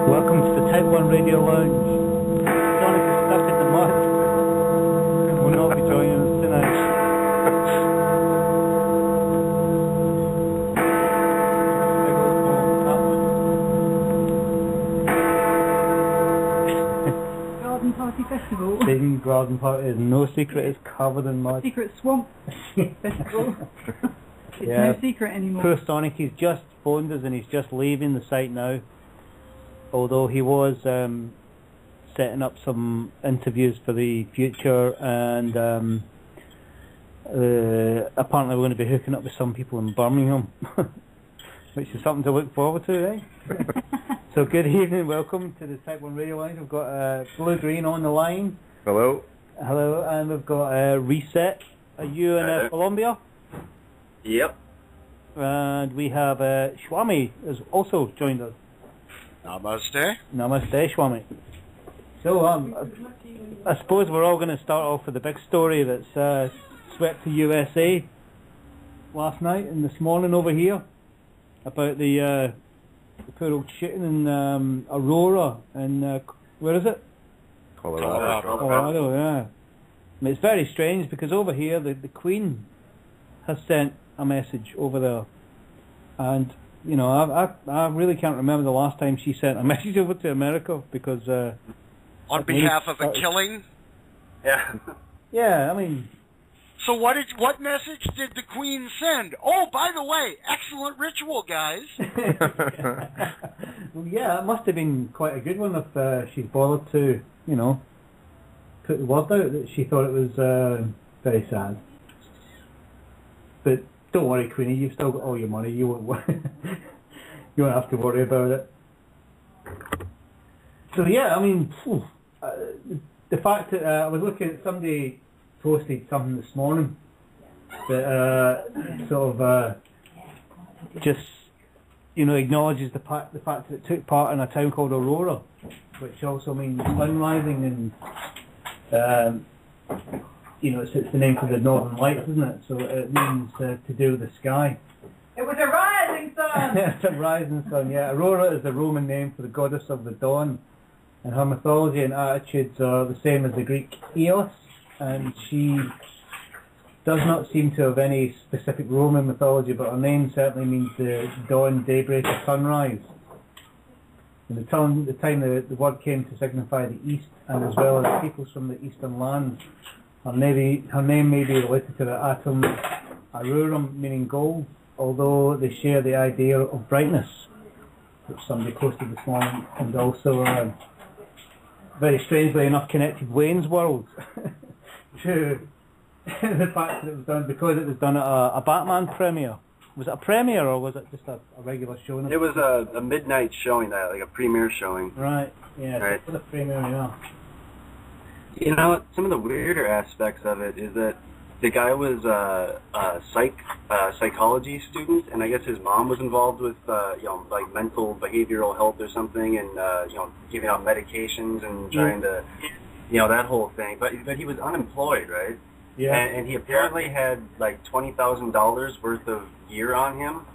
Welcome to the Type 1 Radio Lounge. Sonic is stuck in the mud. Will not be joining us tonight. Garden Party Festival. Big garden party is no secret, it's covered in mud. Secret Swamp Festival. It's Yeah. no secret anymore. Poor Sonic, he's just phoned us and he's just leaving the site now. Although he was setting up some interviews for the future, and apparently we're going to be hooking up with some people in Birmingham, which is something to look forward to, eh? So good evening, welcome to the Type 1 Radio Line. We've got Blue Green on the line. Hello. Hello, and we've got Reset. Are you in Colombia? Yep. And we have Swami has also joined us. Namaste. Namaste, Swami. So, I suppose we're all going to start off with the big story that's swept the USA last night and this morning over here about the poor old shooting in Aurora and where is it? Colorado, yeah. I mean, it's very strange because over here the Queen has sent a message over there, and you know, I really can't remember the last time she sent a message over to America because... on behalf of a killing? Yeah. Yeah, I mean... So what message did the Queen send? Oh, by the way, excellent ritual, guys. Well, yeah, it must have been quite a good one if she's bothered to, you know, put the word out that she thought it was very sad. But don't worry, Queenie, you've still got all your money. You won't you won't have to worry about it. So yeah, I mean, the fact that I was looking at somebody posted something this morning that sort of just, you know, acknowledges the fact that it took part in a town called Aurora, which also means sun rising, and you know, it's the name for the Northern Lights, isn't it? So it means to do with the sky. It was a rising sun! It's a rising sun, yeah. Aurora is the Roman name for the goddess of the dawn, and her mythology and attitudes are the same as the Greek Eos, and she does not seem to have any specific Roman mythology, but her name certainly means the dawn, daybreak, or sunrise. And the time the word came to signify the east, and as well as peoples from the eastern lands. Her name may be related to the atom aurorum, meaning gold, although they share the idea of brightness, which somebody posted this morning, and also very strangely enough connected Wayne's World to the fact that it was done because it was done at a Batman premiere. Was it a premiere or was it just a regular showing? It was a midnight showing, like a premiere showing. Right, yeah, right. So for the premiere, yeah. You know, some of the weirder aspects of it is that the guy was a psychology student, and I guess his mom was involved with, you know, like mental behavioral health or something, and you know, giving out medications and trying to, you know, that whole thing. But he was unemployed, right? Yeah. And he apparently had like $20,000 worth of gear on him.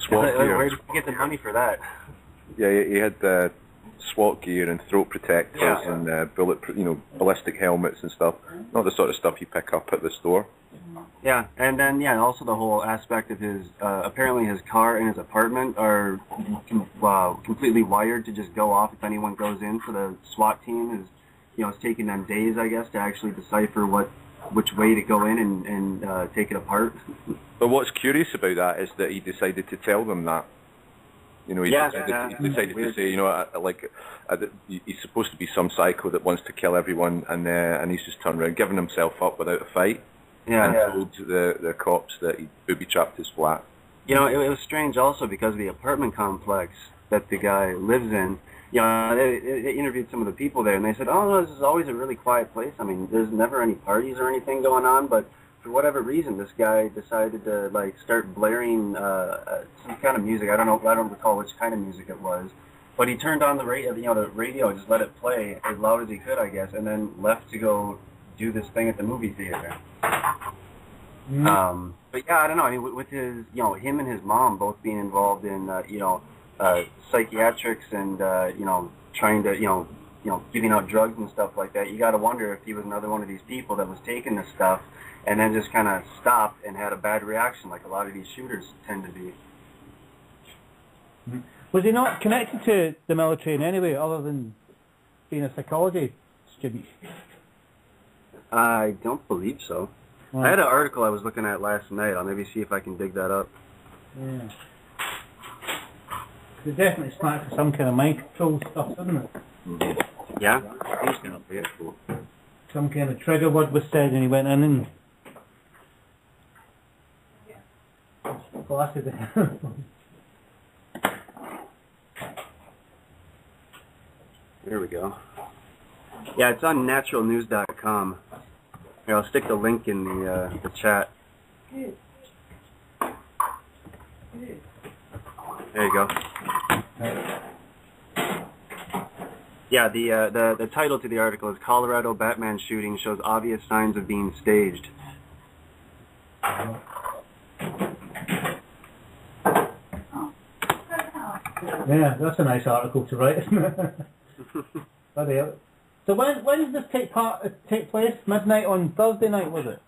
SWAT gear. Where did he get the money for that? Yeah, he had SWAT gear and throat protectors and ballistic helmets and stuff. Not the sort of stuff you pick up at the store. Yeah, and then also the whole aspect of his apparently his car and his apartment are completely wired to just go off if anyone goes in. For the SWAT team is, you know, it's taking them days, I guess, to actually decipher which way to go in and take it apart. But what's curious about that is that he decided to tell them that. You know, he decided to say, you know, he's supposed to be some psycho that wants to kill everyone, and he's just turned around, given himself up without a fight, and told the cops that he booby-trapped his flat. You know, it was strange also because of the apartment complex that the guy lives in. You know, they interviewed some of the people there, and they said, oh, no, this is always a really quiet place. I mean, there's never any parties or anything going on, but for whatever reason, this guy decided to like start blaring some kind of music. I don't recall which kind of music it was, but he turned on the radio. You know, the radio, just let it play as loud as he could, I guess, and then left to go do this thing at the movie theater. But yeah, I don't know. I mean, with his, you know, him and his mom both being involved in, you know, psychiatrics and trying to giving out drugs and stuff like that. You got to wonder if he was another one of these people that was taking this stuff and then just kind of stopped and had a bad reaction, like a lot of these shooters tend to be. Was he not connected to the military in any way other than being a psychology student? I don't believe so. I had an article I was looking at last night. I'll maybe see if I can dig that up. Yeah. It definitely smacks for some kind of mind control stuff, doesn't it? Yeah? Some kind of trigger word was said and he went in and blasted it. There we go. Yeah, it's on naturalnews.com. Here, I'll stick the link in the chat. There you go. Yeah, the title to the article is Colorado Batman Shooting Shows Obvious Signs of Being Staged. Yeah, that's a nice article to write, isn't it? So when does this take place? Midnight on Thursday night, was it?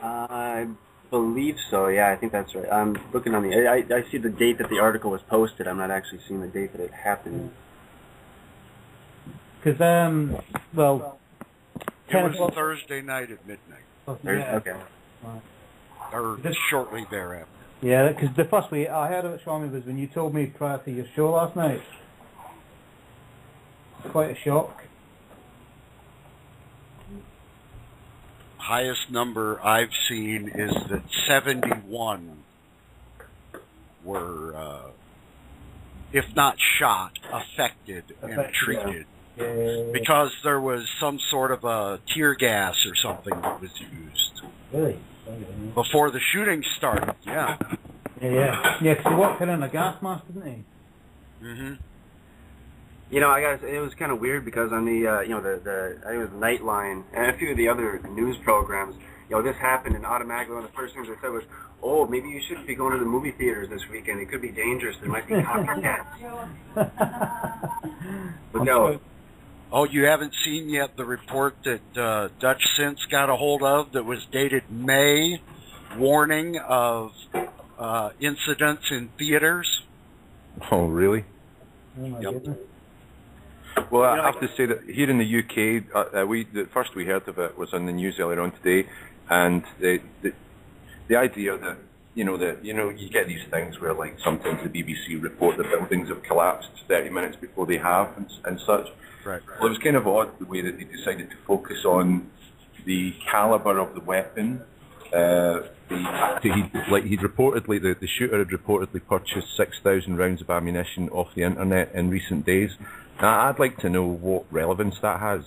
I believe so. Yeah, I think that's right. I'm looking on the. I see the date that the article was posted. I'm not actually seeing the date that it happened. Because well, it was Thursday night at midnight. Yeah. Okay. Or shortly thereafter. Yeah, because the first way I heard of it, Swami, was when you told me prior to your show last night. Quite a shock. Highest number I've seen is that 71 were, if not shot, affected and treated. Yeah. Because there was some sort of a tear gas or something that was used. Really? Before the shooting started, yeah. Yeah, because he walked in on a gas mask, didn't he? Mm-hmm. I gotta say, it was kind of weird because on the, I think it was Nightline and a few of the other news programs, this happened and automatically one of the first things they said was, oh, maybe you shouldn't be going to the movie theaters this weekend. It could be dangerous. There might be copycats. But no. Oh, you haven't seen yet the report that Dutch Sense got a hold of that was dated May, warning of incidents in theaters? Oh, really? Oh my Yep. goodness. Well, I have to say that here in the UK, the first we heard of it was on the news earlier on today, and the idea that you get these things where like sometimes the BBC report the buildings have collapsed 30 minutes before they have and such. Right. Well, it was kind of odd the way that they decided to focus on the caliber of the weapon. The shooter had reportedly purchased 6,000 rounds of ammunition off the internet in recent days. Now, I'd like to know what relevance that has.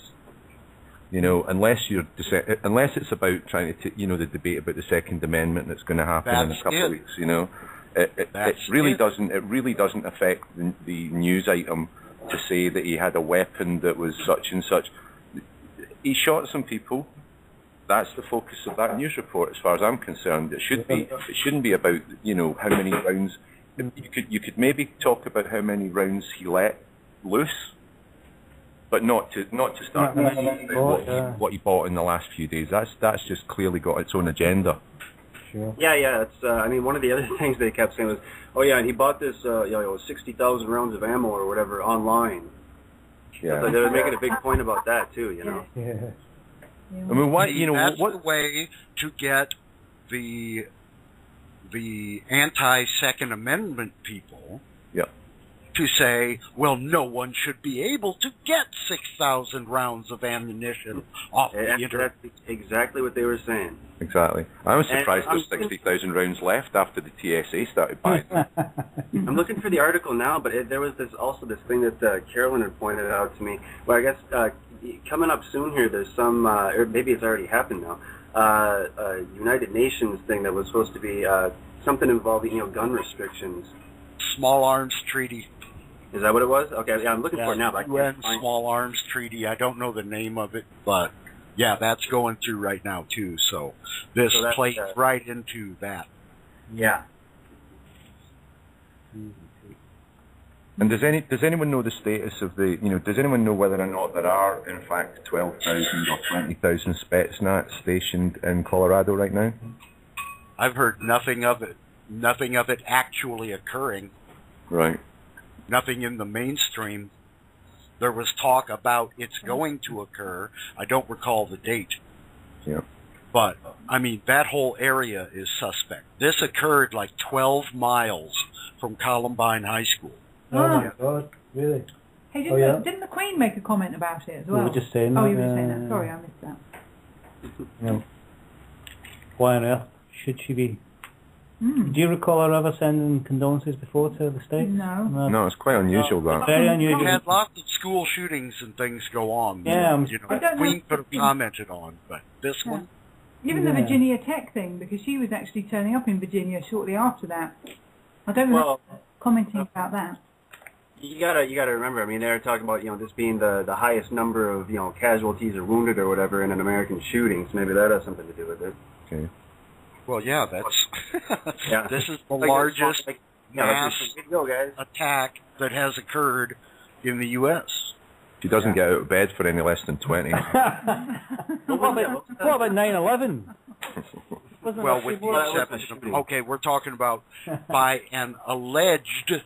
Unless it's about trying to, the debate about the Second Amendment that's going to happen in a couple of weeks. It really doesn't affect the news item to say that he had a weapon that was such and such. He shot some people. That's the focus of that news report, as far as I'm concerned. It should be. It shouldn't be about how many rounds. You could maybe talk about how many rounds he let loose, but not to start what he bought in the last few days. That's just clearly got its own agenda. Sure. Yeah. It's one of the other things they kept saying was, oh yeah, and he bought this 60,000 rounds of ammo or whatever online. Yeah. So they were making a big point about that too. Yeah. I mean, why? That's the way to get the anti-Second Amendment people to say, well, no one should be able to get 6,000 rounds of ammunition off the internet. That's exactly what they were saying. Exactly. I was surprised there's 60,000 rounds left after the TSA started buying them. I'm looking for the article now, but there was this thing that Carolyn had pointed out to me. Well, I guess coming up soon here, there's some, or maybe it's already happened now, a United Nations thing that was supposed to be something involving gun restrictions. Small Arms Treaty. Is that what it was? Okay, yeah, I'm looking for it now, but I can't find Small Arms Treaty. I don't know the name of it, but yeah, that's going through right now too. So this plays right into that. Yeah. And does anyone know the status of the, does anyone know whether or not there are, in fact, 12,000 or 20,000 Spetsnaz stationed in Colorado right now? I've heard nothing of it actually occurring. Right. Nothing in the mainstream. There was talk about it's going to occur. I don't recall the date. Yeah. But, I mean, that whole area is suspect. This occurred like 12 miles from Columbine High School. Oh my God, really? Hey, didn't the Queen make a comment about it as well? We were just saying Oh, that. you were saying that. Sorry, I missed that. Why on earth should she be? Do you recall her ever sending condolences before to the States? No. No, it's quite unusual, that. Very unusual. We had lots of school shootings and things go on. Yeah, the Queen could have commented on, but this one? Even the Virginia Tech thing, because she was actually turning up in Virginia shortly after that. I don't remember commenting about that. You gotta remember. I mean, they were talking about this being the highest number of casualties or wounded or whatever in an American shooting. So maybe that has something to do with it. Okay. Well, yeah, that's this is the Like largest mass go, guys. attack that has occurred in the U.S. She doesn't get out of bed for any less than 20. What about 9/11? Well, with the exception of, okay, we're talking about by an alleged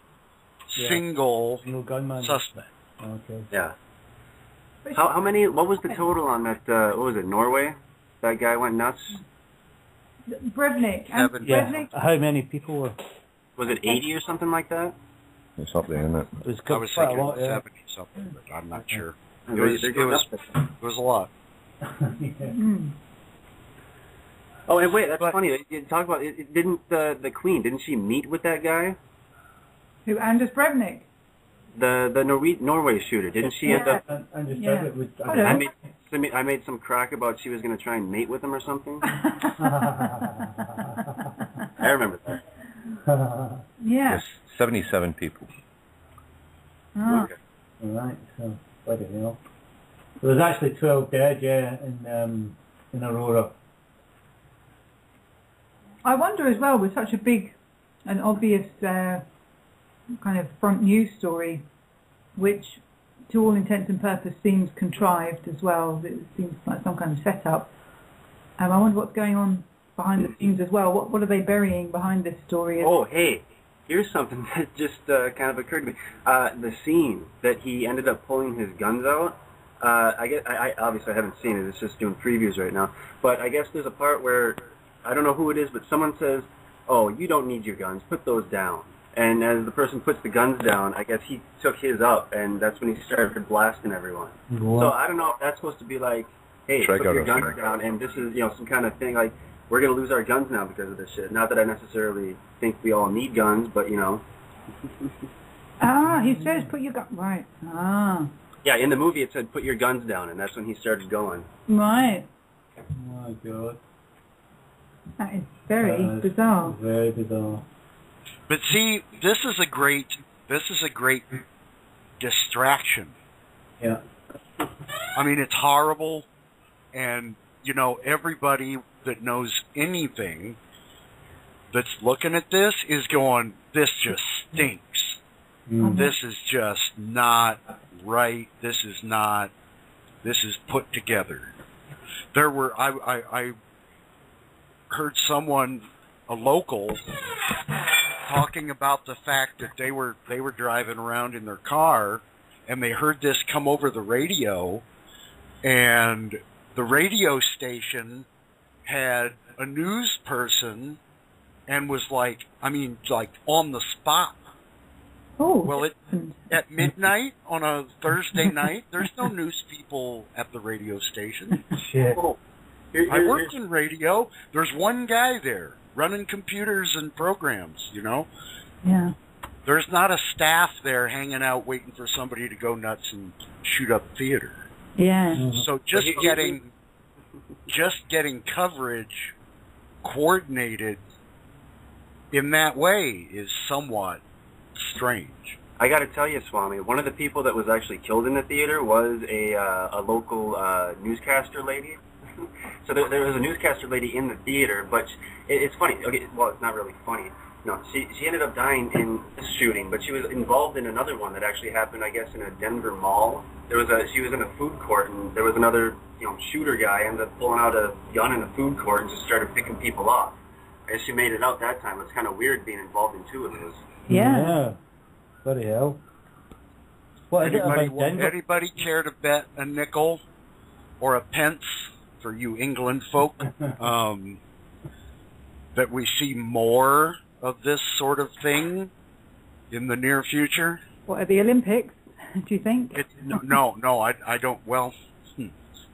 single gunman suspect. Okay. Yeah. How many? What was the total on that? What was it? Norway? That guy went nuts. Brevnik. Yeah. How many people were? Was it 80 or something like that? It's up there, isn't it? It was I was quite thinking a lot, 70 something, but I'm not sure. It was a lot. Oh, and wait, that's funny. You talk about it. Didn't the Queen? Didn't she meet with that guy? Who? Anders Brevnik. The Norway shooter. Didn't she end up? I made some crack about she was going to try and mate with him or something. I remember that. Yeah. Yes, 77 people. Oh. Okay. Right. So bloody hell. There was actually 12 dead. In Aurora. I wonder as well, with such a big and obvious kind of front news story, which to all intents and purposes seems contrived as well. It seems like some kind of setup. I wonder what's going on behind the scenes as well. What are they burying behind this story? Oh, hey, here's something that just kind of occurred to me. The scene that he ended up pulling his guns out. I obviously haven't seen it. It's just doing previews right now. But I guess there's a part where I don't know who it is, but someone says, "Oh, you don't need your guns. Put those down." And as the person puts the guns down, I guess he took his up, and that's when he started blasting everyone. What? So I don't know if that's supposed to be like, hey, put your guns down, and this is some kind of thing like, we're going to lose our guns now because of this shit. Not that I necessarily think we all need guns, but he says put your guns... Right. Yeah, in the movie it said put your guns down, and that's when he started going. Right. Oh my God. That is very bizarre. Very bizarre. But see, this is a great distraction. Yeah. I mean, it's horrible, and everybody that knows anything that's looking at this is going, this just stinks. This is just not right. This is put together. I heard someone, a local, talking about the fact that they were driving around in their car and they heard this come over the radio, and the radio station had a news person and was like on the spot. Oh. Well, at midnight on a Thursday night, there's no news people at the radio station. Shit. Oh, I worked in radio. There's one guy there running computers and programs, Yeah. There's not a staff there hanging out waiting for somebody to go nuts and shoot up theater. Yeah. So just getting coverage coordinated in that way is somewhat strange. I got to tell you, Swami, one of the people that was actually killed in the theater was a local newscaster lady. So there was a newscaster lady in the theater, but it's funny. Okay, well, it's not really funny. No, she ended up dying in this shooting, but she was involved in another one that actually happened, I guess, in a Denver mall. She was in a food court, and there was another, shooter guy ended up pulling out a gun in a food court and just started picking people off. I guess she made it out that time. It's kind of weird being involved in two of those. Yeah. Bloody hell. What is it about Denver? Anybody care to bet a nickel or a pence for you England folk that we see more of this sort of thing in the near future? What, at the Olympics, do you think? No, I don't. Well,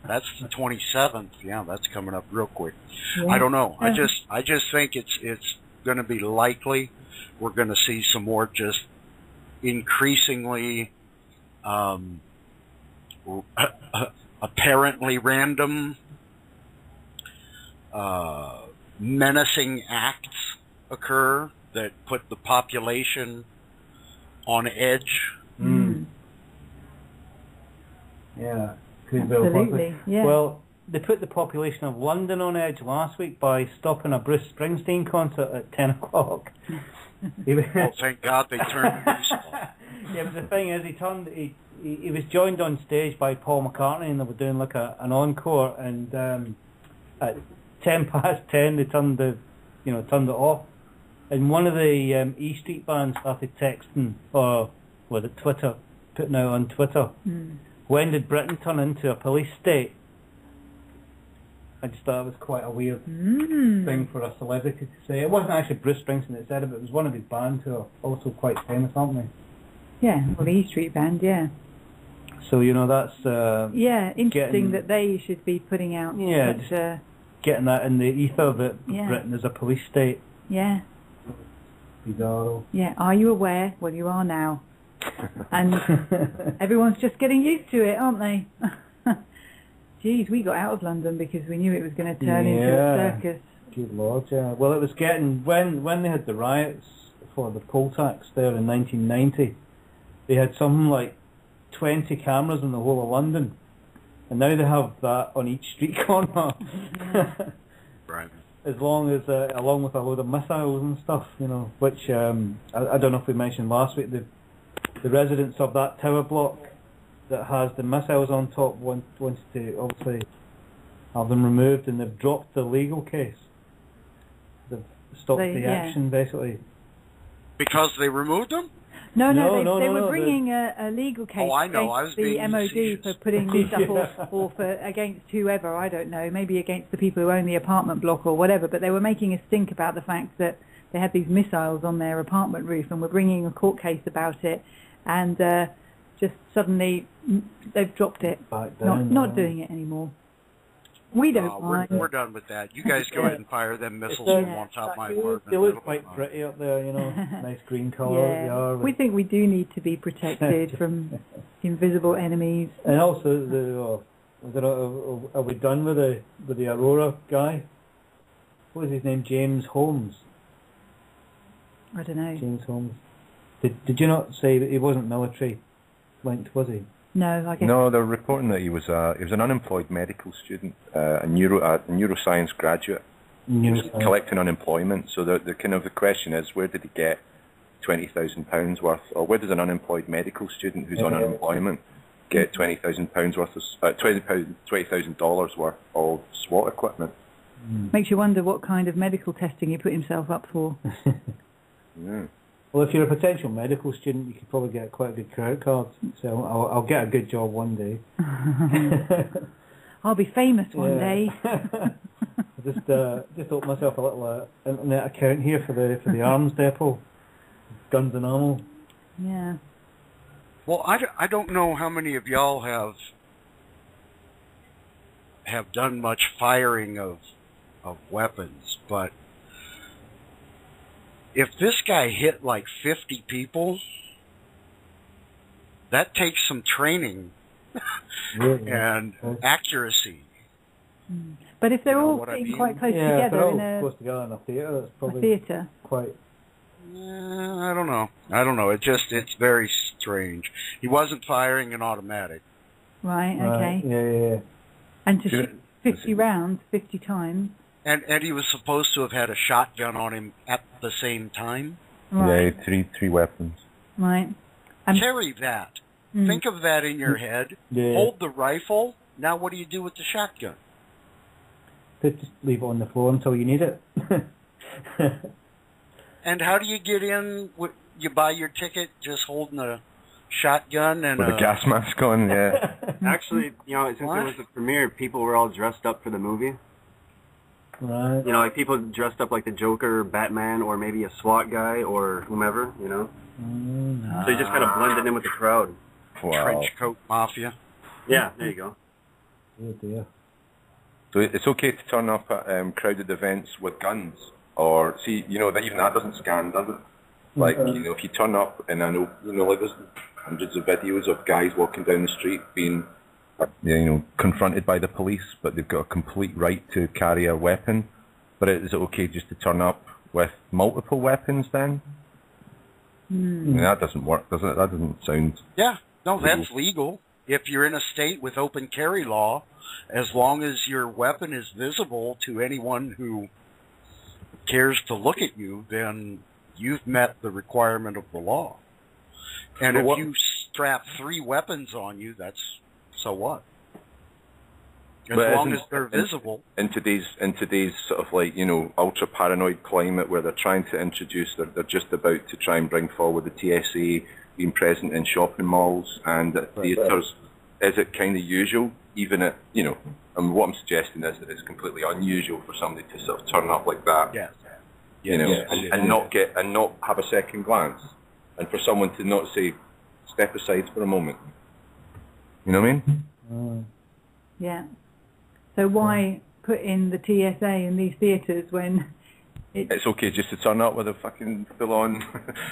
that's the 27th. Yeah, that's coming up real quick. Yeah. I don't know. I just think it's going to be likely we're going to see some more just increasingly apparently random menacing acts occur that put the population on edge. Yeah. Absolutely. Yeah. Well, they put the population of London on edge last week by stopping a Bruce Springsteen concert at 10 o'clock. Well, thank God they turned peaceful. Yeah, but the thing is, he was joined on stage by Paul McCartney, and they were doing like an encore, and at 10 past 10 they turned it off. And one of the E Street bands started texting, or was it Twitter, putting out on Twitter, when did Britain turn into a police state? I just thought it was quite a weird thing for a celebrity to say. It wasn't actually Bruce Springsteen that said it, but it was one of his bands who are also quite famous, aren't they? Yeah, well, the E Street Band, yeah. So, that's... interesting that they should be putting out such getting that in the ether that Britain is a police state. Yeah. Bizarre. Yeah, are you aware? Well, you are now. And everyone's just getting used to it, aren't they? Geez, we got out of London because we knew it was going to turn into a circus. Good Lord, yeah. Well, it was getting... When they had the riots for the poll tax there in 1990, they had something like 20 cameras in the whole of London. And now they have that on each street corner. Right. Along with a load of missiles and stuff, which I don't know if we mentioned last week, the residents of that tower block that has the missiles on top wants to obviously have them removed, and they've dropped the legal case. They've stopped the action, basically. Because they removed them? No, they were bringing a legal case against the MOD for putting these up, or for against whoever, I don't know, maybe against the people who own the apartment block or whatever, but they were making a stink about the fact that they had these missiles on their apartment roof and were bringing a court case about it, and just suddenly they've dropped it, not doing it anymore. We don't mind. We're done with that. You guys go ahead and fire them missiles on top of my apartment. They look quite pretty up there, nice green colour. Yeah. We think we do need to be protected from invisible enemies. And also, are we done with the Aurora guy? What was his name? James Holmes. I don't know. James Holmes. Did you not say that he wasn't military linked, was he? No, I guess. No, they're reporting that he was an unemployed medical student, a neuroscience graduate. He was collecting unemployment. So the question is, where did he get £20,000 worth, or where does an unemployed medical student who's on unemployment get £20,000 worth of $20,000 worth of SWAT equipment? Makes you wonder what kind of medical testing he put himself up for. Yeah. Well, if you're a potential medical student, you could probably get quite a good credit card. So I'll get a good job one day. I'll be famous one day. Just open myself a little internet account here for the arms depot, guns and ammo. Yeah. Well, I don't know how many of y'all have done much firing of weapons, but if this guy hit like 50 people, that takes some training and accuracy. But if they're all sitting quite close together in a theatre, that's probably theatre. Quite. I don't know. It's very strange. He wasn't firing an automatic. Right. Okay. Yeah. And to shoot 50 rounds 50 times. And he was supposed to have had a shotgun on him at the same time? Right. Yeah, three weapons. Right. Carry that. Think of that in your head. Yeah. Hold the rifle. Now what do you do with the shotgun? Just leave it on the floor until you need it. And how do you get in? You buy your ticket just holding a shotgun and With a gas mask on, yeah. Actually, since it was the premiere, people were all dressed up for the movie. Right. Like people dressed up like the Joker, or Batman, or maybe a SWAT guy, or whomever, So you just kind of blended in with the crowd. Wow. trench coat mafia. Yeah, there you go. Oh dear. So it's okay to turn up at crowded events with guns, or see, that even that doesn't scan, does it? Like, if you turn up, and I know, like there's hundreds of videos of guys walking down the street being, confronted by the police, but they've got a complete right to carry a weapon. But is it okay just to turn up with multiple weapons then? I mean, that doesn't work, does it? That doesn't sound... Yeah, no, that's legal. If you're in a state with open carry law, as long as your weapon is visible to anyone who cares to look at you, then you've met the requirement of the law. And if you strap 3 weapons on you, that's so what? As long as they're visible. In today's sort of like, ultra paranoid climate where they're trying to introduce, they're just about to try and bring forward the TSA being present in shopping malls and at theatres. Is it kind of usual, even at, and what I'm suggesting is that it's completely unusual for somebody to sort of turn up like that. Yes. And not have a second glance, and for someone to not say, step aside for a moment. You know what I mean? Yeah. So why put in the TSA in these theatres when it's okay just to turn up with a fucking full-on...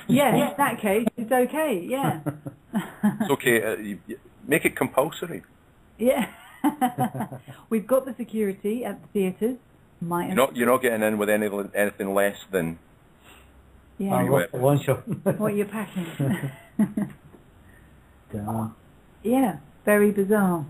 Yeah, in that case, it's okay, yeah. It's okay, make it compulsory. Yeah. We've got the security at the theatres. You're not getting in with anything less than... Yeah. What you're packing. Damn. Yeah, very bizarre.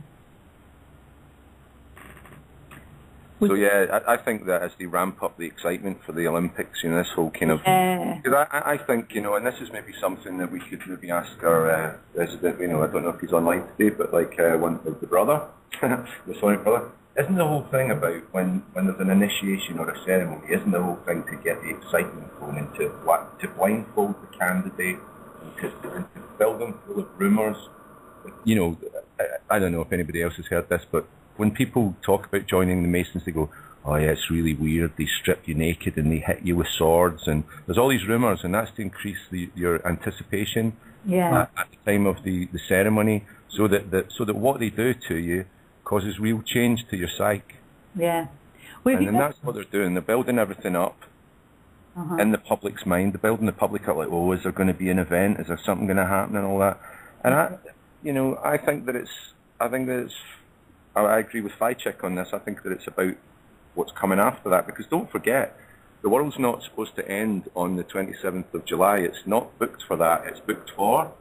So yeah, I think that as they ramp up the excitement for the Olympics, this whole kind of... Because I think, and this is maybe something that we could maybe ask our resident, I don't know if he's online today, but like the brother, the Sonic brother, isn't the whole thing about when there's an initiation or a ceremony, isn't the whole thing to get the excitement going and to blindfold the candidate and to fill them full of rumours? I don't know if anybody else has heard this, but when people talk about joining the Masons, they go, oh yeah, it's really weird, they strip you naked and they hit you with swords, and there's all these rumours, and that's to increase your anticipation at the time of the ceremony, so that what they do to you causes real change to your psyche. Yeah. Well, and then that's what they're doing, they're building everything up in the public's mind, they're building the public up like, oh, is there going to be an event, is there something going to happen and all that, and I think that I agree with Fichick on this. I think that it's about what's coming after that, because don't forget, the world's not supposed to end on the 27th of July. It's not booked for that. It's booked for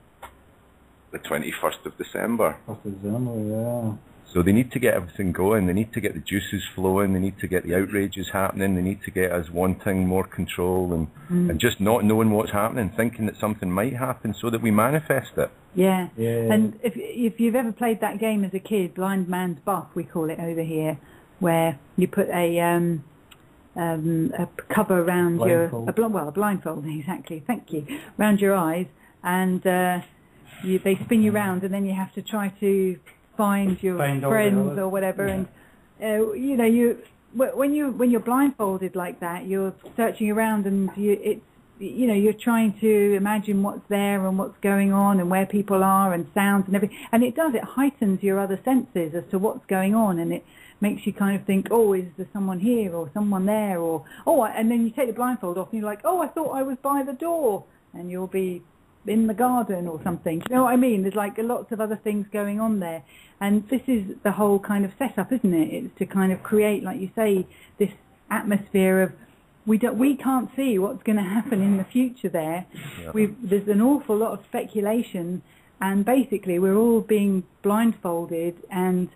the 21st of December. Yeah. So they need to get everything going. They need to get the juices flowing. They need to get the outrages happening. They need to get us wanting more control and just not knowing what's happening, thinking that something might happen so that we manifest it. Yeah. And if you've ever played that game as a kid, Blind Man's Buff, we call it over here, where you put a cover around a blindfold, exactly, thank you, around your eyes, and they spin you round, and then you have to try to find your friends or whatever, and when you're blindfolded like that, you're searching around, and you're trying to imagine what's there and what's going on and where people are and sounds and everything, and it heightens your other senses as to what's going on, and it makes you kind of think, oh, is there someone here or someone there, or and then you take the blindfold off and you're like, oh, I thought I was by the door, and you'll be in the garden or something. You know what I mean? There's like lots of other things going on there, and this is the whole kind of setup, isn't it? It's to kind of create, like you say, this atmosphere of we can't see what's going to happen in the future there. Yeah. There's an awful lot of speculation, and basically we're all being blindfolded, and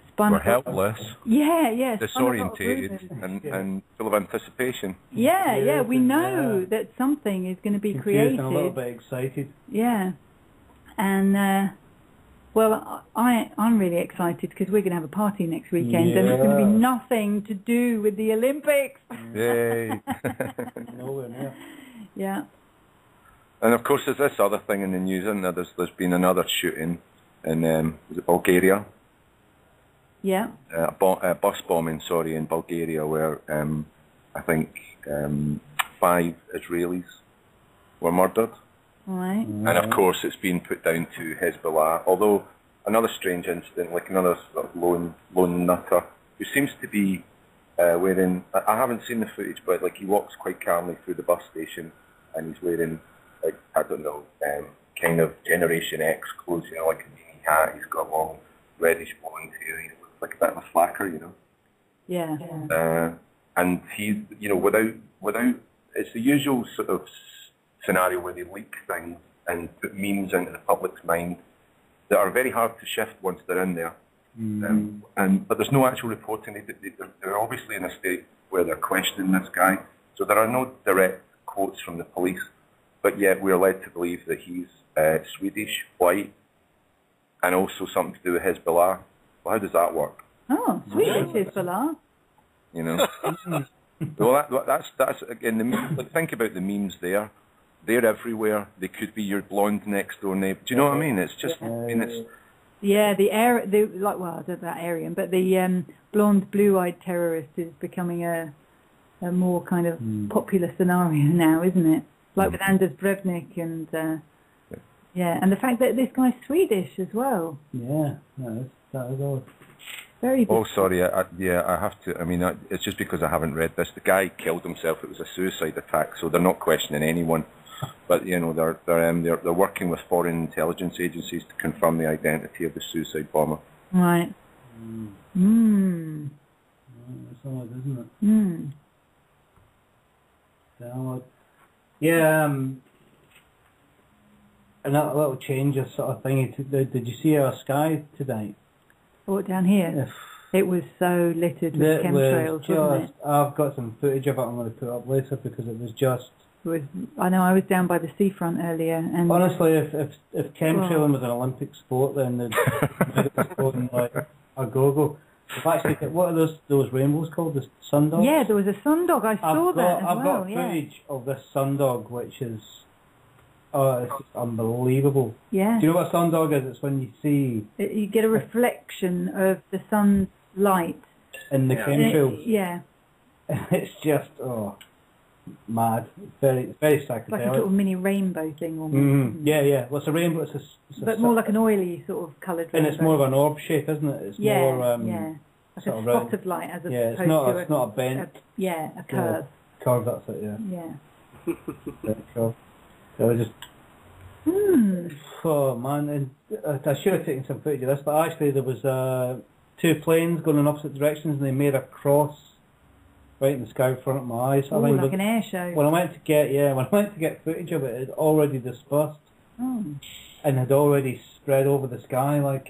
spun. We're helpless, Yeah. disorientated, and full of anticipation. Yeah. We know that something is going to be Confused created. and a little bit excited. Yeah, and well, I'm really excited because we're going to have a party next weekend, and it's going to be nothing to do with the Olympics. Yay! Nowhere near. Yeah. And of course, there's this other thing in the news, isn't there? There's been another shooting in was it Bulgaria? Yeah. A bus bombing, in Bulgaria, where I think 5 Israelis were murdered. Right. And of course, it's been put down to Hezbollah. Although another strange incident, like another sort of lone nutter, who seems to be wearing. I haven't seen the footage, but like he walks quite calmly through the bus station, and he's wearing, like, I don't know, kind of Generation X clothes, you know, like a beanie hat. He's got long reddish blonde hair. He looks like a bit of a slacker, you know. Yeah. And he's, you know, without, it's the usual sort of scenario where they leak things and put memes into the public's mind that are very hard to shift once they're in there. But there's no actual reporting. They're obviously in a state where they're questioning this guy, so there are no direct quotes from the police, but yet we're led to believe that he's Swedish, white, and also something to do with Hezbollah. Well, how does that work? Oh, Swedish Hezbollah. You know? Well, that's again, like, think about the memes there. They're everywhere. They could be your blonde next door neighbour. Do you know what I mean? It's just, I mean, it's... Yeah, I don't know about Aryan, but the blonde, blue-eyed terrorist is becoming a more kind of popular scenario now, isn't it? Like with Anders Breivik and and the fact that this guy's Swedish as well. Yeah, that is odd. Very. Oh, sorry. I have to. I mean, it's just because I haven't read this. The guy killed himself. It was a suicide attack, so they're not questioning anyone. But you know, they're working with foreign intelligence agencies to confirm the identity of the suicide bomber. Right. That's odd, isn't it? Odd. Yeah. And that little change of sort of thing. Did you see our sky tonight? Oh, down here. It was so littered with chemtrails, wasn't it? I've got some footage of it I'm going to put up later because it was just... I know, I was down by the seafront earlier, and honestly, if chemtrailing was an Olympic sport, then they'd be going like a go-go. Actually, what are those rainbows called? The sundog? Yeah, there was a sundog. I saw that as well. I've got footage of this sundog, which is it's just unbelievable. Yeah. Do you know what a sundog is? It's when you see... You get a reflection of the sun's light. In the chemtrails. Yeah. It's just, mad. Very psychedelic. It's like a sort of mini rainbow thing almost. Yeah. Well, it's a rainbow. But more like an oily sort of coloured rainbow. And it's more of an orb shape, isn't it? It's more... Like a spot of light as opposed to it's not a bent... a curve. Curve, that's it, yeah. Yeah. Curve. So I just... Oh, man. And I should have taken some footage of this, but actually there was 2 planes going in opposite directions and they made a cross right in the sky in front of my eyes. Oh, like an air show. When I went to get footage of it, it had already dispersed and had already spread over the sky like...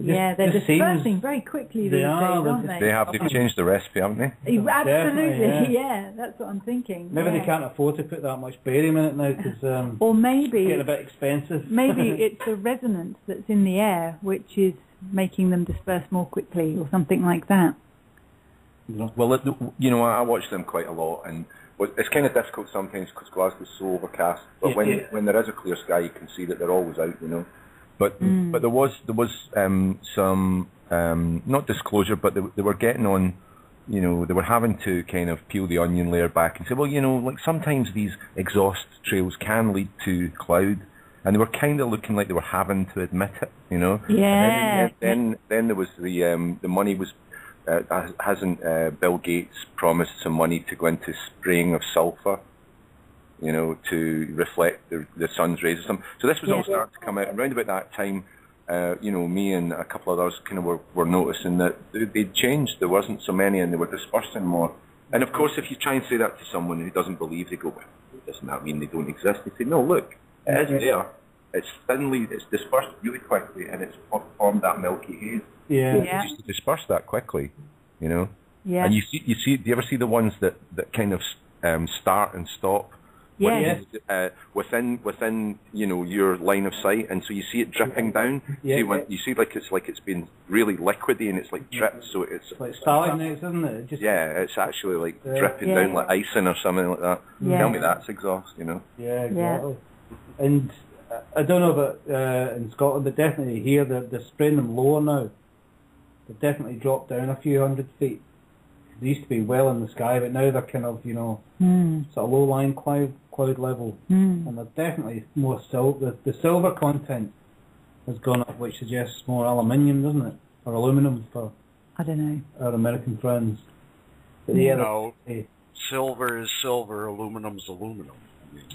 they're dispersing very quickly these days, aren't they? They've changed the recipe, haven't they? Absolutely, yeah, that's what I'm thinking. Maybe they can't afford to put that much barium in it now because or maybe it's getting a bit expensive. Maybe it's the resonance that's in the air which is making them disperse more quickly or something like that. Well, you know, I watch them quite a lot, and it's kind of difficult sometimes because Glasgow's so overcast. But when there is a clear sky, you can see that they're always out, you know. But there was some not disclosure, but they were getting on, you know, they were having to kind of peel the onion layer back and say, well, you know, like sometimes these exhaust trails can lead to cloud, and they were kind of looking like they were having to admit it, you know. Yeah. And then there was the money was. Hasn't Bill Gates promised some money to go into spraying of sulphur, you know, to reflect the sun's rays or something? So this was all starting to come out. And around about that time, you know, me and a couple of others kind of were noticing that they'd changed. There wasn't so many and they were dispersing more. And of course, if you try and say that to someone who doesn't believe, they go, well, doesn't that mean they don't exist? They say, no, look, it is there. it's dispersed really quickly, and it's formed that milky haze. Yeah. Yeah. It just dispersed that quickly, you know. Yeah. And you see. Do you ever see the ones that kind of start and stop? Yes. Within your line of sight, and so you see it dripping down. Yeah. See when you see it's been really liquidy and it's like dripped, so it's Like stalagmites, isn't it? Just, it's actually like Yeah. dripping down like icing or something like that. Yeah. Tell me that's exhaust, you know. Yeah, exactly. And I don't know about in Scotland, but definitely here they're spraying them lower now. They've definitely dropped down a few hundred feet. They used to be well in the sky, but now they're kind of, sort of low-lying cloud level. And they're definitely more silver. The silver content has gone up, which suggests more aluminium, doesn't it? Or aluminum for I don't know. our American friends. But No, silver is silver, aluminum's aluminum.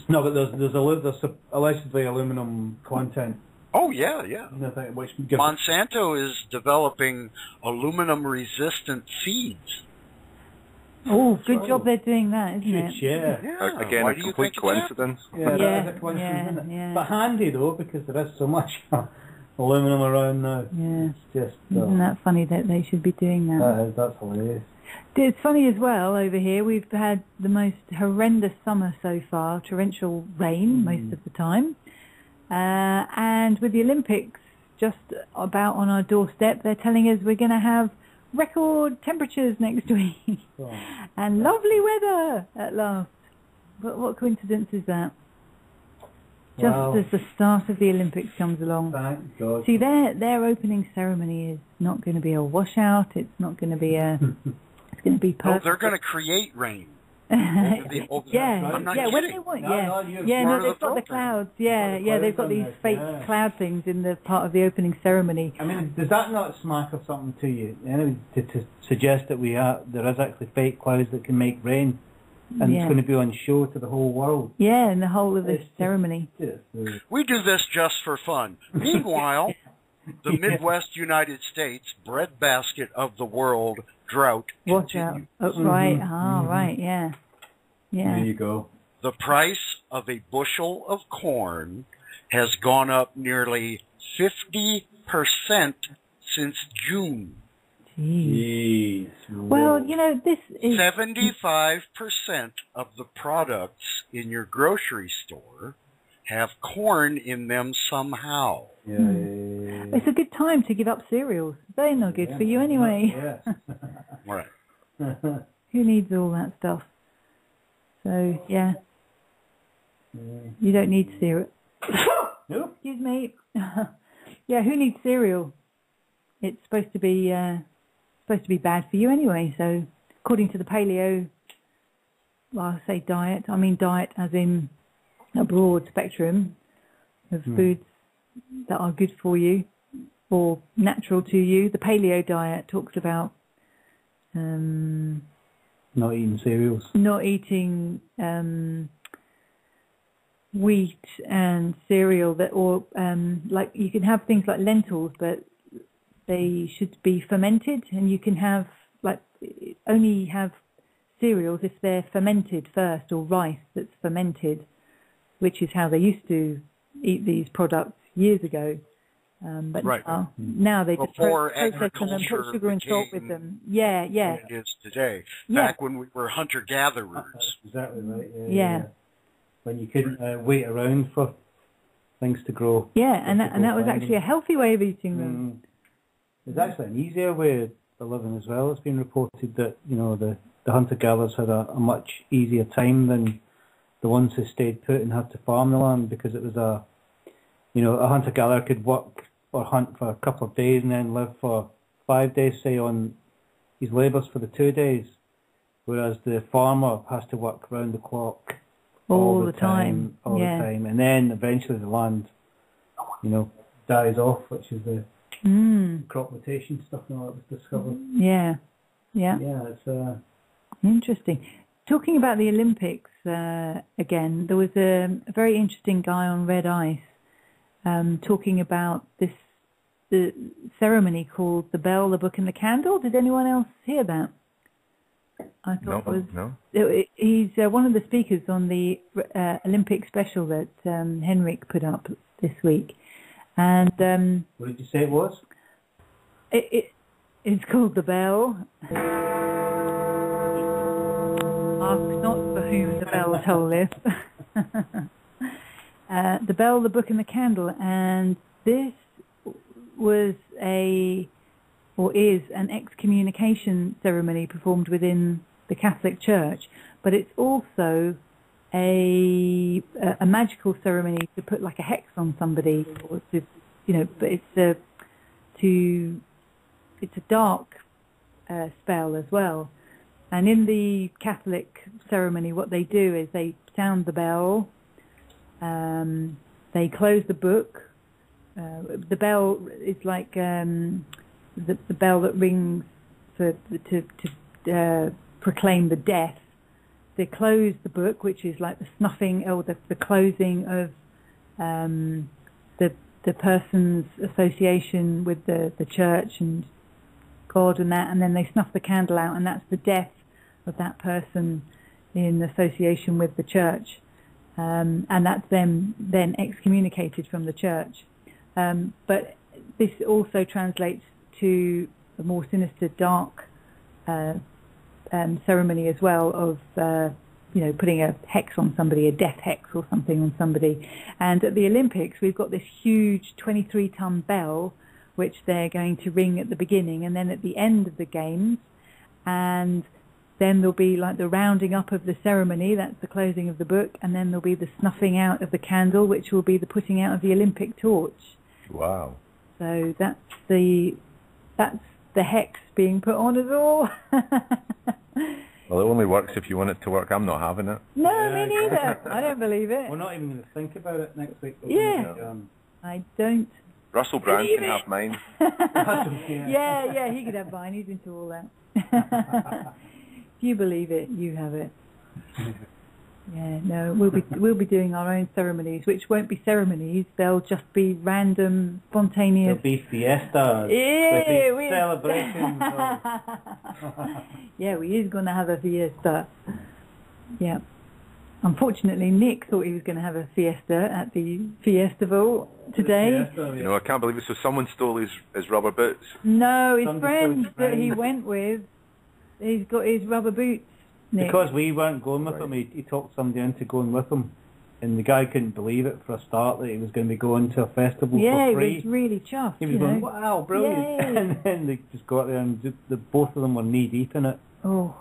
No, but there's allegedly aluminum content. Oh, yeah. Which gives Monsanto is developing aluminum-resistant seeds. Oh, good job they're doing that, isn't it? Yeah. Again, Why a do you complete think it's coincidence. Yeah, that Yeah, is a coincidence, isn't it? yeah. But handy though, because there is so much aluminum around now. Yeah. It's just Isn't that funny that they should be doing that? that's hilarious. It's funny as well over here. We've had the most horrendous summer so far, torrential rain most of the time. And with the Olympics just about on our doorstep, they're telling us we're going to have record temperatures next week and lovely weather at last. What coincidence is that? Just as the start of the Olympics comes along. Thank God. See, their opening ceremony is not going to be a washout. It's not going to be a... It's going to be No, perfect. they're going to create rain. I'm not kidding. when they want, No, they've got the clouds. Yeah, they've got these fake cloud things in the part of the opening ceremony. I mean, does that not smack of something to you? Anyway, to suggest that there is actually fake clouds that can make rain, and it's going to be on show to the whole world. Yeah, and the whole of this ceremony. We do this just for fun. Meanwhile, the Midwest United States breadbasket of the world drought Watch out. continues. Oh, right. Right. Yeah. There you go. The price of a bushel of corn has gone up nearly 50% since June. Jeez. Well, this is 75% of the products in your grocery store have corn in them somehow. It's a good time to give up cereals. They're no good for you anyway. Right. Who needs all that stuff? So, yeah. You don't need cereal. Nope. Excuse me. Yeah, who needs cereal? It's supposed to be bad for you anyway. So, according to the paleo, well, I say diet. I mean diet as in a broad spectrum of foods that are good for you or natural to you. The paleo diet talks about not eating cereals. Not eating wheat and cereal like you can have things like lentils, but they should be fermented, and you can have only have cereals if they're fermented first, or rice that's fermented, which is how they used to eat these products years ago. But now they just process them and put sugar and salt with them. Yeah. It is today. Back when we were hunter-gatherers. Exactly right. Yeah. When you couldn't wait around for things to grow. Yeah, and that was actually a healthy way of eating them. There's actually an easier way of living as well. It's been reported that the hunter-gatherers had a much easier time than the ones who stayed put and had to farm the land, because it was a hunter-gatherer could work or hunt for a couple of days and then live for 5 days, say, on his labours for the 2 days, whereas the farmer has to work round the clock all the time, and then eventually the land, dies off, which is the crop rotation stuff and all that was discovered. Yeah, it's interesting. Talking about the Olympics again, there was a very interesting guy on Red Ice talking about the ceremony called the Bell, the Book and the Candle. Did anyone else hear that? I thought No. He's one of the speakers on the Olympic special that Henrik put up this week. And what did you say it was? It's called The Bell. Ask not for whom the bell tolleth. The Bell, the Book and the Candle. And this was is an excommunication ceremony performed within the Catholic Church, but it's also a magical ceremony to put like a hex on somebody, or to, but it's a dark spell as well. And in the Catholic ceremony, what they do is they sound the bell, they close the book. The bell is like the bell that rings to proclaim the death. They close the book, which is like the snuffing or the closing of the person's association with the church and God and that, and then they snuff the candle out, and that's the death of that person in association with the church, and that's them then excommunicated from the church. But this also translates to a more sinister, dark ceremony as well of putting a hex on somebody, a death hex or something on somebody. And at the Olympics, we've got this huge 23-ton bell which they're going to ring at the beginning and then at the end of the games, and then there'll be like the rounding up of the ceremony, that's the closing of the book, and then there'll be the snuffing out of the candle, which will be the putting out of the Olympic torch. Wow. So that's the hex being put on us all. Well, it only works if you want it to work. I'm not having it. No, me neither. I don't believe it. We're not even going to think about it next week. Yeah. I don't. Russell Brand can have mine. Yeah, he could have mine. He's into all that. If you believe it, you have it. Yeah, no, we'll be doing our own ceremonies, which won't be ceremonies. They'll just be random, spontaneous. There'll be fiestas. Yeah, there'll be celebrations. Yeah, we is going to have a fiesta. Yeah. Unfortunately, Nick thought he was going to have a fiesta at the Fiestival today. I can't believe it. So someone stole his rubber boots? No, his friend that he went with, he's got his rubber boots, Nick. Because we weren't going with him, he talked somebody into going with him. And the guy couldn't believe it for a start that he was going to be going to a festival for free. He was really chuffed. He was going, wow, brilliant. And then they just got there and both of them were knee deep in it. Oh.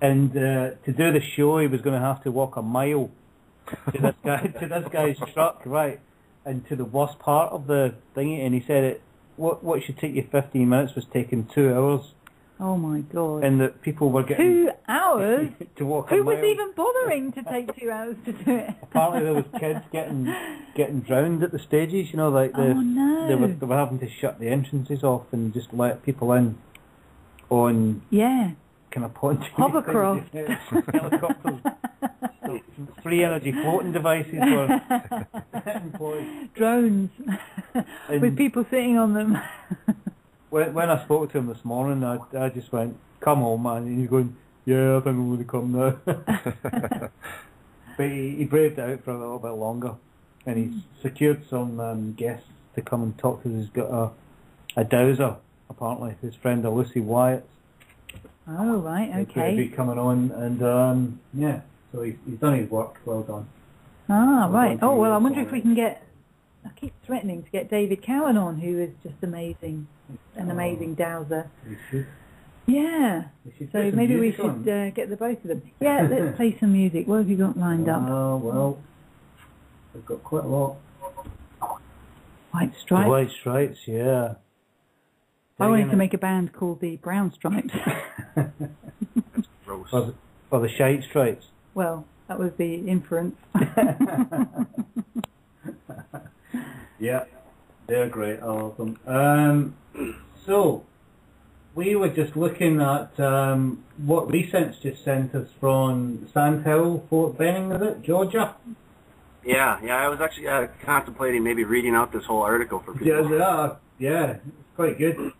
And to do the show, he was going to have to walk a mile to this guy's truck, right? And to the worst part of the thingy, and he said what should take you 15 minutes was taking 2 hours. Oh my God! And that people were getting 2 hours to walk a mile. Who was even bothering to take 2 hours to do it? Apparently, there was kids getting drowned at the stages. They were having to shut the entrances off and just let people in on kind of pontoons. Hovercraft. Helicopters. So free energy floating devices were employed. Drones with people sitting on them. When I spoke to him this morning, I just went, come on, man. And he's going, yeah, I think I'm going to come now. But he braved it out for a little bit longer. And he's secured some guests to come and talk to us. He's got a dowser, apparently, his friend Lucy Wyatt. Oh, right, okay. He'll be coming on, and so he's done his work. Well done. Ah, right. Oh, well, I wonder if we can get... I keep threatening to get David Cowan on, who is just amazing, an amazing dowser. We should. Yeah. So maybe we should get the both of them. Yeah, let's play some music. What have you got lined up? Well, we've got quite a lot. White Stripes? The White Stripes, yeah. I wanted to make a band called the Brown Stripes. or the Shite Stripes. Well, that was the inference. Yeah, they're great, all of them. So, we were just looking at what Recent's just sent us from Sandhill, Fort Benning, is it, Georgia? Yeah, I was actually contemplating maybe reading out this whole article for people. Yeah, it's quite good.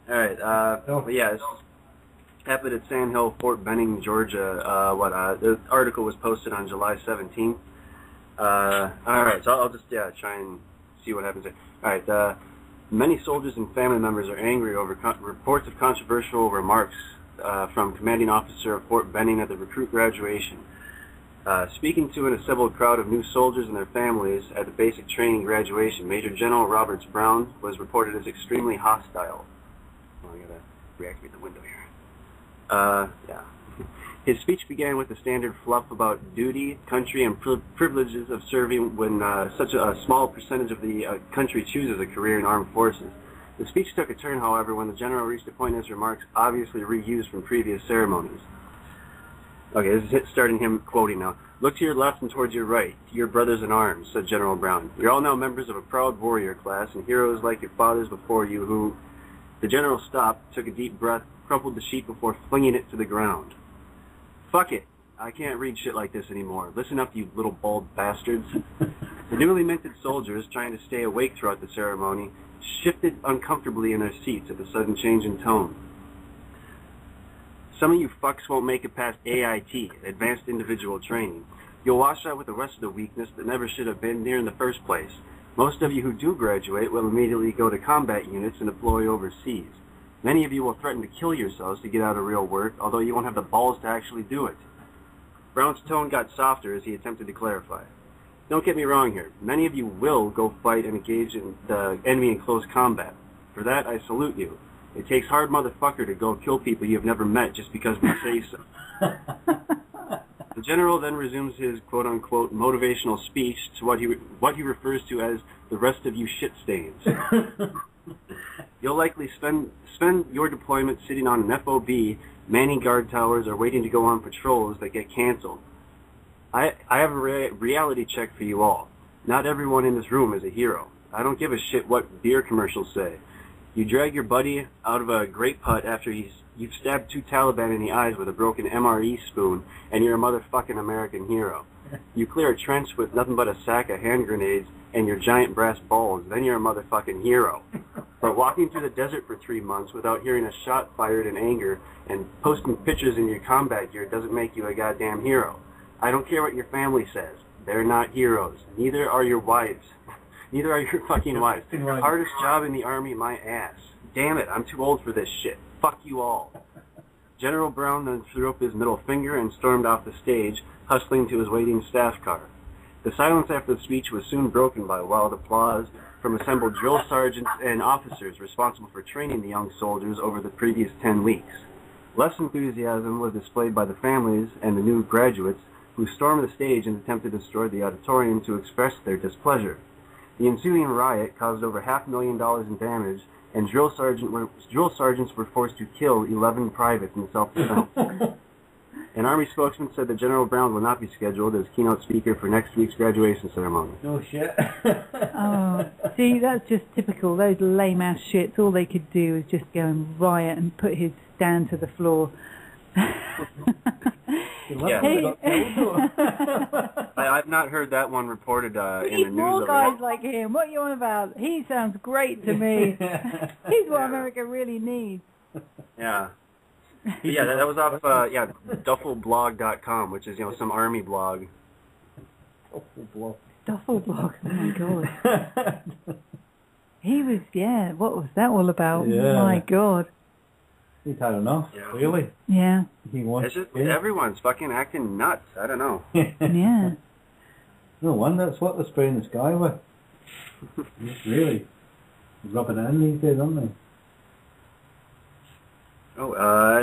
All right, it's happened at Sandhill, Fort Benning, Georgia. The article was posted on July 17th. All right, so I'll just try and see what happens there. All right, many soldiers and family members are angry over reports of controversial remarks from commanding officer of Fort Benning at the recruit graduation. Speaking to an assembled crowd of new soldiers and their families at the basic training graduation, Major General Roberts Brown was reported as extremely hostile. Oh, I gotta reactivate the window here. Yeah. His speech began with the standard fluff about duty, country, and privileges of serving when such a small percentage of the country chooses a career in armed forces. The speech took a turn, however, when the general reached a point in his remarks obviously reused from previous ceremonies. Okay, this is starting him quoting now. "Look to your left and towards your right, to your brothers in arms," said General Brown. "You're all now members of a proud warrior class and heroes like your fathers before you who..." The general stopped, took a deep breath, crumpled the sheet before flinging it to the ground. "Fuck it. I can't read shit like this anymore. Listen up, you little bald bastards." The newly minted soldiers, trying to stay awake throughout the ceremony, shifted uncomfortably in their seats at the sudden change in tone. "Some of you fucks won't make it past AIT, Advanced Individual Training. You'll wash out with the rest of the weakness that never should have been there in the first place. Most of you who do graduate will immediately go to combat units and deploy overseas. Many of you will threaten to kill yourselves to get out of real work, although you won't have the balls to actually do it." Brown's tone got softer as he attempted to clarify. "Don't get me wrong here. Many of you will go fight and engage in the enemy in close combat. For that, I salute you. It takes hard motherfucker to go kill people you've never met just because we say so." The general then resumes his quote-unquote motivational speech to what he refers to as the rest of you shit stains. "You'll likely spend your deployment sitting on an FOB, manning guard towers, or waiting to go on patrols that get canceled. I have a reality check for you all. Not everyone in this room is a hero. I don't give a shit what beer commercials say. You drag your buddy out of a great putt after you've stabbed 2 Taliban in the eyes with a broken MRE spoon, and you're a motherfucking American hero. You clear a trench with nothing but a sack of hand grenades and your giant brass balls, then you're a motherfucking hero. But walking through the desert for 3 months without hearing a shot fired in anger and posting pictures in your combat gear doesn't make you a goddamn hero. I don't care what your family says. They're not heroes. Neither are your wives. Neither are your fucking wives. Hardest job in the Army, my ass. Damn it, I'm too old for this shit. Fuck you all." General Brown then threw up his middle finger and stormed off the stage, hustling to his waiting staff car. The silence after the speech was soon broken by wild applause from assembled drill sergeants and officers responsible for training the young soldiers over the previous 10 weeks. Less enthusiasm was displayed by the families and the new graduates, who stormed the stage and attempted to destroy the auditorium to express their displeasure. The ensuing riot caused over $500,000 in damage, and drill sergeants were forced to kill 11 privates in self-defense. An Army spokesman said that General Brown will not be scheduled as keynote speaker for next week's graduation ceremony. No shit. Oh, see, that's just typical. Those lame-ass shits, all they could do is just go and riot and put his stand to the floor. I've not heard that one reported in the news. More guys like him. What are you on about? He sounds great to me. He's what America really needs. Yeah. Yeah, that was off duffelblog.com, which is, some Army blog. Duffelblog. Oh my god. He was, what was that all about? Yeah. My god. He's had enough, really. Yeah. It's just everyone's fucking acting nuts. I don't know. Yeah. No wonder that's what they're spraying the sky with. Really. Rubbing it in these days, aren't they? Oh,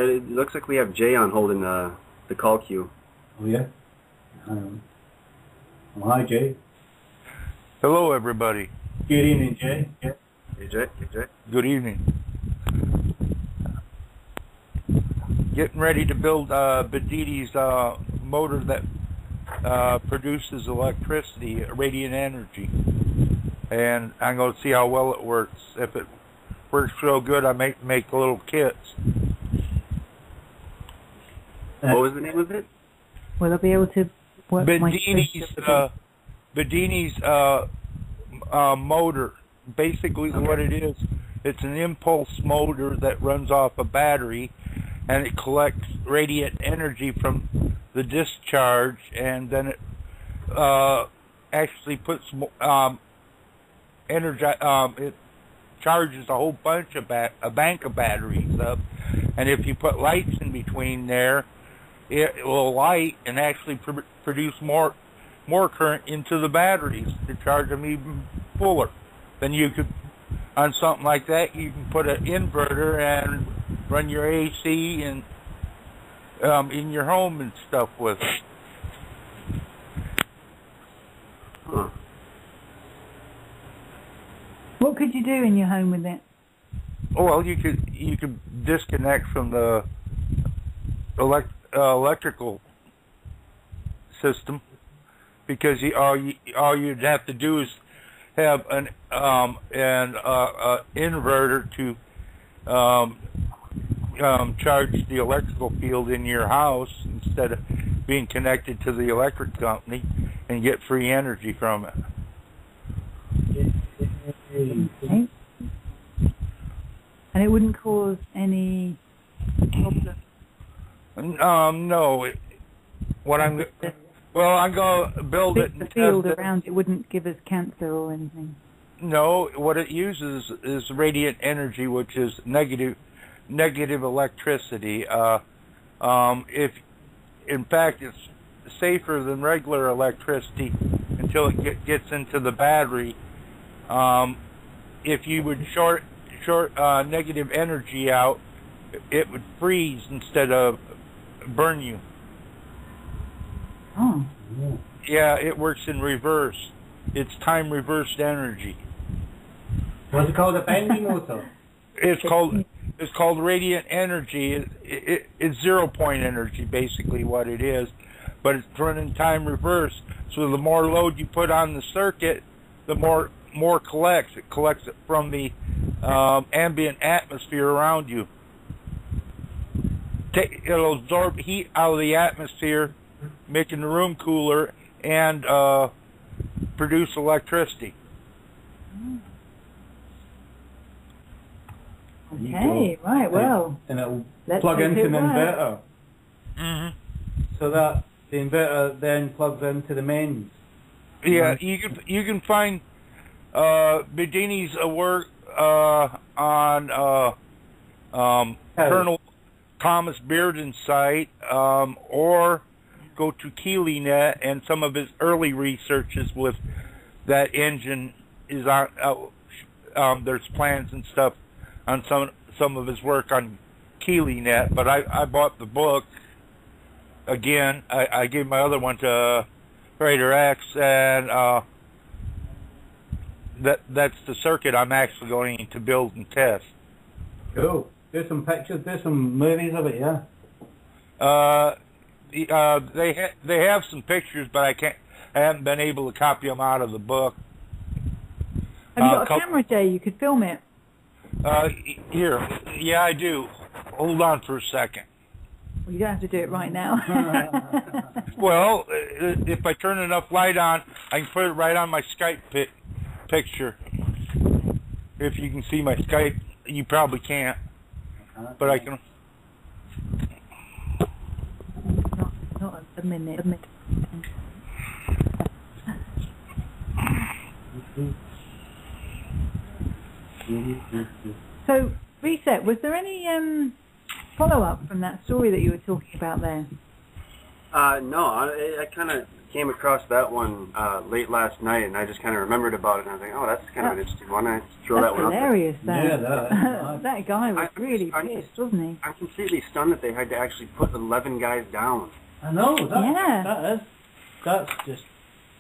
it looks like we have Jay on holding the call queue. Oh, yeah? Hang on. Oh, hi, Jay. Hello, everybody. Good evening, Jay. Yeah. Hey, Jay. Good evening. Getting ready to build Bedini's motor that produces electricity, radiant energy. And I'm going to see how well it works. If it works real good, I make little kits. What was the name of it? Will I be able to work Bedini's motor. Basically, what it is, it's an impulse motor that runs off a battery, and it collects radiant energy from the discharge, and then it actually puts energy. It charges a whole bunch of a bank of batteries up, and if you put lights in between there, it will light and actually produce more current into the batteries to charge them even fuller. Then you could, on something like that, you can put an inverter and run your AC and in your home and stuff with it. Huh. What could you do in your home with it? Oh, well, you could disconnect from the electrical system, because all you'd have to do is have an inverter to charge the electrical field in your house instead of being connected to the electric company, and get free energy from it. Okay. And it wouldn't cause any problem? No. I'm going to build it. The field around it wouldn't give us cancer or anything? No, what it uses is radiant energy, which is negative electricity. If in fact it's safer than regular electricity until it gets into the battery. If you would short negative energy out, it would freeze instead of burn you. Oh. Yeah, it works in reverse. It's time reversed energy. What's it called? A Bendy motor? It's called radiant energy. It's 0 point energy, basically what it is, but it's running time reverse. So the more load you put on the circuit, the more collects. It collects it from the ambient atmosphere around you. It'll absorb heat out of the atmosphere, making the room cooler, and produce electricity. Okay, right, well. And it'll plug into an inverter. Mm-hmm. So that the inverter then plugs into the mains. Yeah, you can find Bedini's work on Colonel Thomas Bearden's site, or go to KeelyNet, and some of his early researches with that engine is on. There's plans and stuff on some of his work on KeelyNet, but I bought the book again. I gave my other one to Raider X, and that's the circuit I'm actually going to build and test. Cool. Do some pictures, do some movies of it, yeah. They have some pictures, but I haven't been able to copy them out of the book. Have you got a camera, Jay? You could film it. Here. Yeah, I do. Hold on for a second. Well, you don't have to do it right now. Well, if I turn enough light on, I can put it right on my Skype picture. If you can see my Skype, you probably can't. But I can. Not a minute. So, Reset, was there any follow-up from that story that you were talking about there? No, I kind of came across that one late last night, and I just kind of remembered about it, and I was like, oh, that's kind of an interesting one. I throw that one up. That's hilarious, that. Yeah, that guy was really pissed, wasn't he? I'm completely stunned that they had to actually put 11 guys down. I know, Yeah. that's just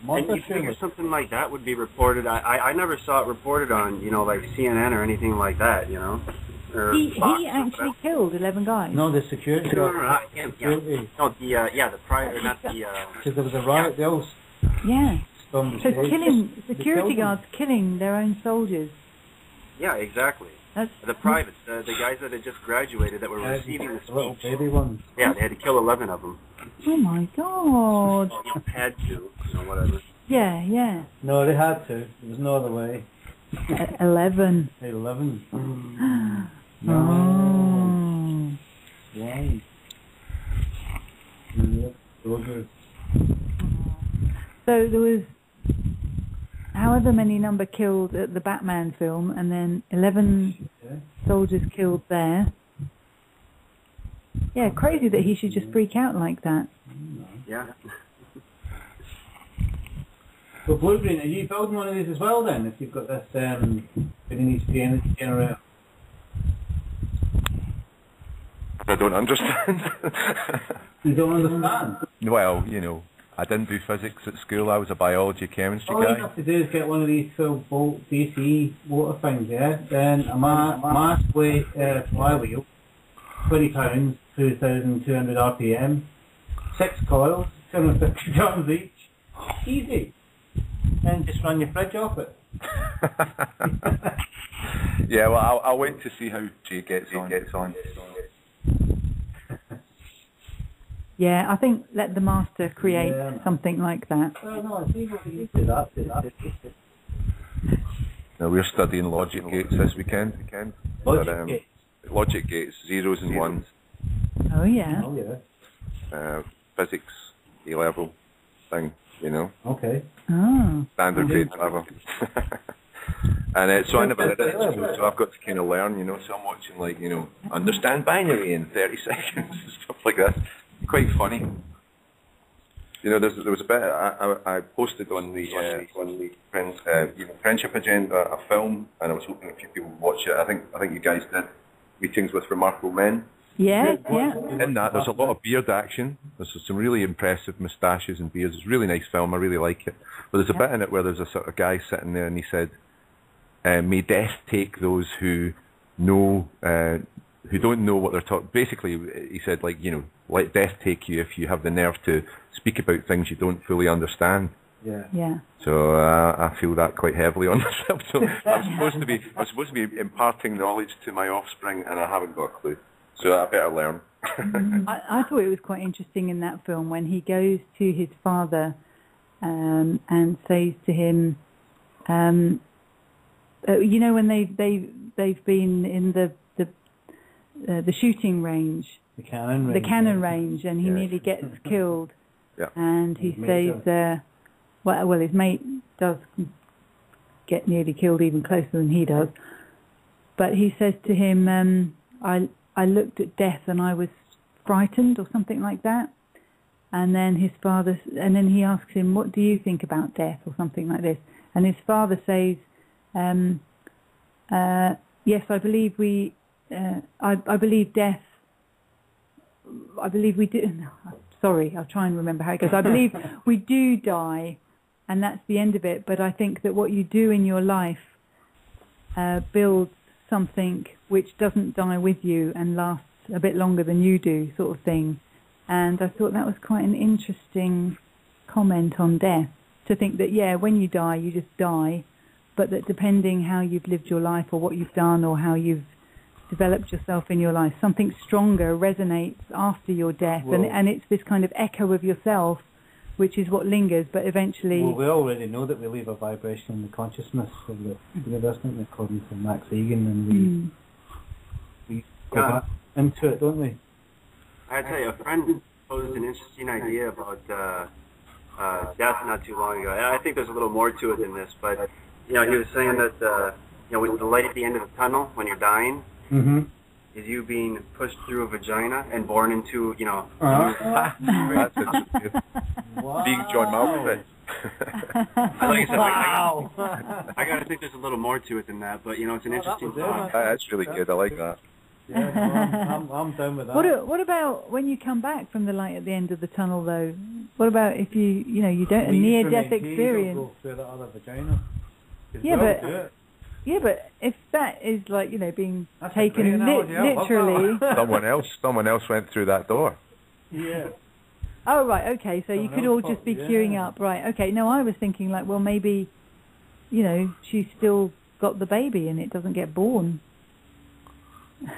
And you figure something like that would be reported. I never saw it reported on, like CNN or anything like that, Or He Fox actually killed 11 guys. No, the security. No, the private, not the. Because there was a riot, they all Yeah. stormed the So stage. security guards killing their own soldiers. Yeah, exactly. That's The privates, the guys that had just graduated that were receiving the little speech. baby ones. Yeah, they had to kill 11 of them. Oh my God. Well, had to, whatever. Yeah. No, they had to. There was no other way. 11. 11. Oh. Right. Yep. So good. So there was however many number killed at the Batman film, and then 11 soldiers killed there. Yeah, crazy that he should just freak out like that. Yeah. So Blue Green, are you building one of these as well then? If you've got this Viennese generator. I don't understand. You don't understand? Well, you know, I didn't do physics at school. I was a biology, chemistry All you guy. have to do is get one of these 12-volt DC motor things, yeah? Then a mass weight flywheel, 20 pounds, 2,200 RPM, 6 coils, 250 tons each. Easy. Then just run your fridge off it. Yeah, well, I'll wait to see how Jay gets on. Yeah, I think let the master create something like that. Well, no, I see what you do that. Now, we're studying logic gates this weekend. Logic gates? Logic gates, zeros and ones. Oh, yeah. Oh, yeah. Physics, A-level thing, you know. Okay. Oh. Standard grade level. And so I never did it, so I've got to kind of learn, you know. So I'm watching, like, you know, understand binary in 30 seconds and stuff like that. Quite funny. You know, there was a bit I posted on the Friendship Agenda a film, and I was hoping a few people would watch it. I think you guys did. Meetings with Remarkable Men. Yeah. In that, there's a lot of beard action. There's some really impressive moustaches and beards. It's a really nice film. I really like it. But there's a bit in it where there's a sort of guy sitting there, and he said, "May death take those who know, who don't know what they're talking." Basically, he said, like, you know, let death take you if you have the nerve to speak about things you don't fully understand. Yeah. So I feel that quite heavily on myself. So I'm supposed to be imparting knowledge to my offspring, and I haven't got a clue. So I better learn. I thought it was quite interesting in that film when he goes to his father and says to him, you know, when they've been in the shooting range, the cannon range, and he nearly gets killed, and he says, well, his mate does get nearly killed even closer than he does, but he says to him, I looked at death and I was frightened, or something like that. And then he asks him, what do you think about death, or something like this. And his father says, yes, I believe I believe death. I believe we do. No, sorry, I'll try and remember how it goes. I believe we do die, and that's the end of it. But I think that what you do in your life builds something which doesn't die with you and lasts a bit longer than you do, sort of thing. And I thought that was quite an interesting comment on death, to think that, yeah, when you die, you just die, but that depending how you've lived your life, or what you've done, or how you've developed yourself in your life, something stronger resonates after your death. And it's this kind of echo of yourself, which is what lingers, but eventually... Well, we already know that we leave a vibration in the consciousness of the universe, according to Max Egan, and we go into it, don't we? I tell you, a friend posed an interesting idea about death not too long ago. I think there's a little more to it than this, but you know, he was saying that you know, with the light at the end of the tunnel when you're dying, is you being pushed through a vagina and born into, you know, That's interesting. Wow. Being John Malkovich. I gotta think there's a little more to it than that, but you know, it's an interesting thought. That's really good. I like that. Yeah, I'm down with that. What about when you come back from the light at the end of the tunnel, though? What about if you don't, a near-death experience? Go through that other vagina. Yeah, but if that is like, you know, being taken literally... Someone else went through that door. Yeah. Oh, right, okay, so you could all just be queuing up, right, okay. No, I was thinking, like, well, maybe, you know, she's still got the baby and it doesn't get born.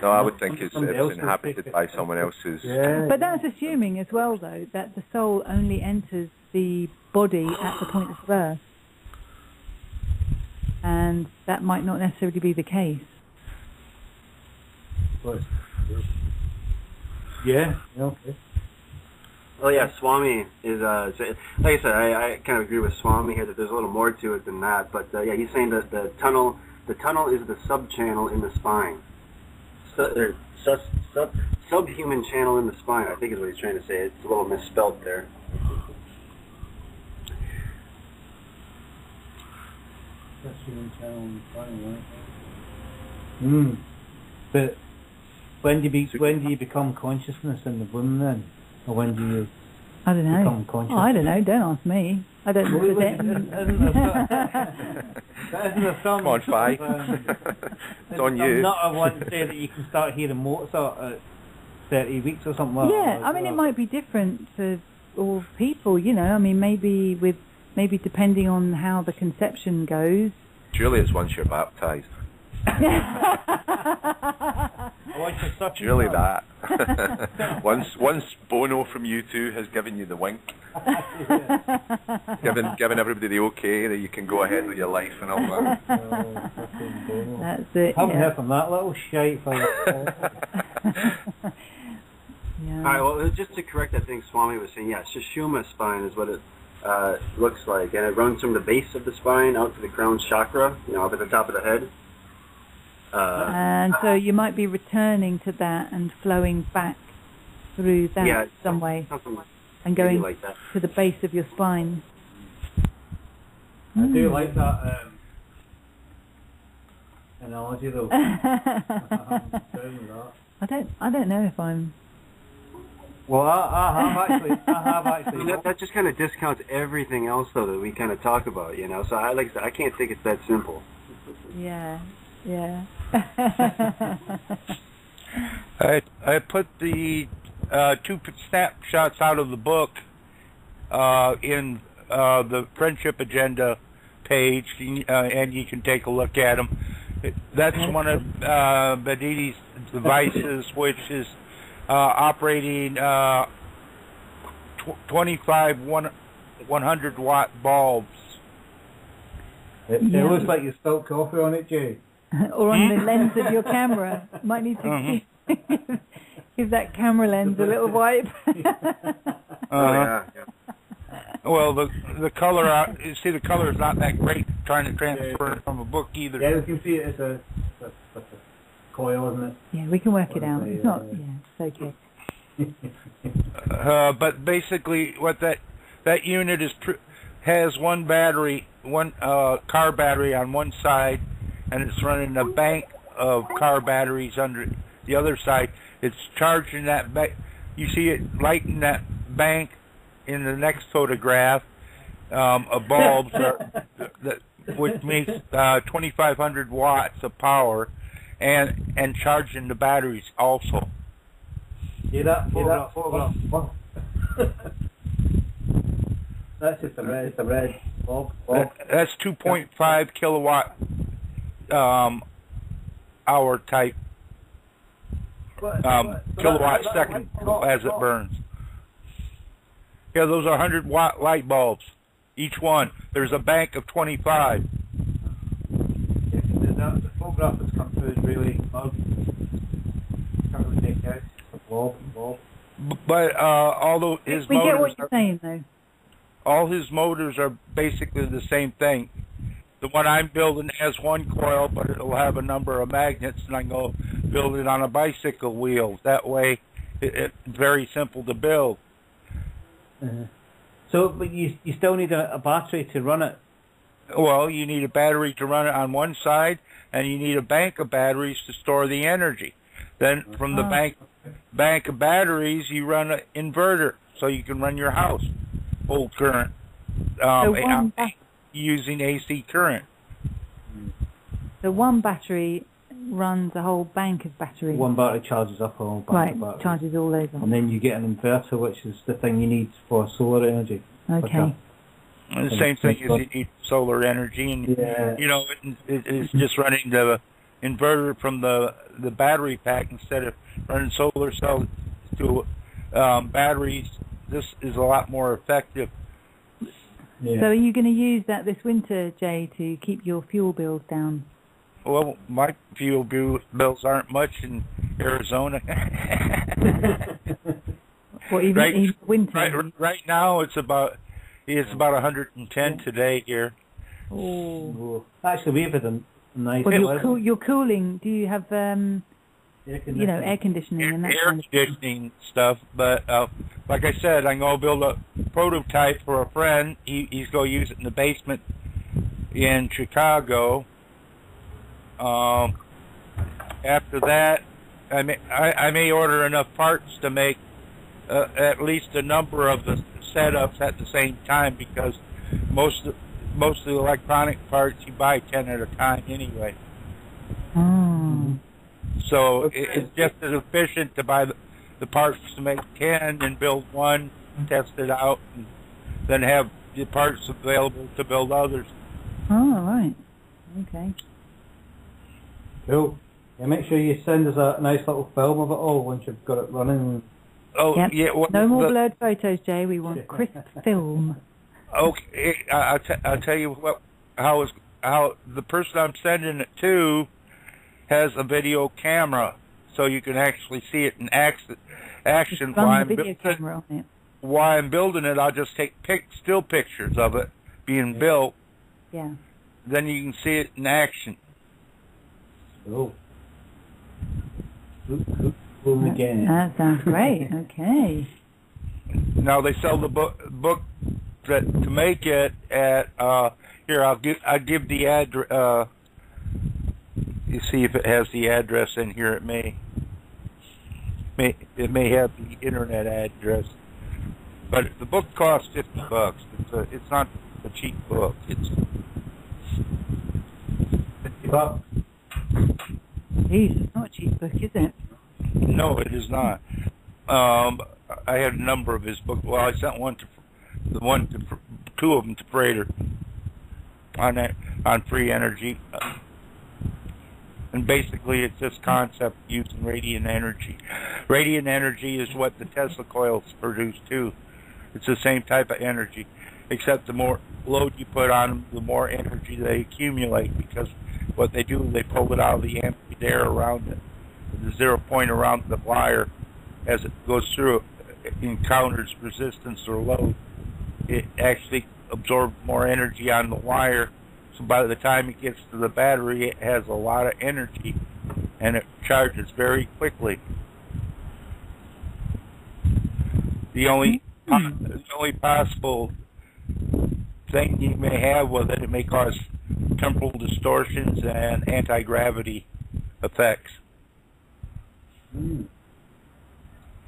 No, I would think it's inhabited by someone else's... Yeah. But that's assuming as well, though, that the soul only enters the body at the point of birth. And that might not necessarily be the case. Yeah, okay. Oh yeah, Swami is like I said, I kind of agree with Swami here that there's a little more to it than that. But yeah, he's saying that the tunnel is the sub-channel in the spine. Subhuman channel in the spine, I think is what he's trying to say. It's a little misspelled there. Subhuman channel in the spine, right? But when do you become consciousness in the womb then? Or when do you I don't know. become conscious? Oh, I don't know. Don't ask me. I don't know. Come on, Fi. It's on you. I'm not a one to say that you can start hearing Mozart at 30 weeks or something like that. Yeah, I mean, it might be different for all people, you know. I mean, maybe depending on how the conception goes. Surely it's once you're baptized. Surely that. once Bono from U2 has given you the wink, given everybody the okay that you can go ahead with your life and all that. That's it. I haven't heard from that little shite for Yeah. All right, well, just to correct that thing Swami was saying, yeah, Sushumna spine is what it looks like, and it runs from the base of the spine out to the crown chakra, you know, up at the top of the head. And so you might be returning to that and flowing back through that some way, and going like that. to the base of your spine. I do like that analogy though. I don't know if I'm. Well, I have actually. That just kind of discounts everything else though that we kind of talk about, you know. So I can't think it's that simple. Yeah. Yeah. I put the 2 snapshots out of the book in the Friendship Agenda page, and you can take a look at them. That's one of Baditi's devices, which is operating 25 100 watt bulbs. It looks like you spilled coffee on it, Jay. Or on the lens of your camera. Might need to give that camera lens a little wipe. Well, the color, you see, the color is not that great trying to transfer it from a book either. Yeah, you can see it as a coil, isn't it? Yeah, we can work it out. It's not. Yeah, it's okay. But basically, what that unit has one battery, one car battery on one side, and it's running a bank of car batteries under the other side. It's charging that you see it lighting that bank in the next photograph of bulbs which makes 2,500 watts of power, and charging the batteries also. That's just the red bulb. That's 2.5 kilowatt hour type kilowatt second as it burns. Yeah, those are 100 watt light bulbs, each one. There's a bank of 25. The photograph that's come through is really mug. Can't really make out. Bulb. But although his we motors get what you're saying though. All his motors are basically the same thing. The one I'm building has one coil, but it'll have a number of magnets, and I can go build it on a bicycle wheel. That way, it's very simple to build. So, but you still need a battery to run it. Well, you need a battery to run it on one side, and you need a bank of batteries to store the energy. Then from the bank of batteries, you run an inverter, so you can run your house full current using AC current. So one battery runs a whole bank of batteries. One battery charges up a whole bank of batteries. Charges all those up. And then you get an inverter, which is the thing you need for solar energy. Okay. And the same thing is you need solar energy, and you know it's just running the inverter from the battery pack instead of running solar cells to batteries. This is a lot more effective. Yeah. So are you going to use that this winter, Jay, to keep your fuel bills down? Well, my fuel bills aren't much in Arizona. Well, even winter. Right now it's about 110 today here. Oh. Actually, we've had a nice. Well, you're cooling. Do you have air conditioning and that air kind of conditioning stuff? But like I said, I'm gonna build a prototype for a friend. He's gonna use it in the basement in Chicago. After that, I may order enough parts to make at least a number of the setups at the same time, because most of the electronic parts you buy 10 at a time anyway. Oh. So it's just as efficient to buy the parts to make 10 and build one, test it out, and then have the parts available to build others. Oh, right. Okay. Cool. Yeah, make sure you send us a nice little film of it all once you've got it running. Oh, yep. yeah. Well, no more blurred photos, Jay. We want crisp film. Okay, I'll tell you how the person I'm sending it to has a video camera, so you can actually see it in action. While I'm building it, I'll just take still pictures of it being built. Yeah. Then you can see it in action. Oh. Again. That sounds great. Okay. Now they sell the book to make it at here. I'll give the address. You see if it has the address in here. It may have the internet address, but the book costs $50. It's not a cheap book. It's $50. Jeez, it's not a cheap book, is it? No, it is not. I had a number of his books. Well, I sent two of them to Prater on free energy. And basically, it's this concept using radiant energy. Radiant energy is what the Tesla coils produce too. It's the same type of energy, except the more load you put on them, the more energy they accumulate, because what they do is they pull it out of the empty air around it. The 0 point around the wire, as it goes through, it encounters resistance or load. It actually absorbs more energy on the wire, so by the time it gets to the battery, it has a lot of energy, and it charges very quickly. The only possible thing you may have with it may cause temporal distortions and anti-gravity effects.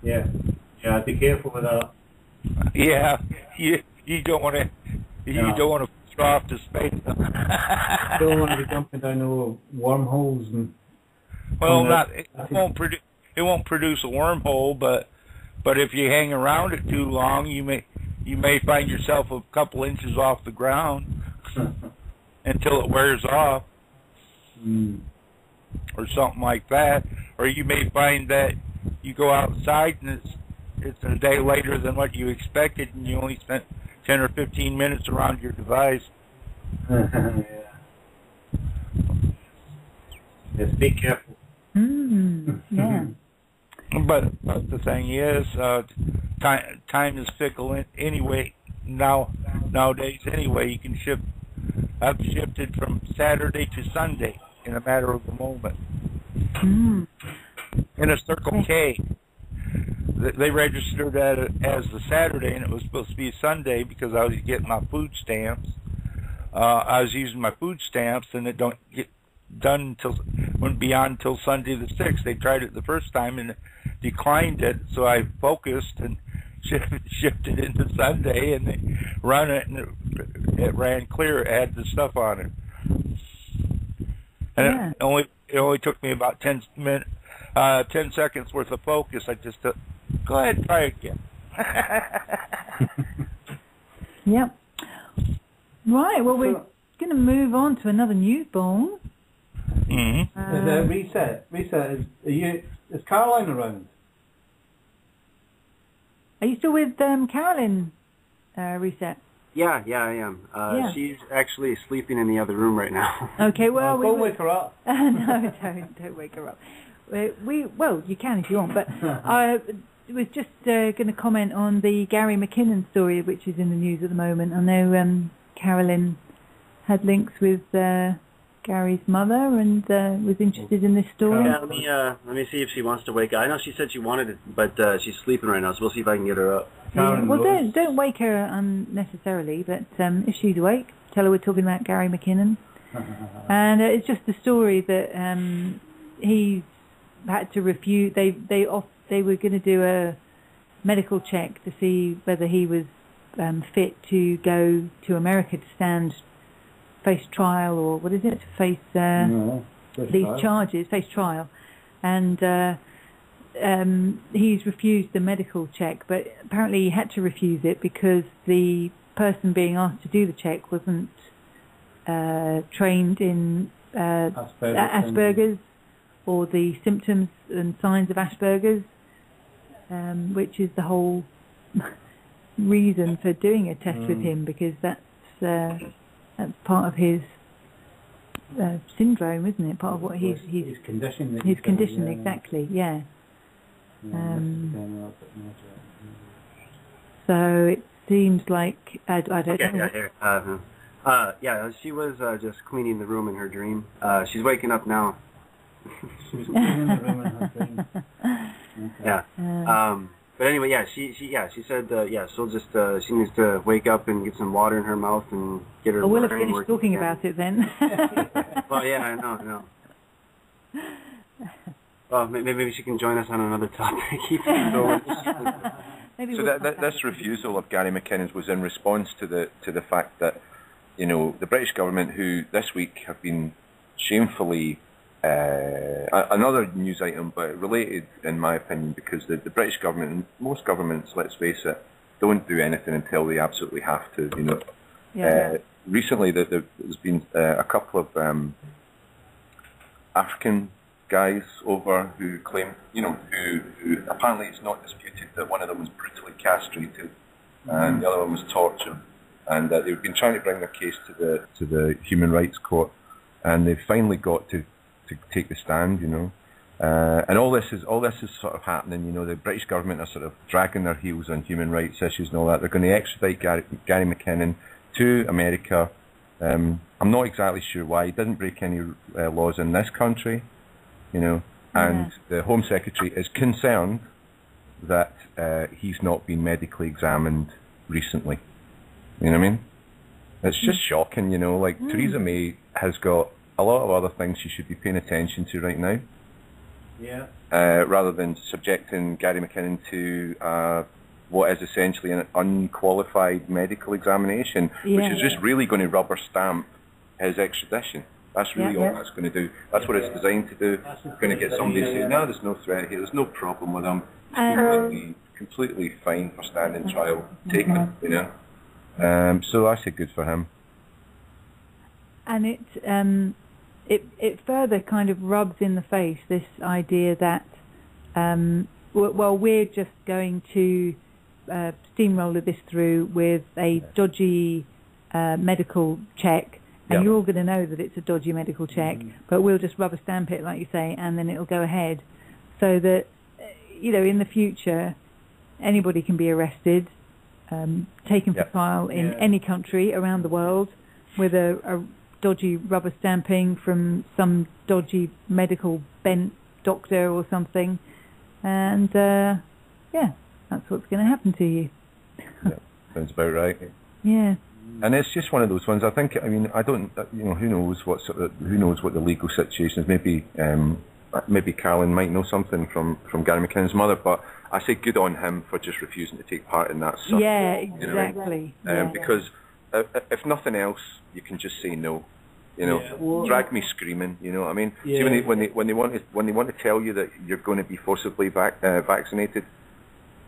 Yeah, be careful with that. Yeah, you don't want to. You don't want to throw off to space. Don't want to be jumping down the wormholes and. Well, it won't produce a wormhole, but if you hang around it too long, you may find yourself a couple inches off the ground until it wears off. Or something like that, or you may find that you go outside and it's a day later than what you expected, and you only spent 10 or 15 minutes around your device. Yes, be careful. Yeah. But the thing is, time is fickle anyway. Nowadays, anyway, you can shift. I've shifted from Saturday to Sunday in a matter of a moment. In a Circle K. They registered that as the Saturday, and it was supposed to be a Sunday because I was getting my food stamps. I was using my food stamps, and it don't get done wouldn't be on until Sunday the 6th. They tried it the first time and declined it, so I focused and shifted into Sunday, and they run it, and it ran clear. It had the stuff on it. And it only took me about 10 seconds worth of focus. I just go ahead and try again. Yep. Right. Well, we're going to move on to another news bong. Reset. Is Caroline around? Are you still with Carolyn? Reset. Yeah, I am. She's actually sleeping in the other room right now. Okay, well... Don't wake her up. No, don't wake her up. Well, you can if you want, but was just going to comment on the Gary McKinnon story, which is in the news at the moment. I know Carolyn had links with Gary's mother and was interested in this story. Yeah, let me see if she wants to wake up. I know she said she wanted it, but she's sleeping right now, so we'll see if I can get her up. Yeah. Well, don't wake her unnecessarily, but if she's awake, tell her we're talking about Gary McKinnon. And it's just the story that he had to refuse. They were going to do a medical check to see whether he was fit to go to America to face trial, or what is it? Face charges, face trial. And he's refused the medical check, but apparently he had to refuse it because the person being asked to do the check wasn't trained in Asperger's or the symptoms and signs of Asperger's, which is the whole reason for doing a test with him, because that's part of his syndrome, isn't it? Part of what his condition. His condition, exactly. Yeah. So it seems like I don't know. Yeah, she was just cleaning the room in her dream. She's waking up now. She was cleaning the room in her dream. Okay. Yeah. But anyway, she said she'll just she needs to wake up and get some water in her mouth and get her. Well, we'll have finished talking about it then. Well, yeah, I know. Well, maybe she can join us on another topic. So this refusal of Gary McKinnon's was in response to the fact that, you know, the British government, who this week have been shamefully another news item, but related in my opinion, because the British government, and most governments, let's face it, don't do anything until they absolutely have to. You know, recently there's been a couple of African guys over who claim, you know, who apparently it's not disputed that one of them was brutally castrated and the other one was tortured, and they've been trying to bring their case to the Human Rights Court, and they've finally got to take the stand, you know, and all this is sort of happening. You know, the British government are sort of dragging their heels on human rights issues and all that. They're going to extradite Gary McKinnon to America. I'm not exactly sure why. He didn't break any laws in this country, you know, and the Home Secretary is concerned that he's not been medically examined recently. You know what I mean? It's just shocking, you know, like Theresa May has got a lot of other things she should be paying attention to right now. Yeah. Rather than subjecting Gary McKinnon to what is essentially an unqualified medical examination, which is just really going to rubber stamp his extradition. That's really all that's going to do. That's what it's designed to do. It's going to get somebody to say, no, there's no threat here, there's no problem with him. He's completely fine for standing trial. Take him, you know. So I say good for him. And it further kind of rubs in the face this idea that, well, we're just going to steamroller this through with a dodgy medical check, and you're all going to know that it's a dodgy medical check, but we'll just rubber stamp it, like you say, and then it'll go ahead, so that, you know, in the future, anybody can be arrested, taken for trial in any country around the world with a dodgy rubber stamping from some dodgy medical bent doctor or something, and that's what's going to happen to you. Sounds about right. Yeah. And it's just one of those ones. I think. I mean, I don't. You know, who knows what the legal situation is? Maybe Carolyn might know something from Gary McKinnon's mother, but I say good on him for just refusing to take part in that stuff. Yeah, exactly. You know? Because if nothing else, you can just say no. You know, drag me screaming. You know what I mean? See, when they want to tell you that you're going to be forcibly vaccinated,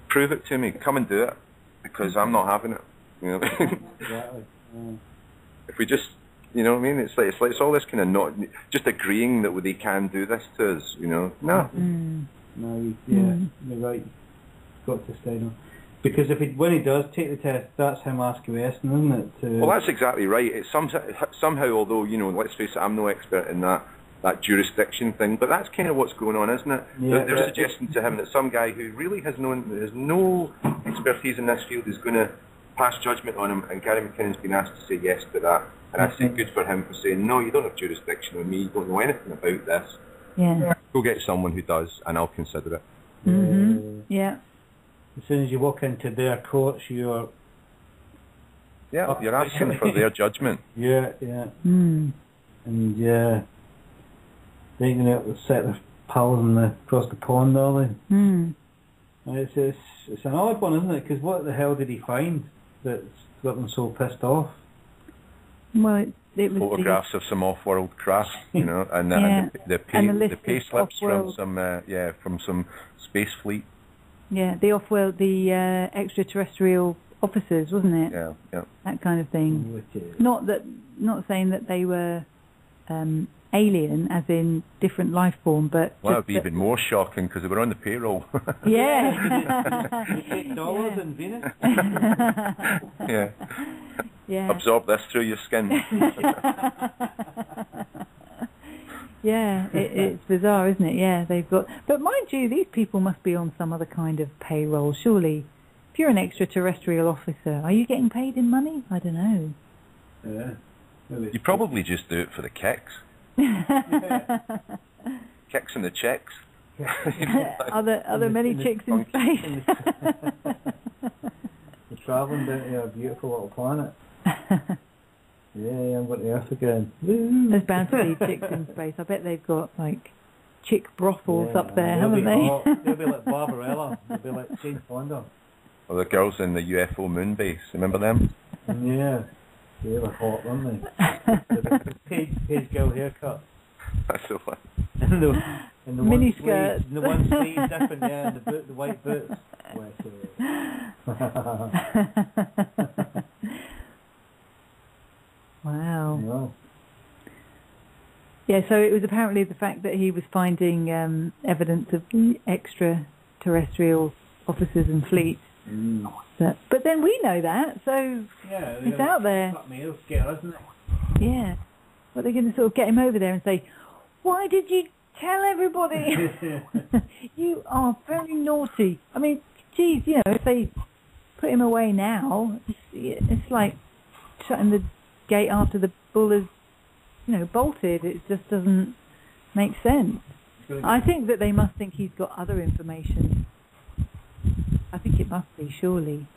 prove it to me. Come and do it, because I'm not having it. You know? Exactly. If we just, you know what I mean? It's like it's all this kind of not just agreeing that they can do this to us. You know? No. No. You're right. Got to stay on. Because when he does take the test, that's him asking isn't it? Well, that's exactly right. It's somehow, although, you know, let's face it, I'm no expert in that, that jurisdiction thing. But that's kind of what's going on, isn't it? Yeah, they're suggesting to him that some guy who really has no expertise in this field is going to pass judgment on him, and Gary McKinnon's been asked to say yes to that. And I say good for him for saying, no, you don't have jurisdiction on me, you don't know anything about this. Yeah. Go get someone who does, and I'll consider it. Mm-hmm. Yeah. As soon as you walk into their courts, you're asking for their judgment. Yeah. Mm. And they're going to set their pals across the pond, are they? Mm. It's an odd one, isn't it? Because what the hell did he find that's got them so pissed off? Well, it was photographs of some off-world craft, and the pay slips from some space fleet. Yeah, the off-world, the extraterrestrial officers, wasn't it? Yeah. That kind of thing. Not saying that they were alien, as in different life form, but well, that'd be even more shocking because they were on the payroll. Yeah. $8 in Venus. Yeah. Yeah. Absorb this through your skin. Yeah, it's bizarre, isn't it? Yeah, they've got... But mind you, these people must be on some other kind of payroll, surely. If you're an extraterrestrial officer, are you getting paid in money? I don't know. Yeah. You probably just do it for the kicks. Kicks and the checks. Are there many chicks in space? They're travelling down to a beautiful little planet. Yeah, I'm going to Earth again. There's bound to be chicks in space. I bet they've got, like, chick brothels up there, haven't they? They'll be like Barbarella. They'll be like Jane Fonda. Or the girls in the UFO moon base. Remember them? Yeah. They were hot, weren't they? Page girl haircut. That's the one. And the mini skirts. The one sleeve different, yeah, and the white boots. Wow. No. Yeah, so it was apparently the fact that he was finding evidence of extraterrestrial officers and fleets. Mm. But then we know that, so it's out there. Isn't it? Yeah. But they're going to sort of get him over there and say, why did you tell everybody? You are very naughty. I mean, geez, if they put him away now, it's like shutting the gate after the bull is, bolted. It just doesn't make sense. I think that they must think he's got other information. I think it must be, surely.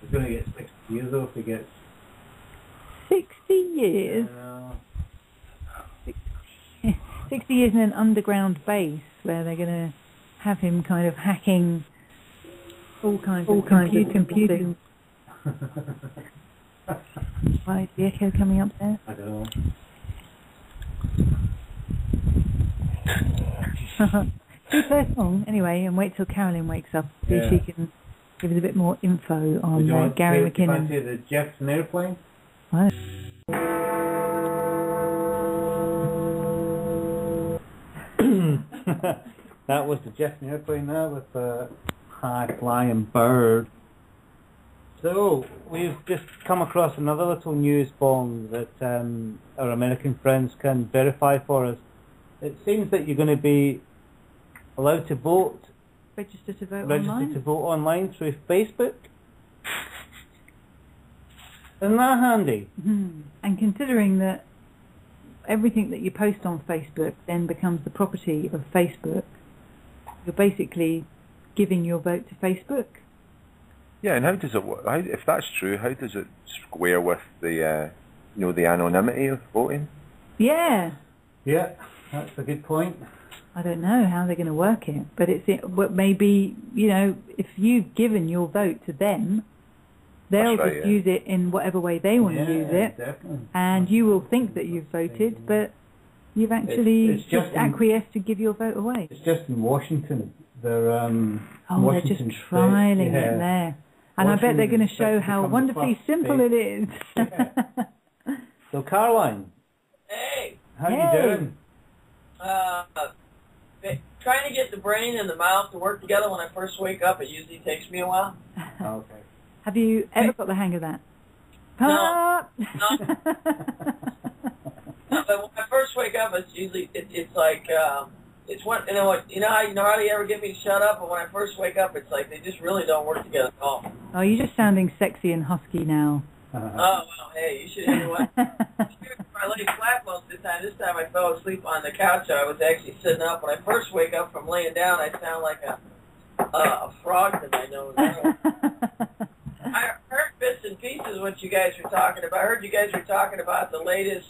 He's going to get 60 years though if he gets... 60 years? 60 years in an underground base where they're going to have him kind of hacking all kinds of computers. Why is the echo coming up there? I don't know. Do play a song anyway and wait till Carolyn wakes up. See if she can give us a bit more info on Gary McKinnon. The Jefferson airplane? What? That was the Jefferson airplane there with the high-flying bird. So, we've just come across another little news bomb that our American friends can verify for us. It seems that you're going to be allowed to vote. Register to vote online through Facebook. Isn't that handy? Mm-hmm. And considering that everything that you post on Facebook then becomes the property of Facebook, you're basically giving your vote to Facebook. Yeah, and how does it work? If that's true, how does it square with the, the anonymity of voting? Yeah. Yeah, that's a good point. I don't know how they're going to work it, but maybe, if you've given your vote to them, they'll just use it in whatever way they want to use it, definitely. And you will think that you've voted, but you've actually it's just acquiesced to give your vote away. It's just in Washington. They're they're just trialling it there. And I bet they're going to show how wonderfully simple it is. So, Caroline. Hey. How you doing? Trying to get the brain and the mouth to work together when I first wake up, it usually takes me a while. Okay. Have you ever got the hang of that? No. but when I first wake up, it's usually it's like it's what you know how they ever get me to shut up, but when I first wake up, it's like they just really don't work together at all. Oh, you're just sounding sexy and husky now. Oh well, hey, you should hear what I lay flat most of the time. This time I fell asleep on the couch. I was actually sitting up. When I first wake up from laying down, I sound like a frog in my nose. I heard bits and pieces what you guys were talking about. I heard you guys were talking about the latest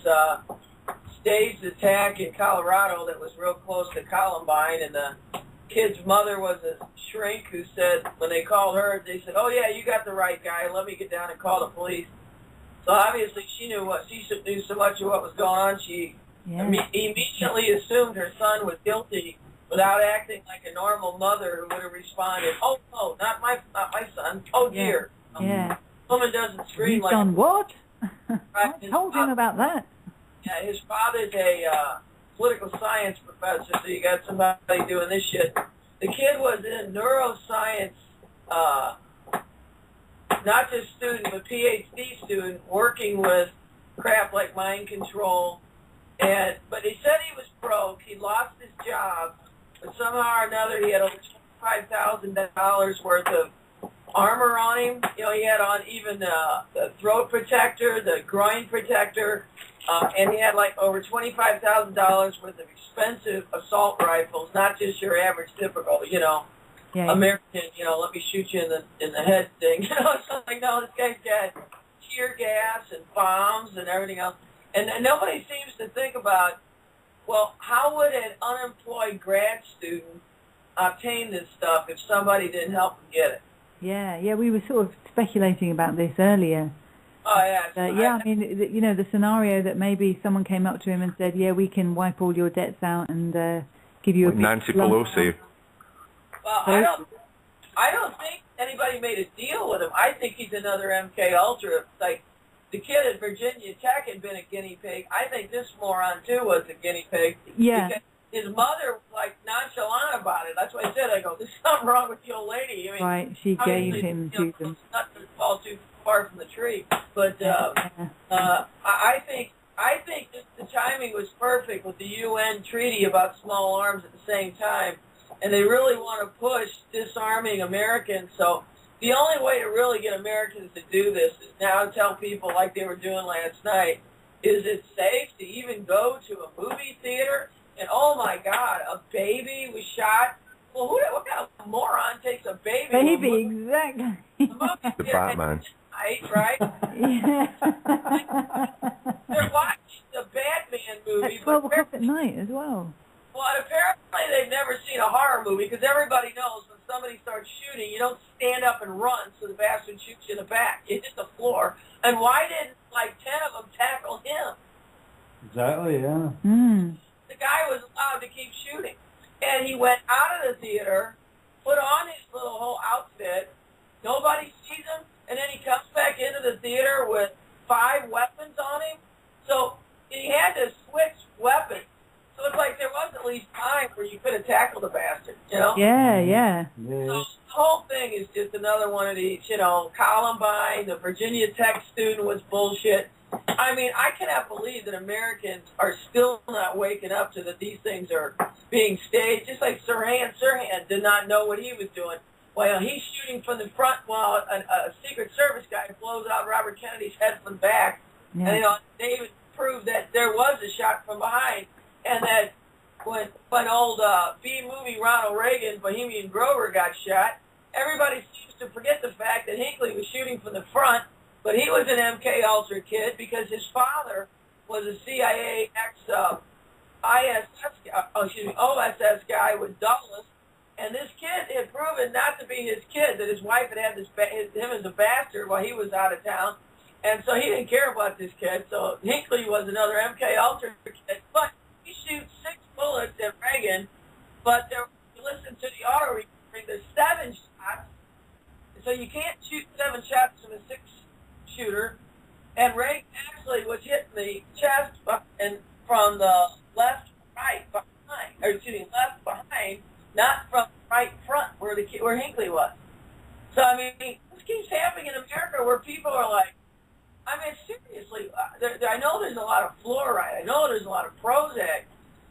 staged attack in Colorado that was real close to Columbine, and the kid's mother was a shrink who said when they called her, they said, "Oh yeah, you got the right guy. Let me get down and call the police." So obviously she knew so much of what was going on. She immediately assumed her son was guilty without acting like a normal mother who would have responded, "Oh no, not my son. Oh dear." Yeah. Woman doesn't scream He's like done what? Right, I told him about that. Yeah, his father's a political science professor, so you got somebody doing this shit. The kid was in neuroscience, not just student, but PhD student, working with crap like mind control. But he said he was broke. He lost his job, but somehow or another he had over $25,000 worth of armor on him. You know, he had on even the throat protector, the groin protector, and he had like over $25,000 worth of expensive assault rifles, not just your average typical, American, let me shoot you in the head thing. It's like, no, this guy's got tear gas and bombs and everything else. And nobody seems to think about, well, how would an unemployed grad student obtain this stuff if somebody didn't help him get it? Yeah, we were sort of speculating about this earlier. Oh, yeah. I mean, the scenario that maybe someone came up to him and said, yeah, we can wipe all your debts out and give you a big Nancy lump. Pelosi. Well, I don't think anybody made a deal with him. I think he's another MK Ultra. Like, the kid at Virginia Tech had been a guinea pig. I think this moron, too, was a guinea pig. Yeah. Because his mother was, nonchalant about it. That's what I said. I go, there's something wrong with the old lady. I mean, right, she gave him to them. Not to fall too far from the tree. But I think the timing was perfect with the UN treaty about small arms at the same time. And they really want to push disarming Americans. So the only way to really get Americans to do this is now tell people, like they were doing last night, is it safe to even go to a movie theater? And oh my God, a baby was shot. Well, what kind of moron takes a baby? Baby, exactly. The Batman. Right? Yeah. They're watching the Batman movie. At 12 o'clock at night as well. Well, apparently they've never seen a horror movie because everybody knows when somebody starts shooting, you don't stand up and run so the bastard shoots you in the back. You hit the floor. And why didn't, 10 of them tackle him? Exactly, yeah. The guy was allowed to keep shooting. And he went out of the theater, put on his little whole outfit, nobody sees him, and then he comes back into the theater with 5 weapons on him. So he had to switch weapons. So it's like there was at least time where you could have tackled the bastard, Yeah. So the whole thing is just another one of these, Columbine, the Virginia Tech student was bullshit. I mean, I cannot believe that Americans are still not waking up to that these things are being staged. Just like Sirhan did not know what he was doing. While he's shooting from the front while a Secret Service guy blows out Robert Kennedy's head from the back. Yeah. And, David proved that there was a shot from behind. And that when old B-movie Ronald Reagan, Bohemian Grover, got shot, everybody seems to forget the fact that Hinckley was shooting from the front, but he was an MK Ultra kid because his father was a CIA OSS guy with Dulles, and this kid had proven not to be his kid, that his wife had him as a bastard while he was out of town, and so he didn't care about this kid. So Hinckley was another MK Ultra kid, but he shoots 6 bullets at Reagan, but you listen to the auto recording, there's 7 shots, so you can't shoot 7 shots from a 6-shooter, and Reagan actually was hit in the chest and from the left behind, not from right front where Hinckley was. So I mean, this keeps happening in America where people are like, I mean, seriously, I know there's a lot of fluoride. I know there's a lot of Prozac.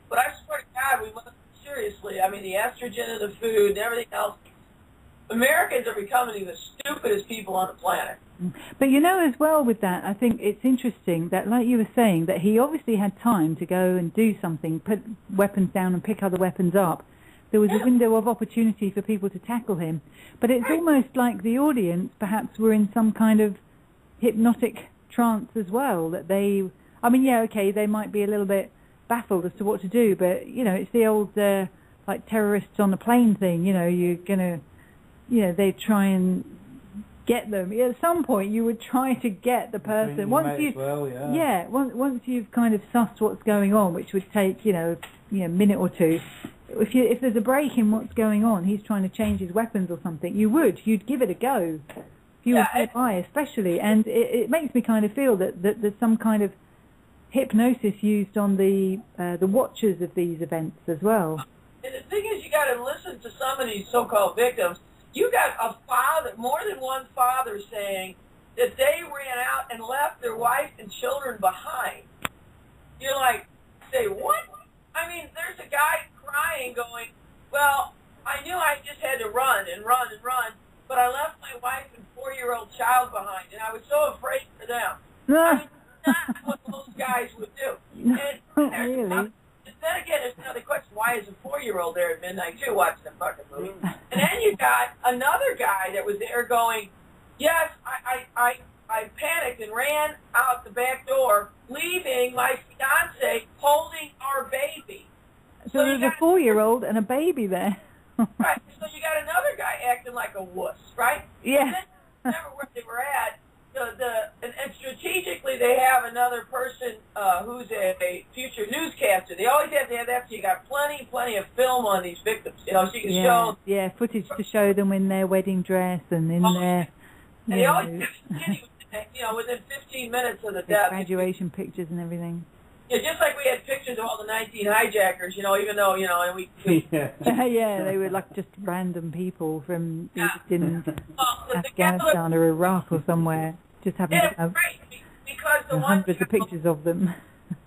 But I swear to God, we must, seriously, I mean, the estrogen in the food and everything else, Americans are becoming the stupidest people on the planet. But you know, as well with that, I think it's interesting that, like you were saying, that he obviously had time to go and do something, put weapons down and pick other weapons up. There was a window of opportunity for people to tackle him. But it's almost like the audience perhaps were in some kind of hypnotic trance as well, that they, I mean, yeah, okay, they might be a little bit baffled as to what to do, but, you know, it's the old, like, terrorists on the plane thing, you know, you're going to, you know, they try and get them. At some point, you would try to get the person. Once you, once you've kind of sussed what's going on, which would take, you know, a minute or two. If there's a break in what's going on, he's trying to change his weapons or something, you'd give it a go. If you were nearby, especially, and it makes me kind of feel that there's some kind of hypnosis used on the watchers of these events as well. And the thing is, you got to listen to some of these so-called victims. You got a father, more than one father, saying that they ran out and left their wife and children behind. You're like, say what? I mean, there's a guy crying, going, "Well, I knew I just had to run and run and run, but I left my wife and 4-year-old child behind, and I was so afraid for them." I mean, that's what those guys would do. And really? Then again, there's another question. Why is a 4-year-old there at midnight, too, watching the fucking movie? And then you got another guy that was there going, "Yes, I panicked and ran out the back door, leaving my fiancé holding our baby." So there's a 4-year-old and a baby there. Right. So you got another guy acting like a wuss, right? Yeah. And then remember where they were at. And strategically, they have another person who's a future newscaster. They always have to have that, so you got plenty of film on these victims, you know, so you can show. Yeah, footage to show them in their wedding dress and in their, and they always have, you know, within 15 minutes of the death. Graduation pictures and everything. Yeah, just like we had pictures of all the 19 hijackers, you know, even though, you know, and we yeah, they were like just random people from in Afghanistan or Iraq or somewhere. Just happened to have because the hundreds of pictures of them.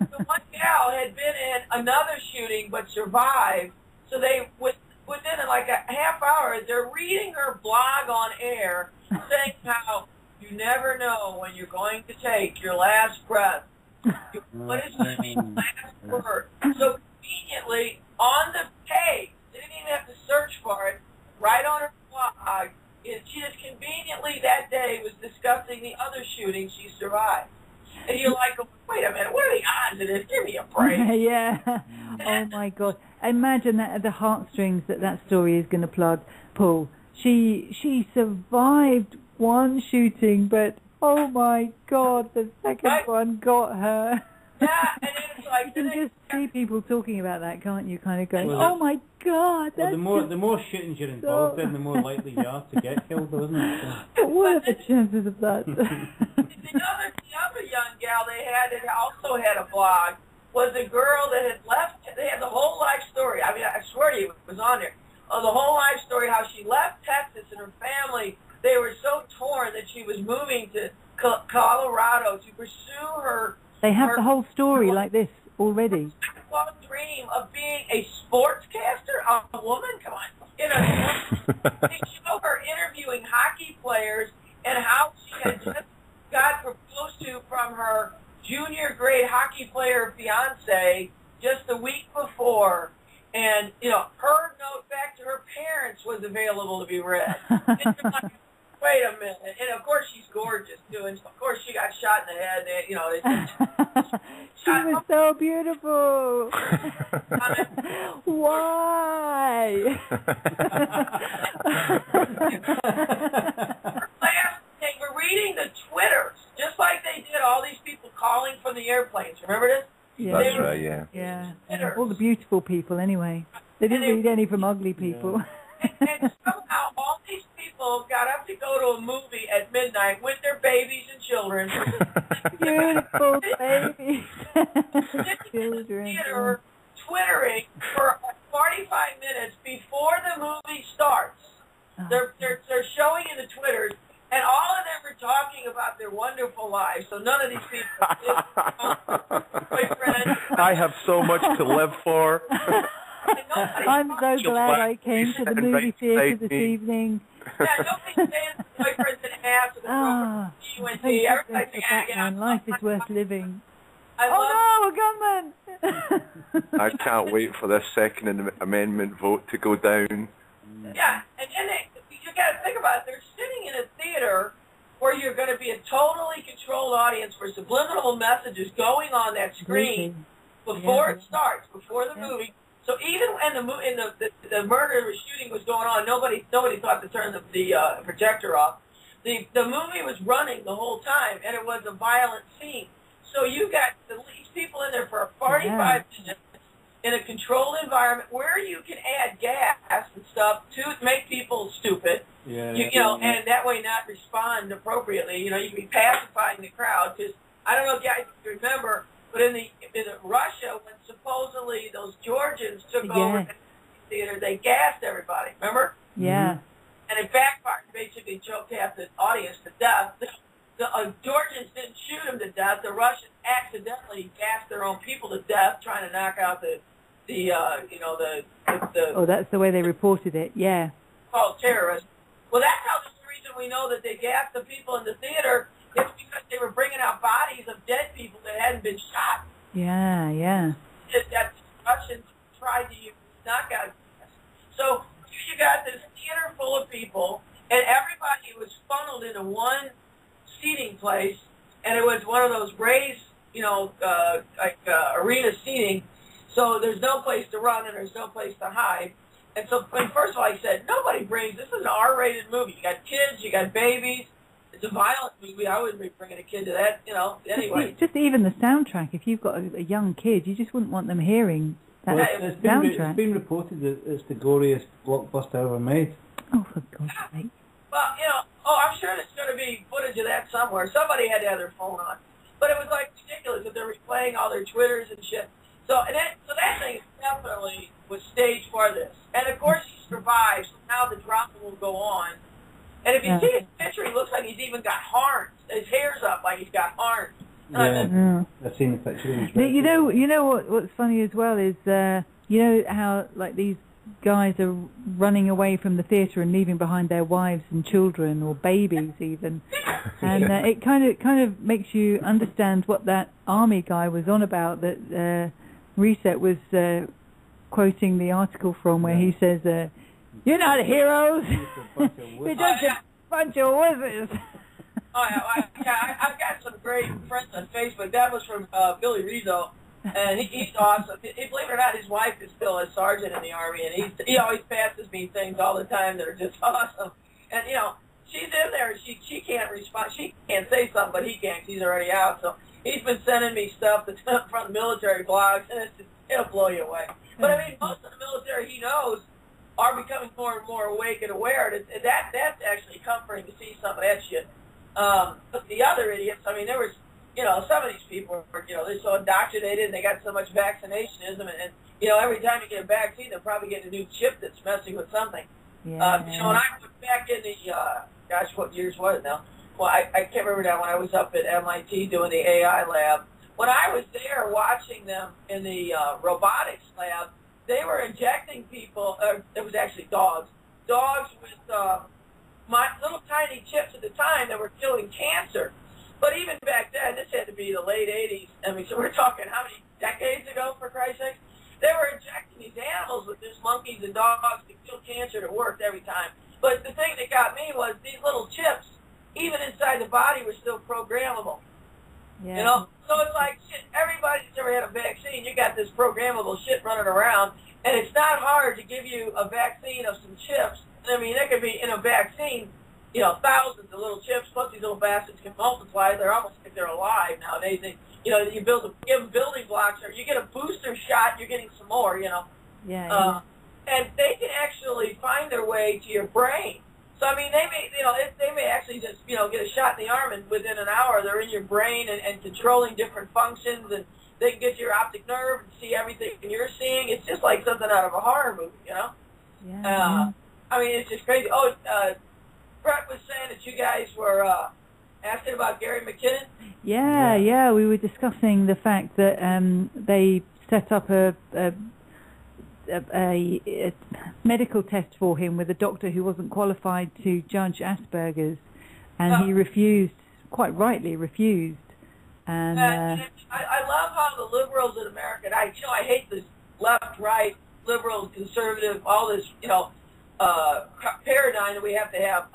The one gal had been in another shooting but survived, so they, within like a half hour, they're reading her blog on air, saying how you never know when you're going to take your last breath. What is your last word? So conveniently, on the page, they didn't even have to search for it, right on her blog, she just conveniently that day was discussing the other shooting she survived. And you're like, wait a minute, what are the odds of this? Give me a break. Yeah. Oh, my God. Imagine that the heartstrings that story is going to pull. She survived one shooting, but, oh, my God, the second one got her. Yeah, and it's like... You can just see people talking about that, can't you? Kind of going, oh, my God. Well, the more shootings you're involved in, the more likely you are to get killed, isn't it? So. What are the chances of that? The other young gal they had that also had a blog was a girl that had left. They had the whole life story. I mean, I swear to you, it was on there. The whole life story, how she left Texas and her family. They were so torn that she was moving to Colorado to pursue her. They have the whole story like this already. Well, dream of being a sportscaster, a woman. Come on, they show her interviewing hockey players and how she had just got proposed to from her junior grade hockey player fiance just a week before, and you know her note back to her parents was available to be read. And you're like, wait a minute, and of course she's gorgeous too, and of course she got shot in the head. You know, she was so beautiful. Why? We're reading the Twitters, just like they did all these people calling from the airplanes. Remember this? Yeah. That's right, yeah. Yeah. All the beautiful people, anyway. They didn't read any from ugly people. And somehow all these people got up to go to a movie at midnight with their babies and children. Beautiful babies. Children. Theater, twittering for 45 minutes before the movie starts. They're showing in the Twitters, and all of them are talking about their wonderful lives. So none of these people, boyfriend. I have so much to live for. I'm so glad I came to the movie theatre this evening. Yeah, nobody's saying boyfriend's an ass or the girlfriend's Thank G-U-N-T. goodness Everybody's for saying, Batman. Life is worth living. I love Oh no, a gunman! I can't wait for this Second Amendment vote to go down. Yeah, and you got to think about it. They're sitting in a theater where you're going to be a totally controlled audience for subliminal messages going on that screen before it starts, before the movie. So even when the murder or shooting was going on, nobody thought to turn the projector off. The movie was running the whole time, and it was a violent scene. So you got these people in there for 45 minutes in a controlled environment where you can add gas and stuff to make people stupid. Yeah. You know, and that way not respond appropriately. You know, you can be pacifying the crowd because I don't know if you guys remember, but in Russia, when supposedly those Georgians took over the theater, they gassed everybody. Remember? Yeah. And it backfired. Basically, choked half the audience to death. The Georgians didn't shoot them to death. The Russians accidentally gassed their own people to death, trying to knock out the Oh, that's the way they reported it. Yeah. Called terrorists. Well, that's how the reason we know that they gassed the people in the theater. It's because they were bringing out bodies of dead people that hadn't been shot. Yeah, yeah. That Russians tried to use knockout gas. So you got this theater full of people, and everybody was funneled into one seating place, and it was one of those raised, arena seating. So there's no place to run and there's no place to hide. And so, first of all, I said, this is an R-rated movie. You got kids, you got babies. It's a violent movie. I wouldn't be bringing a kid to that, anyway. Just even the soundtrack, if you've got a young kid, you just wouldn't want them hearing that soundtrack. It's been reported that it's the goriest blockbuster ever made. Oh, for God's sake. Well, I'm sure there's going to be footage of that somewhere. Somebody had to have their phone on. But it was, ridiculous that they're replaying all their Twitters and shit. So that thing definitely was staged for this. And, of course, he survives. So now the drama will go on. And if you see his picture, he looks like he's even got horns. His hair's up like he's got horns. Yeah, I've seen the picture. You know what's funny as well is, you know how, these guys are running away from the theatre and leaving behind their wives and children or babies even, and it kind of makes you understand what that army guy was on about that Reset was quoting the article from where he says, "You're not heroes, you're just a bunch of wizards." I've got some great friends on Facebook. That was from Billy Rizzo. And he's awesome. Believe it or not, his wife is still a sergeant in the Army, and he always passes me things all the time that are just awesome. And, she's in there, and she can't respond. She can't say something, but he can 'cause he's already out. So he's been sending me stuff that's from the military blogs, and it'll blow you away. But, I mean, most of the military he knows are becoming more and more awake and aware. And that's actually comforting to see some of that shit. But the other idiots, I mean, there was... some of these people are, they're so indoctrinated and they got so much vaccinationism and every time you get a vaccine, they're probably getting a new chip that's messing with something. Yeah. When I was back in the, what years was it now? Well, I can't remember now when I was up at MIT doing the AI lab. When I was there watching them in the robotics lab, they were injecting people, it was actually dogs with my little tiny chips at the time that were killing cancer. But even back then, this had to be the late 80s. I mean, so we're talking how many decades ago, for Christ's sake? They were injecting these animals with these monkeys and dogs to kill cancer that worked every time. But the thing that got me was these little chips, even inside the body, were still programmable. Yeah. So it's like, shit, everybody that's ever had a vaccine, you got this programmable shit running around, and it's not hard to give you a vaccine of some chips. I mean, there could be in a vaccine, thousands of little chips, plus these little bastards can multiply. They're almost like they're alive nowadays. You give them building blocks, or you get a booster shot, you're getting some more, Yeah. And they can actually find their way to your brain. So, I mean, they may actually just, get a shot in the arm, and within an hour they're in your brain and controlling different functions, and they can get to your optic nerve and see everything you're seeing. It's just like something out of a horror movie, Yeah. I mean, it's just crazy. Brett was saying that you guys were asking about Gary McKinnon? Yeah, we were discussing the fact that they set up a medical test for him with a doctor who wasn't qualified to judge Asperger's, and he refused, quite rightly refused. And I love how the liberals in America, and I hate this left, right, liberal, conservative, all this, paradigm that we have to have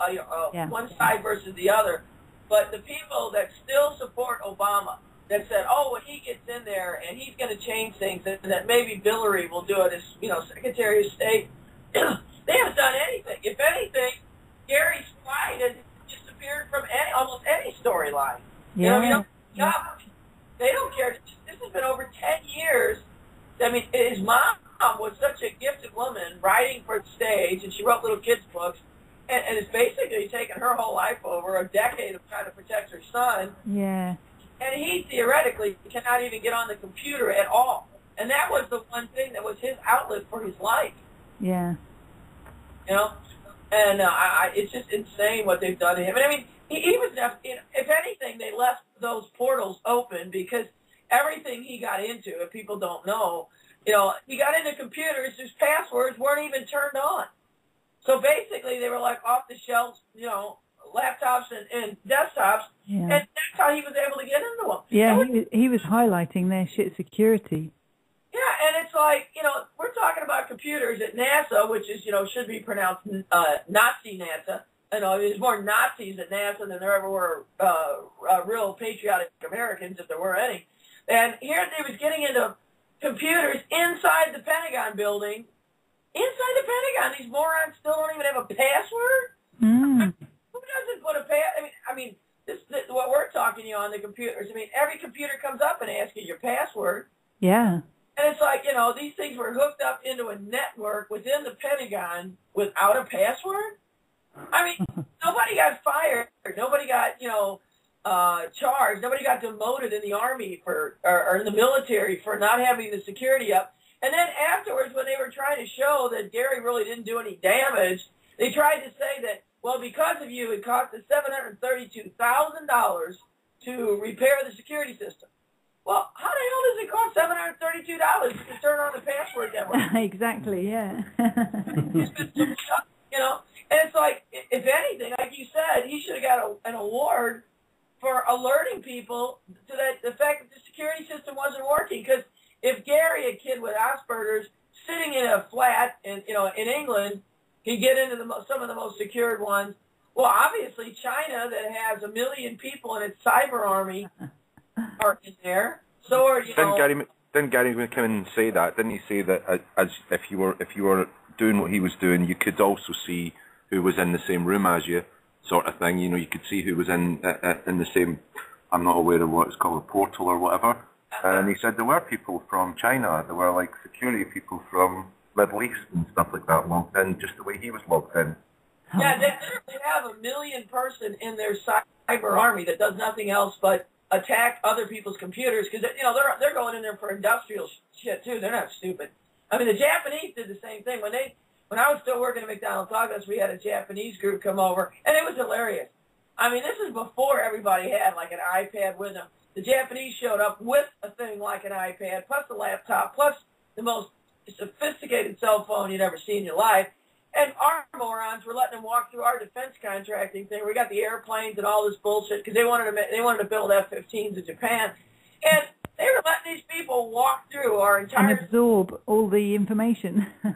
one side versus the other. But the people that still support Obama, that said, oh, when he gets in there and he's going to change things, and that maybe Hillary will do it as, Secretary of State, they haven't done anything. If anything, Gary's pride has disappeared from almost any storyline. Yeah. They don't care. This has been over 10 years. I mean, his mom was such a gifted woman, writing for the stage, and she wrote little kids' books, and it's basically taken her whole life over, a decade of trying to protect her son. Yeah. And he theoretically cannot even get on the computer at all. And that was the one thing that was his outlet for his life. Yeah. And it's just insane what they've done to him. And I mean, he was, if anything, they left those portals open because everything he got into, if people don't know, he got into computers whose passwords weren't even turned on. So basically, they were like off-the-shelf, laptops and desktops, and that's how he was able to get into them. Yeah, he was highlighting their shit security. Yeah, and it's like, we're talking about computers at NASA, which is, should be pronounced Nazi NASA. There's more Nazis at NASA than there ever were real patriotic Americans, if there were any. And here they was getting into computers inside the Pentagon building. Inside the Pentagon, these morons still don't even have a password? Who doesn't put a password? I mean, what we're talking to you on the computers, every computer comes up and asks you your password. Yeah. And it's like, these things were hooked up into a network within the Pentagon without a password? Nobody got fired. Nobody got, charged. Nobody got demoted in the Army or in the military for not having the security up. And then afterwards, when they were trying to show that Gary really didn't do any damage, they tried to say that, well, because of you, it cost us $732,000 to repair the security system. Well, how the hell does it cost $732 to turn on the password network? Exactly, yeah. And it's like, if anything, like you said, he should have got an award for alerting people to the fact that the security system wasn't working. Because if Gary, a kid with Asperger's, sitting in a flat in England, can get into some of the most secured ones, well, obviously China, that has 1 million people in its cyber army, are in there. So are Didn't Gary McKinnon say that? Didn't he say that as if you were doing what he was doing, you could also see who was in the same room as you, sort of thing. You could see who was in the same. I'm not aware of what it's called, a portal or whatever. And he said there were people from China. There were like security people from Middle East and stuff like that logged in, just the way he was logged in. Yeah, they literally have 1 million person in their cyber army that does nothing else but attack other people's computers, because they're going in there for industrial shit too. They're not stupid. The Japanese did the same thing when I was still working at McDonald's Douglas. We had a Japanese group come over, and it was hilarious. This is before everybody had like an iPad with them. The Japanese showed up with a thing like an iPad, plus a laptop, plus the most sophisticated cell phone you'd ever seen in your life. And our morons were letting them walk through our defense contracting thing. We got the airplanes and all this bullshit because they wanted to build F-15s in Japan, and they were letting these people walk through our entire and absorb all the information. And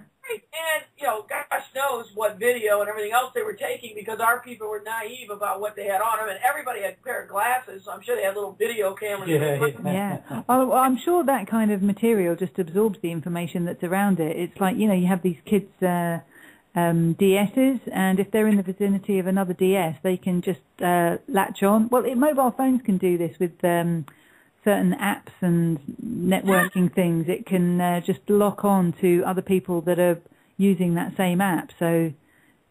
gosh knows what video and everything else they were taking, because our people were naive about what they had on them, and everybody had a pair of glasses, so I'm sure they had little video cameras. Yeah. Well, I'm sure that kind of material just absorbs the information that's around it. It's like, you have these kids' DSs, and if they're in the vicinity of another DS, they can just latch on. Well, mobile phones can do this with certain apps and networking things. It can just lock on to other people that are using that same app. So,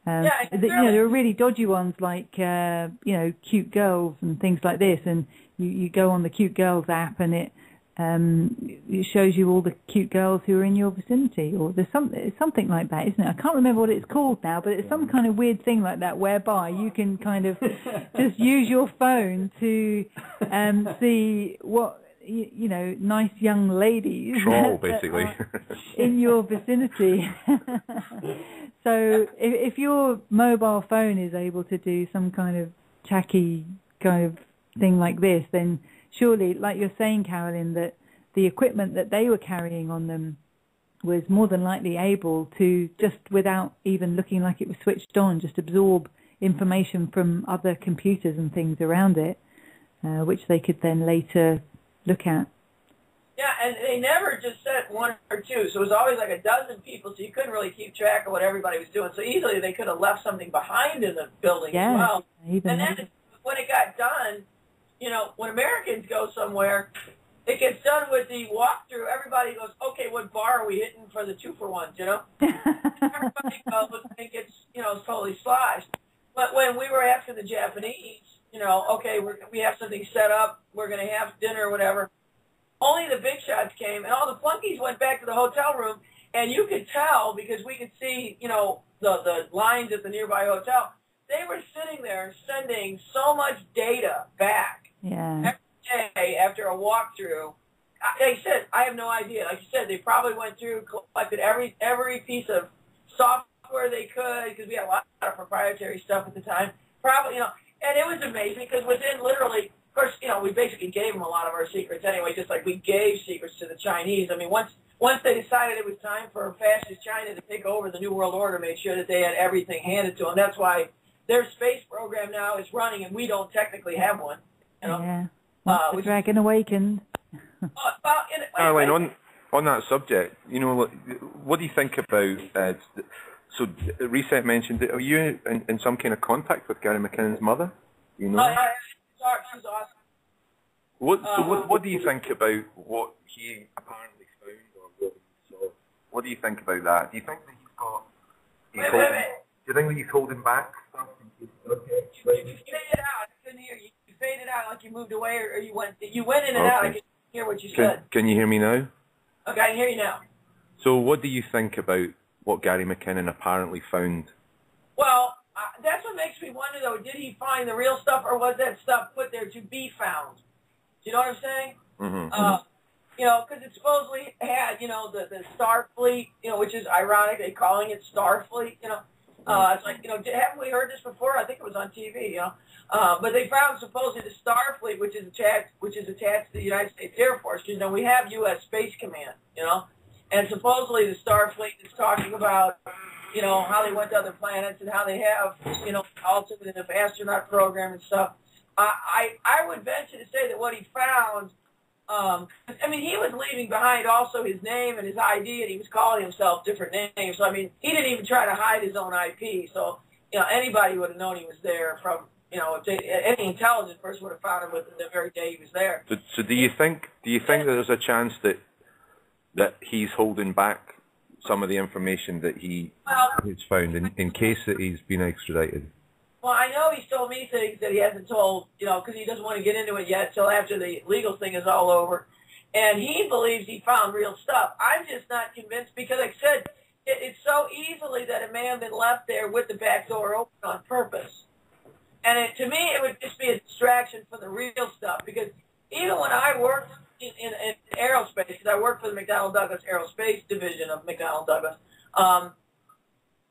there are really dodgy ones like, cute girls and things like this. And you go on the cute girls app, and it it shows you all the cute girls who are in your vicinity, or there's something like that, isn't it? I can't remember what it's called now, but it's some kind of weird thing like that whereby you can kind of just use your phone to see what nice young ladies troll basically in your vicinity. So if your mobile phone is able to do some kind of tacky kind of thing like this, then surely, like you're saying, Carolyn, that the equipment that they were carrying on them was more than likely able to, just without even looking like it was switched on, just absorb information from other computers and things around it, which they could then later look at. Yeah, and they never just sent one or two, so it was always like a dozen people, so you couldn't really keep track of what everybody was doing. So easily they could have left something behind in the building as well. And then when it got done, when Americans go somewhere, it gets done with the walkthrough. Everybody goes, okay, what bar are we hitting for the 2-for-1s, Everybody goes and think it's, totally sloshed. But when we were asking the Japanese, okay, we have something set up, we're going to have dinner or whatever, only the big shots came, and all the flunkies went back to the hotel room, and you could tell, because we could see, the lines at the nearby hotel, they were sitting there sending so much data back every day after a walkthrough. They said, I have no idea. Like you said, they probably went through, collected every piece of software they could, because we had a lot of proprietary stuff at the time. Probably, and it was amazing, because within literally, of course, we basically gave them a lot of our secrets anyway, just like we gave secrets to the Chinese. I mean, once they decided it was time for fascist China to take over, the New World Order made sure that they had everything handed to them. That's why their space program now is running, and we don't technically have one. Yeah. The Dragon Awakened. Caroline, on that subject, what do you think about? So Reset mentioned that. Are you in some kind of contact with Gary McKinnon's mother? She's awesome. What do you think about what he apparently found, or what he saw? What do you think about that? Do you think that he's got? Do you think that he's holding back stuff? Okay. You faded out. I couldn't hear you. You faded out like you moved away, or you went in and out. I couldn't hear what you said. Can you hear me now? Okay, I can hear you now. So what do you think about what Gary McKinnon apparently found? Well, that's what makes me wonder, though. Did he find the real stuff, or was that stuff put there to be found? Do you know what I'm saying? Mm-hmm. Because it supposedly had, the Starfleet, which is ironic. They're calling it Starfleet, It's like, haven't we heard this before? I think it was on TV, But they found supposedly the Starfleet, which is attached to the United States Air Force. We have U.S. Space Command, and supposedly the Starfleet is talking about, how they went to other planets and how they have, alternative astronaut program and stuff. I would venture to say that what he found, he was leaving behind also his name and his ID, and he was calling himself different names. So, he didn't even try to hide his own IP. So, anybody would have known he was there from, any intelligent person would have found him within the very day he was there. So do you think that there's a chance that he's holding back some of the information that he's found in case that he's been extradited? Well, I know he's told me things that he hasn't told, because he doesn't want to get into it yet till after the legal thing is all over. And he believes he found real stuff. I'm just not convinced because, like I said, it's so easily that it may have been left there with the back door open on purpose. And to me, it would just be a distraction from the real stuff, because even when I worked in aerospace, because I worked for the McDonnell Douglas Aerospace Division of McDonnell Douglas,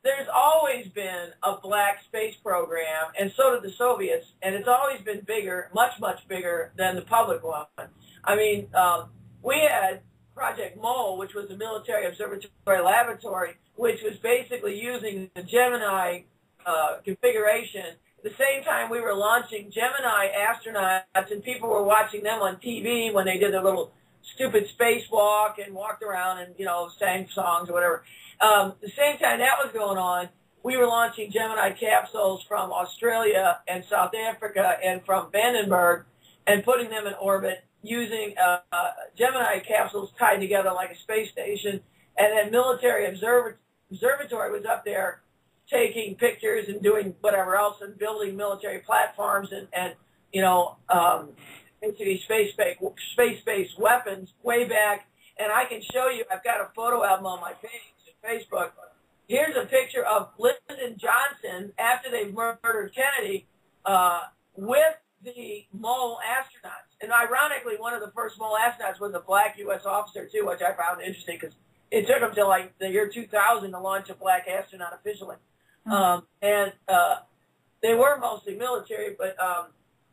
there's always been a black space program, and so did the Soviets, and it's always been bigger, much, much bigger than the public one. We had Project Mole, which was a military observatory laboratory, which was basically using the Gemini configuration. At the same time, we were launching Gemini astronauts, and people were watching them on TV when they did their little stupid spacewalk and walked around and, sang songs or whatever. The same time that was going on, we were launching Gemini capsules from Australia and South Africa and from Vandenberg and putting them in orbit using Gemini capsules tied together like a space station. And then military observatory was up there taking pictures and doing whatever else and building military platforms and basically space-based weapons way back. And I can show you, I've got a photo album on my page on Facebook. Here's a picture of Lyndon Johnson after they murdered Kennedy with the mole astronauts. And ironically, one of the first mole astronauts was a black U.S. officer, too, which I found interesting because it took them till like the year 2000 to launch a black astronaut officially. And they were mostly military, but,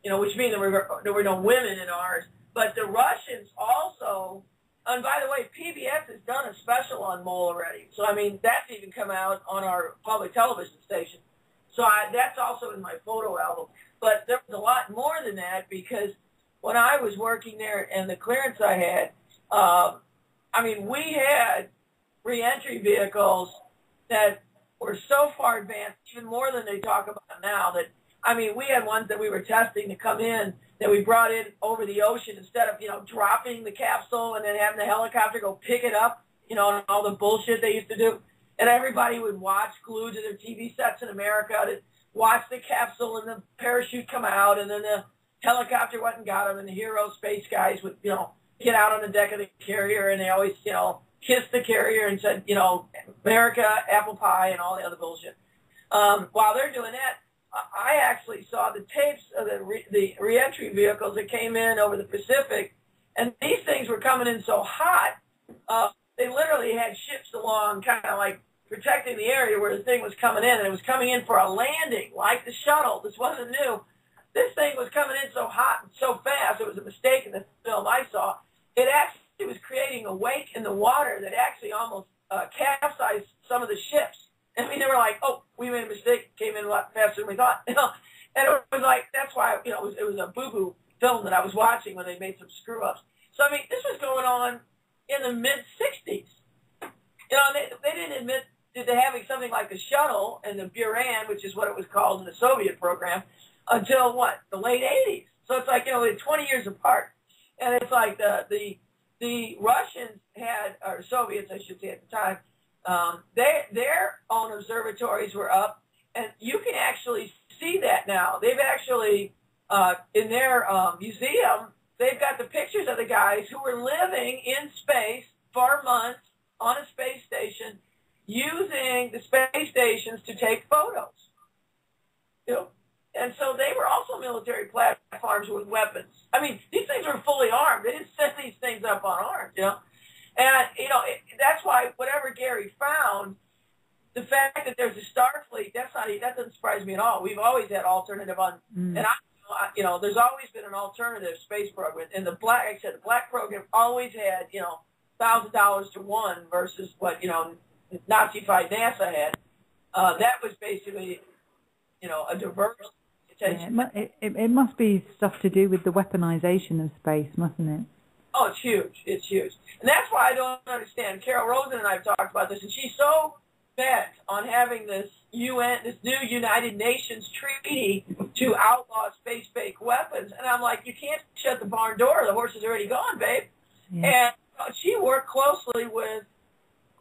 which means there were no women in ours. But the Russians also, and by the way, PBS has done a special on mole already. So, I mean, that's even come out on our public television station. So that's also in my photo album. But there was a lot more than that because when I was working there and the clearance I had, we had reentry vehicles that were so far advanced, even more than they talk about now, that, we had ones that we were testing to come in that we brought in over the ocean instead of, dropping the capsule and then having the helicopter go pick it up, and all the bullshit they used to do. And everybody would watch glued to their TV sets in America to watch the capsule and the parachute come out, and then the helicopter went and got them, and the hero space guys would, get out on the deck of the carrier, and they always, kissed the carrier and said, America, apple pie, and all the other bullshit. While they're doing that, I actually saw the tapes of the reentry vehicles that came in over the Pacific, and these things were coming in so hot, they literally had ships along kind of like protecting the area where the thing was coming in, and it was coming in for a landing, like the shuttle. This wasn't new. This thing was coming in so hot and so fast, it was a mistake in the film I saw. It actually was creating a wake in the water that actually almost capsized some of the ships. They were like, oh, we made a mistake, came in a lot faster than we thought. And it was like, that's why, it was a boo-boo film that I was watching when they made some screw-ups. So, this was going on in the mid-'60s. They didn't admit to having something like the shuttle and the Buran, which is what it was called in the Soviet program, until, the late 80s. So it's like, they're 20 years apart. And it's like the Russians had, or Soviets, I should say at the time, their own observatories were up, and you can actually see that now. They've actually, in their museum, they've got the pictures of the guys who were living in space for months on a space station, using the space stations to take photos. And so they were also military platforms with weapons. These things were fully armed. They didn't set these things up unarmed, And, that's why whatever Gary found, the fact that there's a Starfleet, that doesn't surprise me at all. We've always had alternative and there's always been an alternative space program. And the black program always had, $1,000 to one versus what, Nazi-fied NASA had. That was basically, a diverse attention. Yeah, it must be stuff to do with the weaponization of space, mustn't it? Oh, it's huge. It's huge. And that's why I don't understand. Carol Rosen and I have talked about this, and she's so bent on having this new United Nations treaty to outlaw space-based weapons. And I'm like, you can't shut the barn door. The horse is already gone, babe. Yeah. And she worked closely with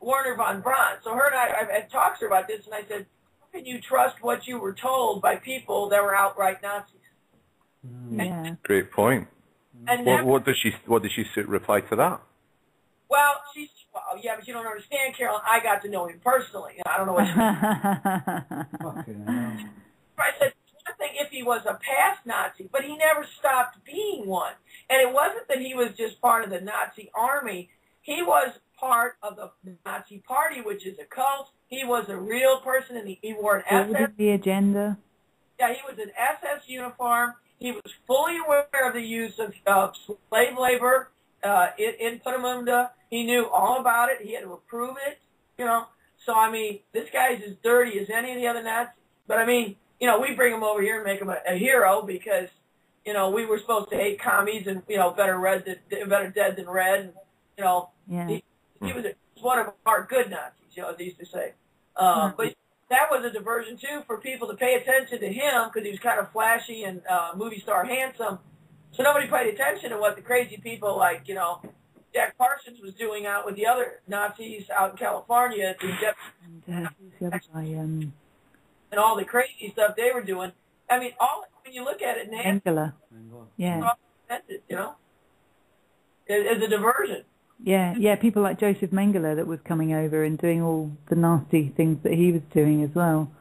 Werner von Braun. So her and I've had talks to her about this, and I said, how can you trust what you were told by people that were outright Nazis? Yeah. Great point. And what does she reply to that? Well, yeah, but you don't understand, Carol. I got to know him personally. I don't know what you mean. I said, it's one thing if he was a past Nazi, but he never stopped being one. And it wasn't that he was just part of the Nazi army. He was part of the Nazi Party, which is a cult. He was a real person, and he wore an SS. The agenda. Yeah, he was an SS uniform. He was fully aware of the use of slave labor in Peenemünde. He knew all about it. He had to approve it, So, this guy's as dirty as any of the other Nazis. But, we bring him over here and make him a hero because, we were supposed to hate commies and, better dead than red. And, yeah. He was one of our good Nazis, as they used to say. But that was a diversion, too, for people to pay attention to him because he was kind of flashy and movie star handsome. So nobody paid attention to what the crazy people like, Jack Parsons was doing out with the other Nazis out in California. And all the crazy stuff they were doing. When you look at it, Nancy, Angela. Yeah. you know, as a diversion. Yeah, people like Joseph Mengele that was coming over and doing all the nasty things that he was doing as well.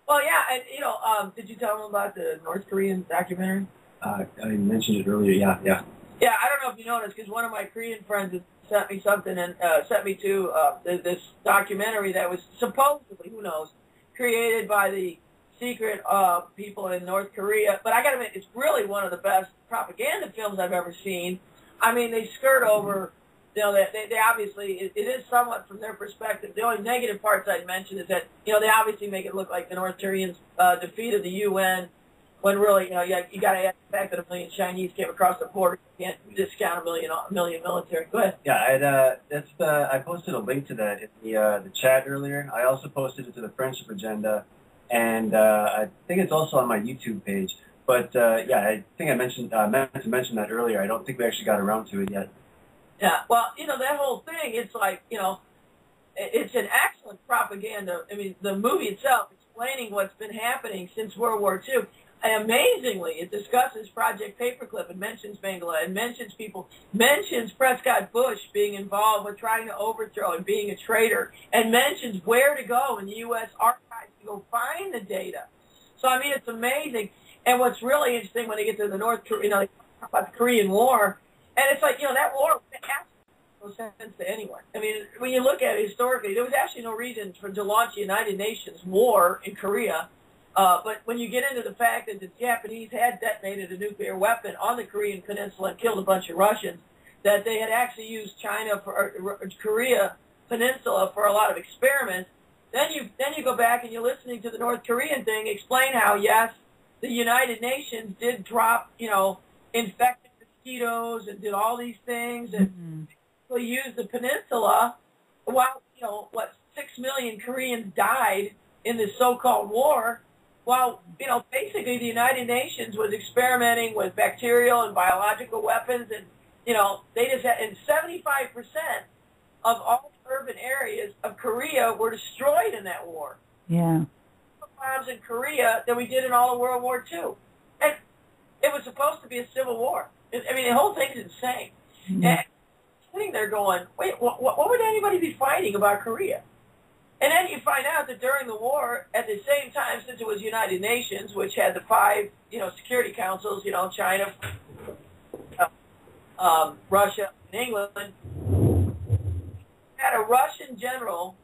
Well, yeah, and you know, did you tell them about the North Korean documentary? I mentioned it earlier. Yeah. Yeah, I don't know if you noticed, because one of my Korean friends had sent me something and sent me to this documentary that was supposedly, who knows, created by the secret people in North Korea. But I got to admit, it's really one of the best propaganda films I've ever seen. I mean, they skirt over, you know, they obviously, it is somewhat from their perspective. The only negative parts I'd mention is that, you know, they obviously make it look like the North Koreans defeated the UN, when really, you know, you got to add the fact that 1 million Chinese came across the border. You can't discount a million military. Go ahead. Yeah, I posted a link to that in the chat earlier. I also posted it to the Friendship Agenda, and I think it's also on my YouTube page. But yeah, I think I meant to mention that earlier. I don't think we actually got around to it yet. Yeah, well, you know, that whole thing, it's like, you know, it's an excellent propaganda. I mean, the movie itself explaining what's been happening since World War II. And amazingly, it discusses Project Paperclip and mentions Mengele and mentions Prescott Bush being involved with trying to overthrow and being a traitor, and mentions where to go in the U.S. archives to go find the data. So, I mean, it's amazing. And what's really interesting when they get to the North Korea, you know, they talk about the Korean War, and it's like, you know, that war absolutely no sense to anyone. I mean, when you look at it historically, there was actually no reason to launch a United Nations war in Korea. But when you get into the fact that the Japanese had detonated a nuclear weapon on the Korean Peninsula and killed a bunch of Russians, that they had actually used Korea Peninsula for a lot of experiments, then you go back and you're listening to the North Korean thing explain how, yes, the United Nations did drop, you know, infected mosquitoes and did all these things and basically used the peninsula while, you know, 6 million Koreans died in this so-called war. Well, you know, basically the United Nations was experimenting with bacterial and biological weapons, and, you know, they just had, and 75% of all urban areas of Korea were destroyed in that war. Yeah. More bombs in Korea than we did in all of World War II. And it was supposed to be a civil war. I mean, the whole thing's insane. And I'm sitting there going, wait, what would anybody be fighting about Korea? And then you find out that during the war, at the same time, since it was United Nations, which had the 5, you know, security councils, you know, China, Russia, and England, had a Russian general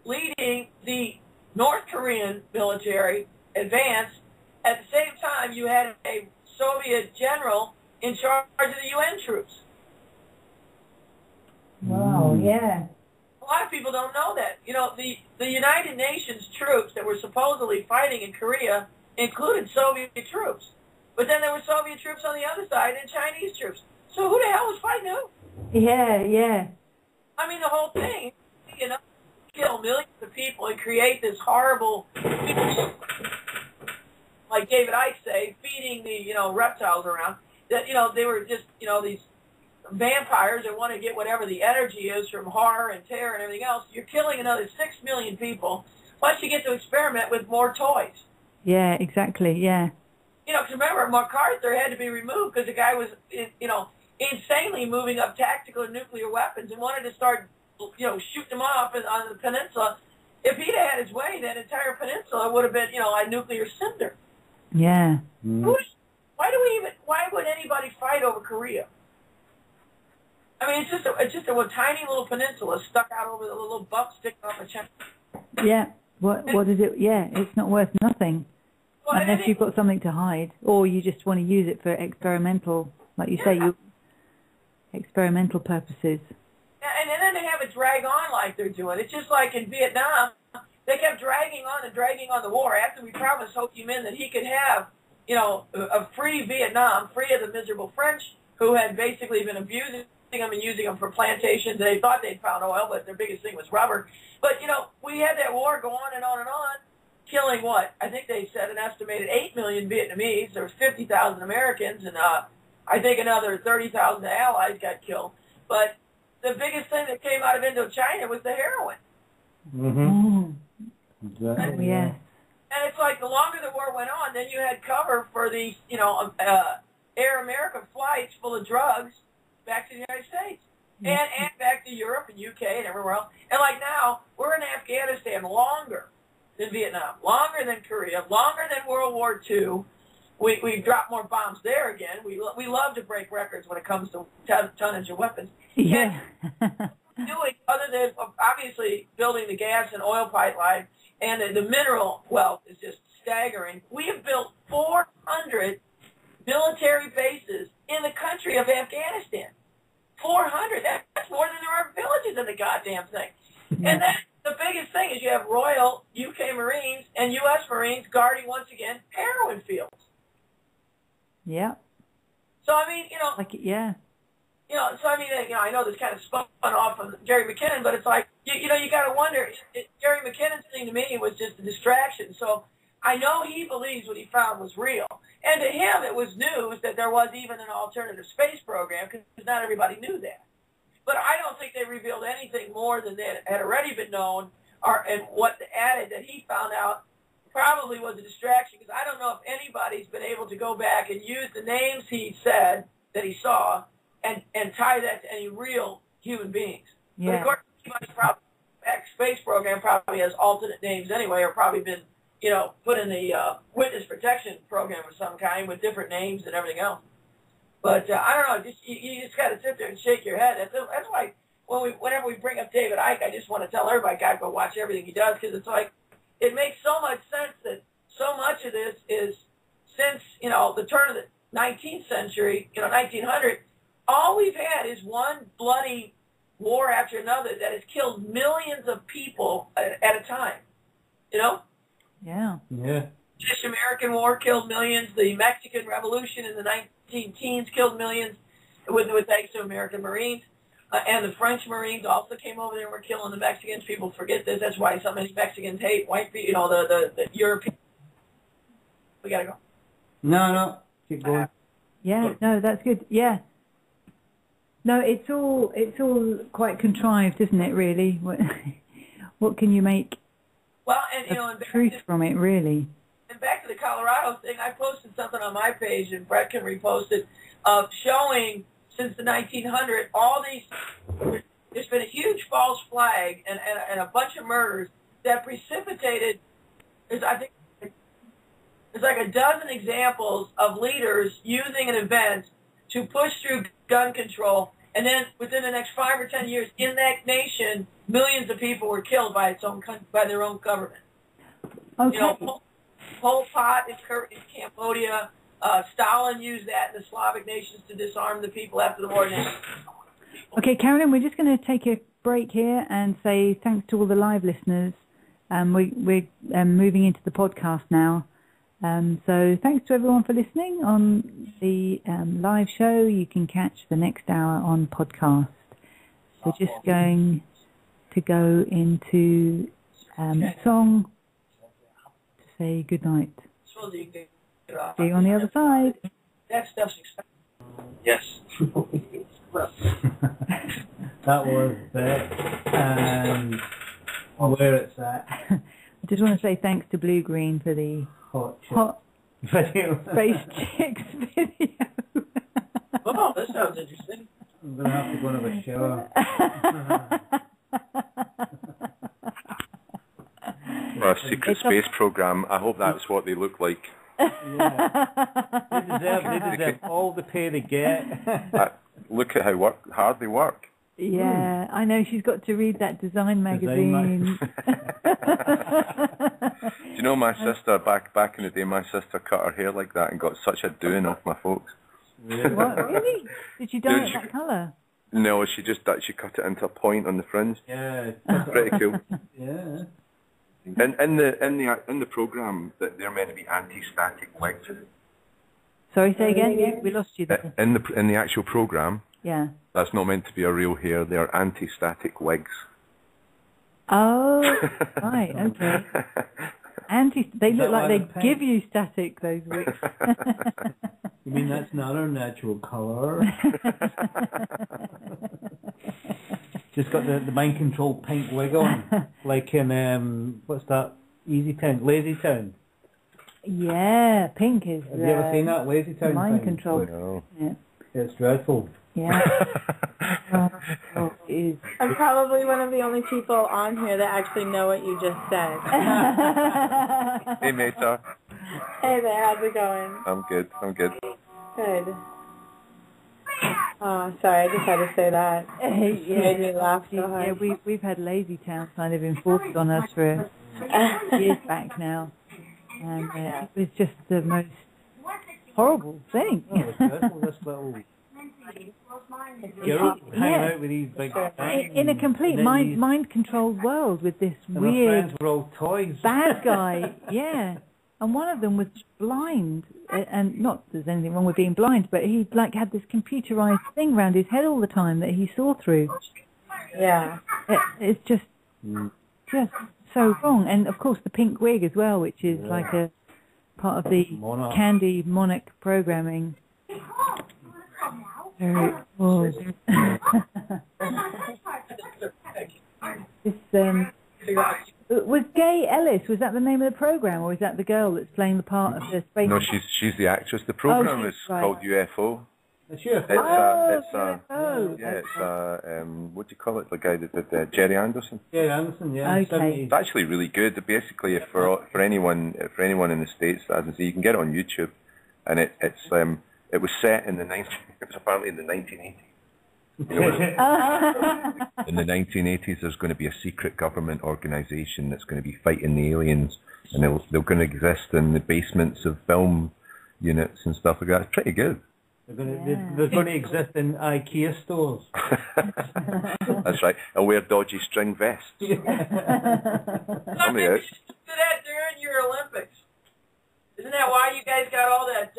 leading the North Korean military advance. At the same time, you had a Soviet general in charge of the UN troops. Wow, yeah. A lot of people don't know that. You know, the United Nations troops that were supposedly fighting in Korea included Soviet troops. But then there were Soviet troops on the other side and Chinese troops. So who the hell was fighting who? Yeah. I mean, the whole thing, you know, kill millions of people and create this horrible, like David Icke say, feeding the, you know, reptiles around. That, you know, they were just, you know, these vampires that want to get whatever the energy is from horror and terror and everything else. You're killing another 6 million people, plus you get to experiment with more toys. Yeah, exactly, yeah. You know, because remember, MacArthur had to be removed because the guy was, you know, insanely moving up tactical nuclear weapons and wanted to start, you know, shooting them off on the peninsula. If he'd had his way, that entire peninsula would have been, you know, a nuclear cinder. Yeah. Why would anybody fight over Korea? I mean, it's just a tiny little peninsula stuck out over the little bump sticking off of China. Yeah. What is it? Yeah, it's not worth nothing. Well, unless you've got something to hide, or you just want to use it for experimental, like you say, experimental purposes. And then they have it drag on like they're doing. It's just like in Vietnam, they kept dragging on the war after we promised Ho Chi Minh that he could have, you know, a free Vietnam, free of the miserable French who had basically been abusing them and using them for plantations. They thought they'd found oil, but their biggest thing was rubber. But, you know, we had that war go on and on and on, killing what? I think they said an estimated 8 million Vietnamese. There was 50,000 Americans, and I think another 30,000 allies got killed. But the biggest thing that came out of Indochina was the heroin. Exactly. Yeah. And it's like the longer the war went on, then you had cover for these, you know, Air America flights full of drugs back to the United States and back to Europe and UK and everywhere else. And like now, we're in Afghanistan longer than Vietnam, longer than Korea, longer than World War II. We dropped more bombs there again. We love to break records when it comes to tonnage of weapons. Yeah. Doing other than obviously building the gas and oil pipeline, and the mineral wealth is just staggering. We have built 400 military bases in the country of Afghanistan. 400. That's more than there are villages in the goddamn thing. And then the biggest thing is you have Royal UK Marines and US Marines guarding, once again, heroin fields. Yeah. So, I mean, you know. I know this kind of spun off of Jerry McKinnon, but it's like, you got to wonder, Jerry McKinnon's thing to me was just a distraction. So I know he believes what he found was real. And to him, it was news that there was even an alternative space program, because not everybody knew that. But I don't think they revealed anything more than that had already been known, and what added that he found out probably was a distraction, because I don't know if anybody's been able to go back and use the names he said that he saw and tie that to any real human beings. Yeah. But of course, that space program probably has alternate names anyway, or probably been, put in the witness protection program of some kind with different names and everything else. But I don't know, you just got to sit there and shake your head. That's why whenever we bring up David Icke, I just want to tell everybody, God, go watch everything he does, because it's like, it makes so much sense that so much of this is since, the turn of the 19th century, 1900, all we've had is one bloody war after another that has killed millions of people at a time. Yeah. Yeah. The American War killed millions. The Mexican Revolution in the 19-teens killed millions with thanks to American Marines. And the French Marines also came over there and were killing the Mexicans. People forget this. That's why so many Mexicans hate white people, the European. We got to go. No. Keep going. Yeah, no, that's good. Yeah. No, it's all quite contrived, isn't it, really? What can you make and truth from it, really? And back to the Colorado thing, I posted something on my page, and Brett can repost it, of showing since the 1900s, there's been a huge false flag and a bunch of murders that precipitated, there's like a dozen examples of leaders using an event to push through gun control, and then within the next 5 or 10 years, in that nation, millions of people were killed by their own government. Okay. Pol Pot in Cambodia, Stalin used that in the Slavic nations to disarm the people after the war. Okay, Carolyn, we're just going to take a break here and say thanks to all the live listeners. We're moving into the podcast now. So thanks to everyone for listening on the live show. You can catch the next hour on podcast. We're just going to go into a song to say good night. See you on the other side. That stuff's expensive. Yes. That was that, and where it's at. I just want to say thanks to Blue Green for the hot video. Space Chicks video. Oh, that sounds interesting. I'm going to have to go and have a shower. Or a secret space program. I hope that's what they look like. Yeah. They deserve all the pay they get. Look at how hard they work. Yeah, I know. She's got to read that design magazine. Do you know my sister, back in the day, my sister cut her hair like that and got such a doing off my folks. Really? What, really? Did she dye it that colour? No, she cut it into a point on the fringe. Yeah. Pretty cool. Yeah. And in the program, that they're meant to be anti-static wigs. Sorry, say again. We lost you there. In the actual program. Yeah. That's not meant to be a real hair. They are anti-static wigs. Oh, right. Okay. They look like they give you static. Those wigs. You mean that's not our natural colour? Just got the mind control pink wig on, like in what's that? Lazy Town. Yeah, pink is. Have you ever seen that Lazy Town mind thing? control. No. Yeah. It's dreadful. Yeah. Oh, it is. I'm probably one of the only people on here that actually know what you just said. Hey, Meta. Hey there, how's it going? I'm good. Good. Oh, sorry, I just had to say that. Made me laugh so hard. Yeah, we've had Lazy Town kind of enforced on us for years back now, and it was just the most horrible thing. Oh, it's dreadful, this little girl hanging out with these big things. In a complete mind-controlled world with this and weird our friends were all toys. bad guy, yeah. And one of them was blind, and not that there's anything wrong with being blind, but he like had this computerized thing around his head all the time that he saw through. Yeah. It's just so wrong. And of course the pink wig as well, which is like a part of the Candy Monarch programming. Very cool. Was Gay Ellis, was that the name of the program, or is that the girl that's playing the part of the space? No, she's the actress. The program is called UFO. It's UFO. What do you call it? The guy that did Jerry Anderson. Jerry Anderson, yeah. Okay. It's actually really good. Basically, for anyone in the States that hasn't seen, you can get it on YouTube, and it was set in the it was apparently in the 1980s. You know, in the 1980s, there's going to be a secret government organization that's going to be fighting the aliens, and they're going to exist in the basements of film units and stuff like that. It's pretty good. They're going to exist in IKEA stores. That's right. And wear dodgy string vests. Something you should do that during your Olympics. Isn't that why you guys got all that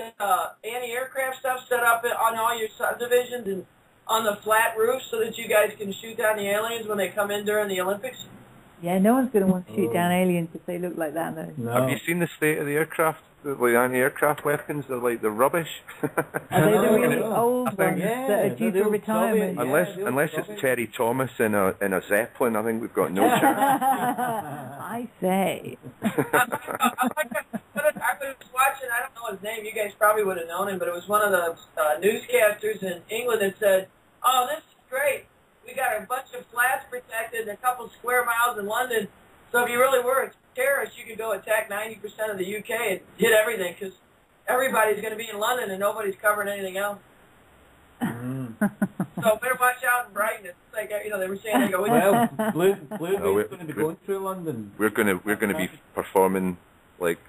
anti-aircraft stuff set up on all your subdivisions and on the flat roof so that you guys can shoot down the aliens when they come in during the Olympics? Yeah, no one's going to want to shoot down aliens if they look like that, though. No. Have you seen the state of the aircraft? The anti-aircraft weapons? They're like the rubbish. Are they the really old ones that are due for retirement? Unless it's Terry Thomas in a Zeppelin, I think we've got no chance. I say. I was watching, I don't know his name, you guys probably would have known him, but it was one of the newscasters in England that said, oh, this is great. We got a bunch of flats protected and a couple square miles in London, so if you really were a terrorist, you could go attack 90% of the UK and hit everything, because everybody's going to be in London and nobody's covering anything else. So better watch out in Brighton. It's like, you know, they were saying, they go, well, Blue's going to be going through London. We're going to be performing like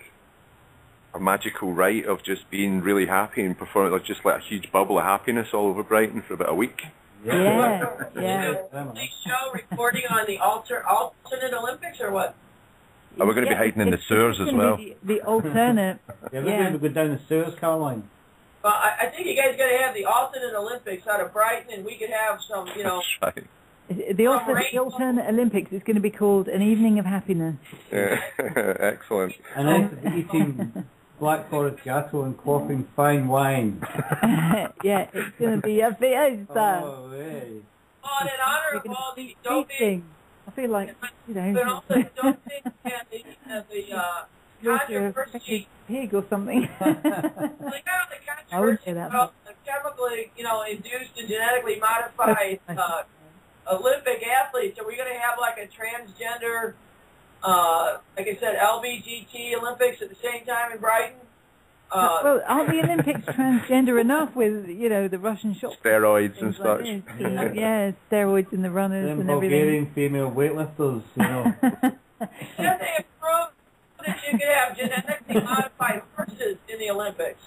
a magical rite of just being really happy and performing like just like a huge bubble of happiness all over Brighton for about a week. Yeah. Big show recording on the alternate Olympics or what? And we're going to be hiding in the sewers as well. The alternate. Yeah, we're going to go down the sewers, Caroline. Well, I think you guys got to have the alternate Olympics out of Brighton, and we could have some, you know. That's right. The alternate Olympics is going to be called An Evening of Happiness. Yeah. Excellent. And also eating Black Forest Gateau and quaffing fine wine. Yeah, it's going to be a fiesta. Oh, hey. Oh, and in honor of all the doping, I feel like, you know, but also the doping and the controversy. Pig or something. Like, the controversy about the chemically, you know, induced and genetically modified Olympic athletes. Are we going to have like a transgender, like I said, LBGT Olympics at the same time in Brighton? Well, aren't the Olympics transgender enough with, you know, the Russian shot? Steroids and such. Like yeah, steroids in the runners Them and everything. Bulgarian female weightlifters, you know. Should they approve that you could have genetically modified horses in the Olympics?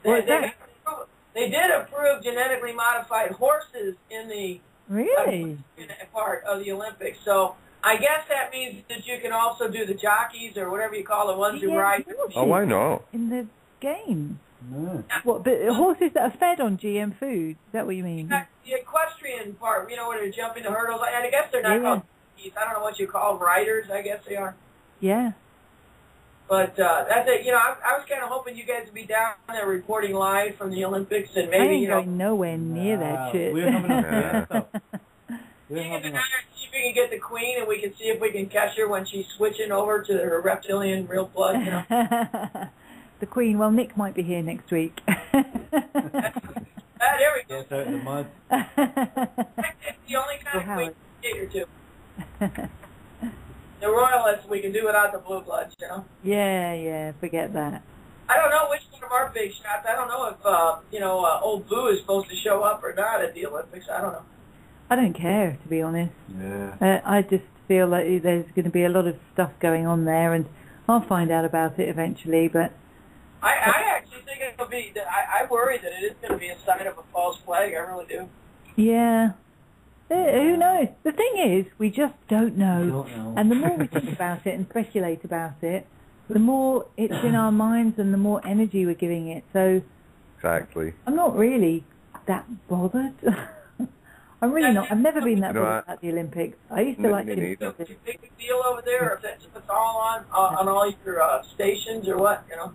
They did approve genetically modified horses in the part of the Olympics. So I guess that means that you can also do the jockeys or whatever you call the ones who ride. Oh, why not? In the game. No. What, but horses that are fed on GM food? Is that what you mean? The equestrian part, you know, where they're jumping the hurdles. And I guess they're not called jockeys. I don't know what you call riders. I guess they are. Yeah. But that's it. You know, I was kind of hoping you guys would be down there reporting live from the Olympics and maybe, I ain't going nowhere near that shit. We're having a fiesta. You can see if we can get the Queen and we can see if we can catch her when she's switching over to her reptilian real blood, you know. the Queen. Well, Nick might be here next week. There we go. Gets out of the mud. It's the only kind of Queen we can cater to. The royalists, we can do without the blue bloods, you know? Yeah, forget that. I don't know which one of our big shots. I don't know if, old Blue is supposed to show up or not at the Olympics. I don't know. I don't care, to be honest. Yeah. I just feel like there's going to be a lot of stuff going on there, and I'll find out about it eventually, but... I actually think it'll be... I worry that it is going to be a sign of a false flag. I really do. Yeah. Who knows? The thing is, we just don't know. Don't know. And the more we think about it and speculate about it, the more it's in our minds and the more energy we're giving it. So Exactly. I'm not really that bothered. I'm really not. I've never been that bothered about the Olympics. I used to like me to neither. Is it a big deal over there, or if that's what's all on all your stations or what, you know?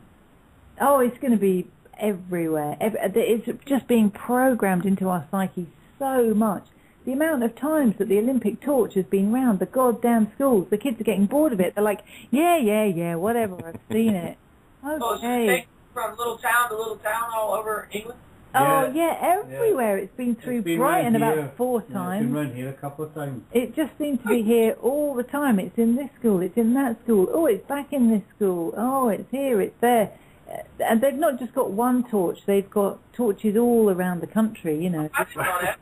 Oh, it's going to be everywhere. It's just being programmed into our psyche so much. The amount of times that the Olympic torch has been round the goddamn schools, the kids are getting bored of it. They're like, yeah, whatever, I've seen it. Oh, so Okay. it's taken from little town to little town all over England? Oh, yeah, everywhere. It's been through Brighton about 4 times. It's been round here a couple of times. It just seems to be here all the time. It's in this school, it's in that school. Oh, it's back in this school. Oh, it's here, it's there. And they've not just got one torch, they've got torches all around the country, you know. I didn't know that.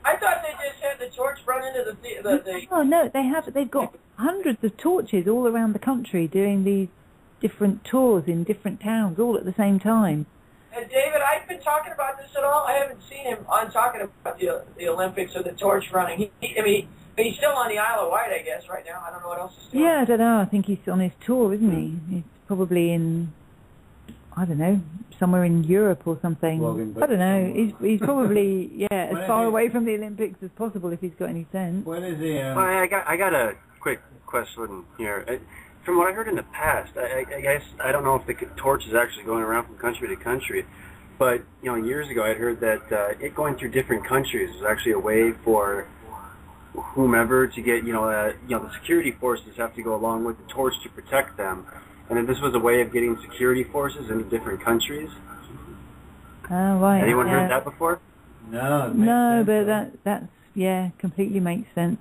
I thought they just had the torch run into the Oh, no, they've got hundreds of torches all around the country doing these different tours in different towns all at the same time. And David, I've been talking about this at all. I haven't seen him on talking about the Olympics or the torch running. He's still on the Isle of Wight, I guess, right now. I don't know what else he's doing. Yeah, I don't know. I think he's on his tour, isn't he? He's probably in, I don't know, somewhere in Europe or something. I don't know. He's probably, as far away from the Olympics as possible if he's got any sense. When is he? Well, I got a quick question here. From what I heard in the past, I guess I don't know if the torch is actually going around from country to country, but years ago I'd heard that it going through different countries is actually a way for whomever to get the security forces have to go along with the torch to protect them, and that this was a way of getting security forces into different countries. Oh, right. Anyone heard that before? No, but that's completely makes sense.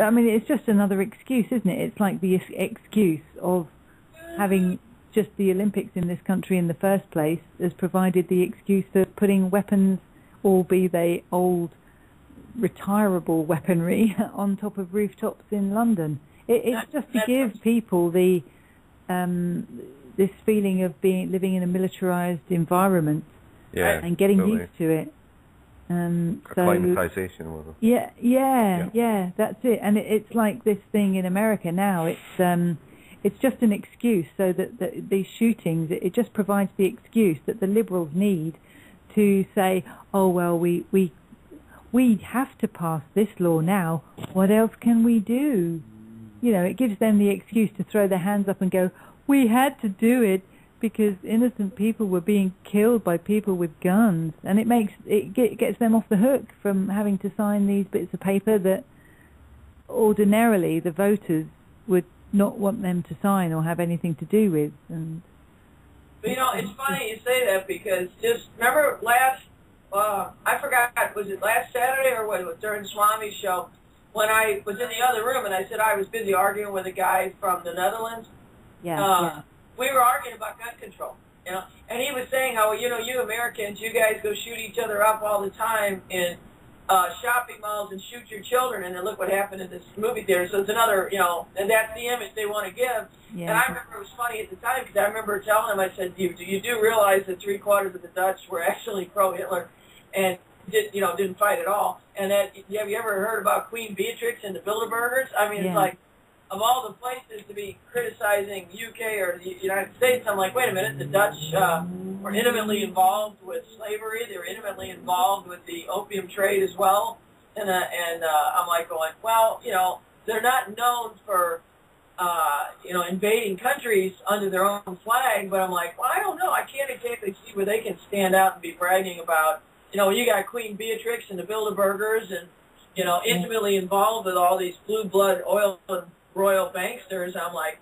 I mean, it's just another excuse, isn't it? It's like the excuse of having just the Olympics in this country in the first place has provided the excuse for putting weapons, or be they old, retirable weaponry, on top of rooftops in London. It's just to give people the this feeling of living in a militarised environment and getting used to it. Acclimatization. Yeah, that's it. And it's like this thing in America now. It's just an excuse so that these shootings, it just provides the excuse that the Liberals need to say, oh well, we have to pass this law now. What else can we do? It gives them the excuse to throw their hands up and go, we had to do it because innocent people were being killed by people with guns, and it gets them off the hook from having to sign these bits of paper that ordinarily the voters would not want them to sign or have anything to do with. And it's funny you say that, because just remember last, I forgot, was it last Saturday or what? It was during Swami's show, when I was in the other room and I said I was busy arguing with a guy from the Netherlands. We were arguing about gun control, and he was saying how, you Americans, you guys go shoot each other up all the time in shopping malls and shoot your children, and then look what happened in this movie theater. So it's another, and that's the image they want to give. Yeah. And I remember it was funny at the time, because I remember telling him, I said, you do realize that 3/4 of the Dutch were actually pro-Hitler and didn't fight at all. And that, have you ever heard about Queen Beatrix and the Bilderbergers? I mean, it's like, of all the places to be criticizing UK or the United States, I'm like, wait a minute, the Dutch were intimately involved with slavery. They were intimately involved with the opium trade as well. And I'm like going, well, they're not known for, invading countries under their own flag, but I'm like, well, I don't know. I can't exactly see where they can stand out and be bragging about, you got Queen Beatrix and the Bilderbergers and, intimately involved with all these blue blood oil and royal banksters. I'm like,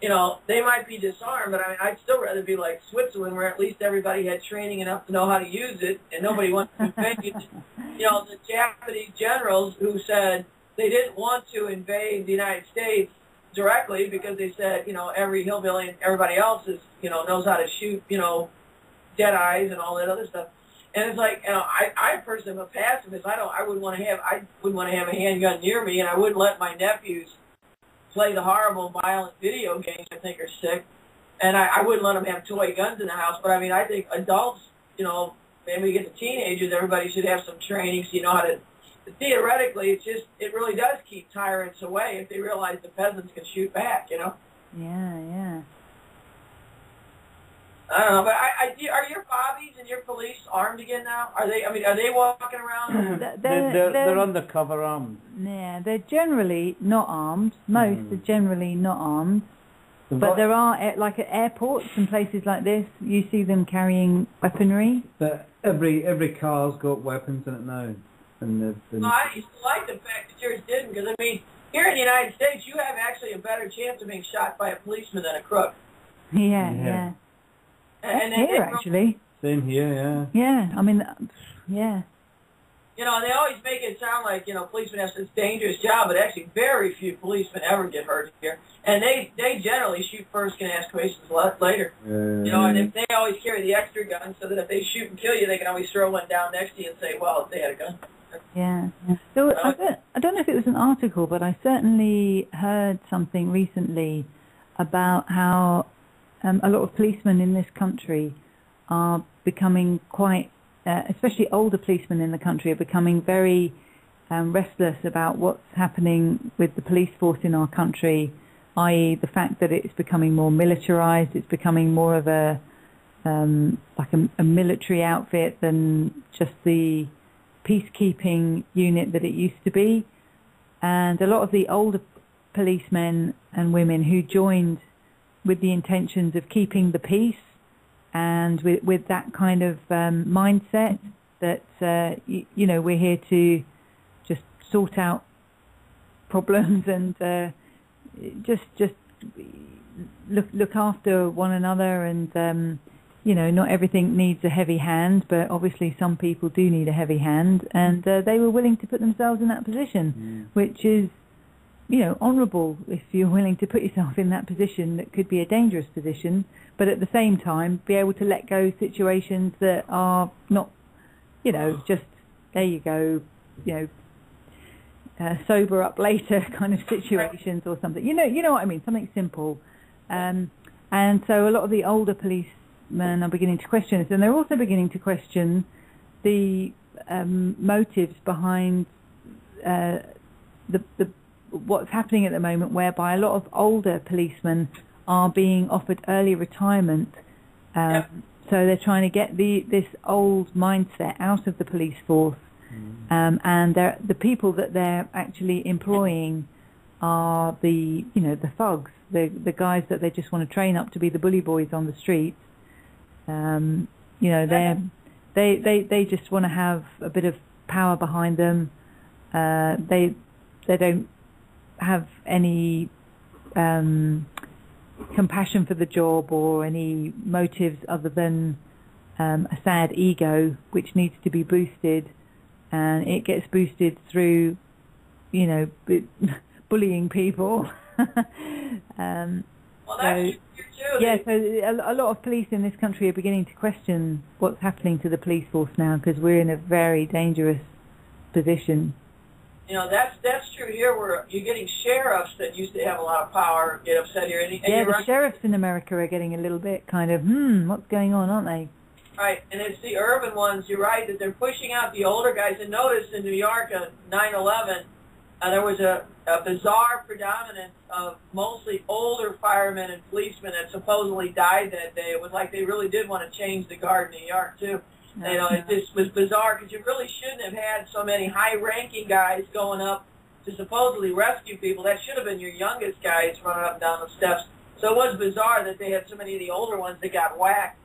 you know, they might be disarmed, but I mean, I'd still rather be like Switzerland, where at least everybody had training enough to know how to use it, and nobody wants to invade. You know, the Japanese generals who said they didn't want to invade the United States directly because they said, you know, every hillbilly and everybody else is, you know, knows how to shoot, you know, dead eyes and all that other stuff. And it's like, you know, I personally am a pacifist. I wouldn't want to have a handgun near me, and I wouldn't let my nephews play the horrible, violent video games I think are sick. And I wouldn't let them have toy guns in the house. But I mean, I think adults, you know, maybe we get to teenagers, everybody should have some training so you know how to. Theoretically, it really does keep tyrants away if they realize the peasants can shoot back, you know. Yeah. I don't know, but are your bobbies and your police armed again now? Are they walking around? They're undercover armed. Yeah, they're generally not armed. Most are generally not armed. But there are, like at airports and places like this, you see them carrying weaponry. But every car's got weapons in it now. And well, I used to like the fact that yours didn't, because I mean, here in the United States, you have actually a better chance of being shot by a policeman than a crook. Yeah. And here, actually. Same here, yeah. Yeah, I mean, yeah. You know, and they always make it sound like, you know, policemen have this dangerous job, but actually very few policemen ever get hurt here. And they generally shoot first and ask questions later. You know, and if they always carry the extra gun so that if they shoot and kill you, they can always throw one down next to you and say, well, they had a gun. Yeah. So I don't know if it was an article, but I certainly heard something recently about how a lot of policemen in this country are becoming quite, especially older policemen in the country, are becoming very restless about what's happening with the police force in our country, i.e. the fact that it's becoming more militarized, it's becoming more of a military outfit than just the peacekeeping unit that it used to be. And a lot of the older policemen and women who joined with the intentions of keeping the peace and with that kind of mindset that, you know, we're here to just sort out problems and just look after one another, and you know, not everything needs a heavy hand, but obviously some people do need a heavy hand, and they were willing to put themselves in that position, which is, you know, honourable if you're willing to put yourself in that position that could be a dangerous position, but at the same time be able to let go situations that are not, you know, just there you go, you know, sober up later kind of situations or something. You know what I mean, something simple. And so a lot of the older policemen are beginning to question this, and they're also beginning to question the motives behind the what's happening at the moment, whereby a lot of older policemen are being offered early retirement. So they're trying to get this old mindset out of the police force. And the people that they're actually employing are the thugs, the guys that they just want to train up to be the bully boys on the streets. You know, they just want to have a bit of power behind them. They don't have any compassion for the job or any motives other than a sad ego, which needs to be boosted, and it gets boosted through, you know, bullying people. Well, that's true. Yeah, so a lot of police in this country are beginning to question what's happening to the police force now, because we're in a very dangerous position. You know, that's true here, where you're getting sheriffs that used to have a lot of power get upset here. And the sheriffs in America are getting a little bit kind of, what's going on, aren't they? Right, and it's the urban ones, you're right, that they're pushing out the older guys. And notice in New York on 9/11, there was a bizarre predominance of mostly older firemen and policemen that supposedly died that day. It was like they really did want to change the guard in New York, too. You know, it just was bizarre, because you really shouldn't have had so many high-ranking guys going up to supposedly rescue people. That should have been your youngest guys running up and down the steps. So it was bizarre that they had so many of the older ones that got whacked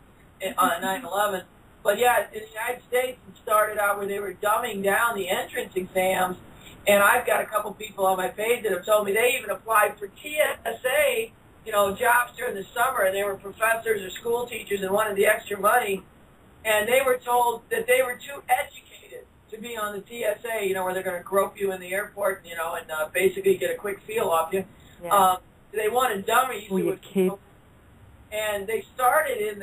on 9/11. But yeah, in the United States, it started out where they were dumbing down the entrance exams, and I've got a couple people on my page that have told me they even applied for TSA jobs during the summer, and they were professors or school teachers and wanted the extra money, and they were told that they were too educated to be on the TSA, where they're going to grope you in the airport, and basically get a quick feel off you. Yeah. They wanted dummies Or who your would, kids. and they started in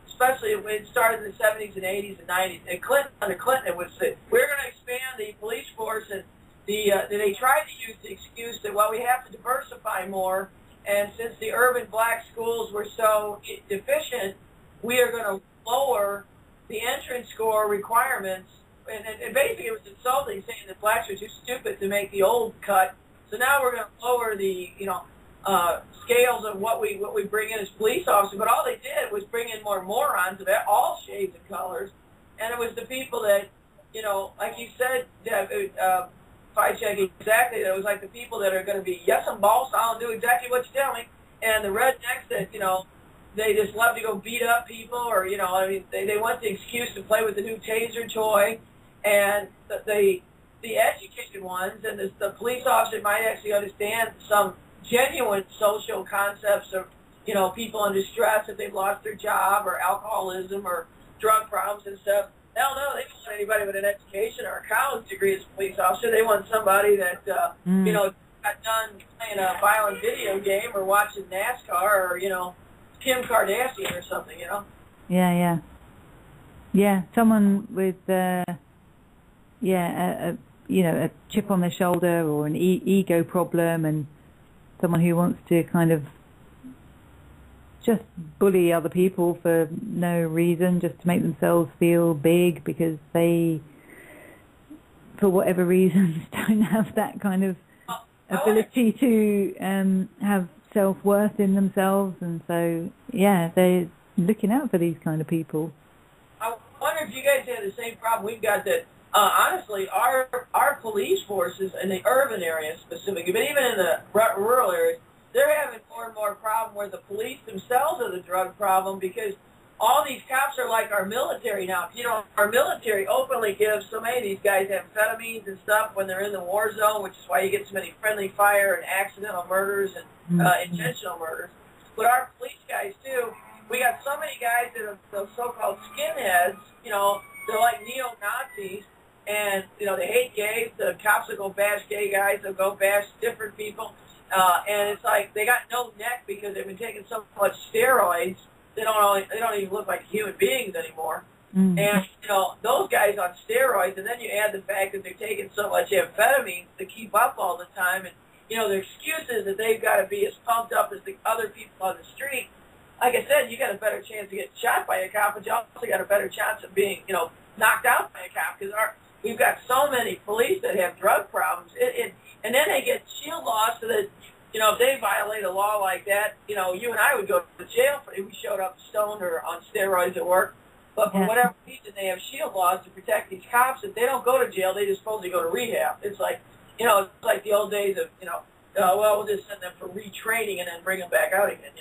especially when it started in the 70s and 80s and 90s. And under Clinton, it was that we're going to expand the police force, and they tried to use the excuse that, well, we have to diversify more, and since the urban black schools were so deficient, we are going to lower the entrance score requirements. And basically it was insulting, saying that blacks are too stupid to make the old cut. So now we're going to lower the scales of what we bring in as police officers. But all they did was bring in more morons of all shades and colors, and it was the people that, like you said, Fychek, exactly. It was like the people that are going to be, yes, I'm boss, I'll do exactly what you tell me, and the rednecks that, they just love to go beat up people, or, they want the excuse to play with the new taser toy, and the educated ones and the police officer might actually understand some genuine social concepts of, people in distress if they've lost their job or alcoholism or drug problems and stuff. Hell no, they don't want anybody with an education or a college degree as a police officer. They want somebody that, got done playing a violent video game or watching NASCAR or, Kim Kardashian or something, Yeah, someone with, a chip on their shoulder or an ego problem, and someone who wants to kind of just bully other people for no reason, just to make themselves feel big because they, for whatever reasons, don't have that kind of ability to have self-worth in themselves, and so, they're looking out for these kind of people. I wonder if you guys have the same problem we've got that, honestly, our police forces in the urban areas specifically, but even in the rural areas, they're having more and more problem where the police themselves are the drug problem, because all these cops are like our military now. Our military openly gives so many of these guys amphetamines and stuff when they're in the war zone, which is why you get so many friendly fire and accidental murders and intentional murders. But our police guys, too, we got so many guys that are those so-called skinheads, they're like neo-Nazis, and, they hate gays. The cops will go bash gay guys. They'll go bash different people. And it's like they got no neck because they've been taking so much steroids. They don't even look like human beings anymore. And, those guys on steroids, and then you add the fact that they're taking so much amphetamines to keep up all the time, and, their excuse is that they've got to be as pumped up as the other people on the street. Like I said, you got a better chance of getting shot by a cop, but you also got a better chance of being, knocked out by a cop, because we've got so many police that have drug problems. And then they get shield laws so that, if they violate a law like that, you and I would go to jail if we showed up stoned or on steroids at work. But for whatever reason, they have shield laws to protect these cops. If they don't go to jail, they just supposedly go to rehab. It's like, it's like the old days of, we'll just send them for retraining and then bring them back out again,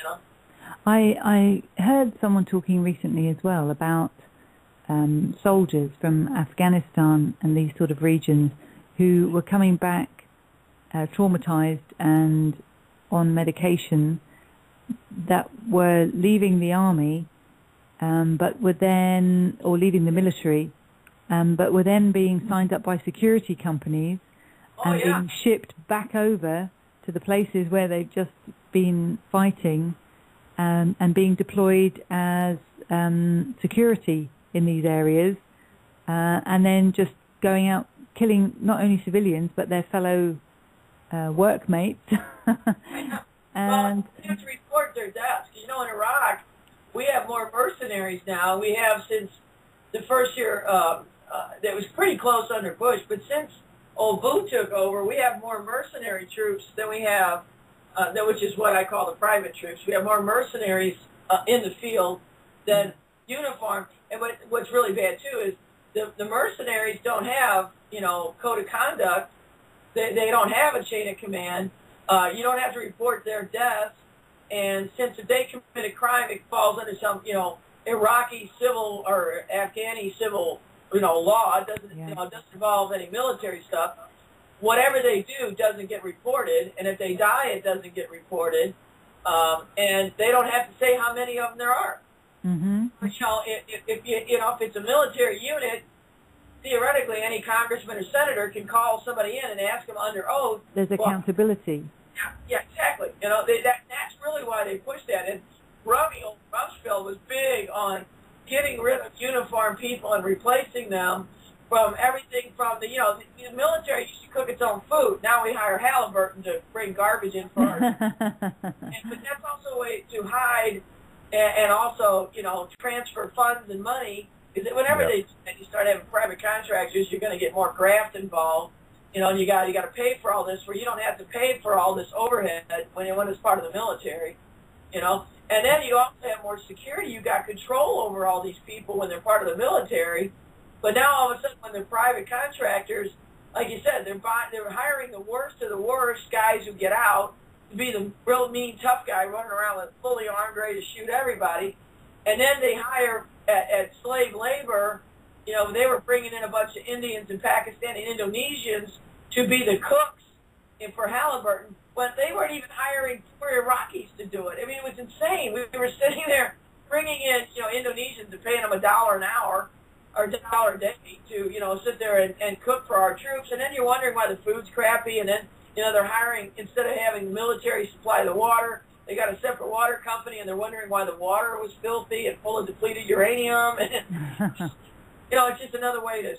I heard someone talking recently as well about soldiers from Afghanistan and these sort of regions who were coming back traumatized and on medication, that were leaving the army, but were then, or leaving the military, but were then being signed up by security companies and being shipped back over to the places where they've just been fighting, and being deployed as security in these areas, and then just going out killing not only civilians but their fellow workmates. And you have to report their deaths. In Iraq, we have more mercenaries now. We have since the first year, that was pretty close under Bush, but since old Boo took over, we have more mercenary troops than we have, which is what I call the private troops. We have more mercenaries in the field than uniformed. And what's really bad, too, is the mercenaries don't have, code of conduct. They don't have a chain of command. You don't have to report their deaths. And since if they commit a crime, it falls under some, Iraqi civil or Afghani civil, law. It doesn't, it doesn't involve any military stuff. whatever they do doesn't get reported, and if they die, it doesn't get reported, and they don't have to say how many of them there are. Mm-hmm. If it's a military unit, theoretically, any congressman or senator can call somebody in and ask them under oath. There's accountability. Yeah, exactly. That's really why they pushed that. And Rumsfeld was big on getting rid of uniformed people and replacing them from everything from the military used to cook its own food. Now we hire Halliburton to bring garbage in for us. But that's also a way to hide and also, transfer funds and money. Is that whenever you start having private contractors, you're going to get more graft involved. And you got to pay for all this, where you don't have to pay for all this overhead when it's part of the military. And then you also have more security. You got control over all these people when they're part of the military. But now all of a sudden, when they're private contractors, like you said, they're hiring the worst of the worst guys who get out to be the real mean tough guy running around with fully armed, ready to shoot everybody. And then they hire at slave labor. They were bringing in a bunch of Indians and Pakistani and Indonesians to be the cooks for Halliburton, when they weren't even hiring for Iraqis to do it. I mean, it was insane. We were sitting there bringing in, Indonesians and paying them $1 an hour or $1 a day to, sit there and cook for our troops. And then you're wondering why the food's crappy. And then, they're hiring, instead of having the military supply the water, they got a separate water company, and they're wondering why the water was filthy and full of depleted uranium. And, it's just another way to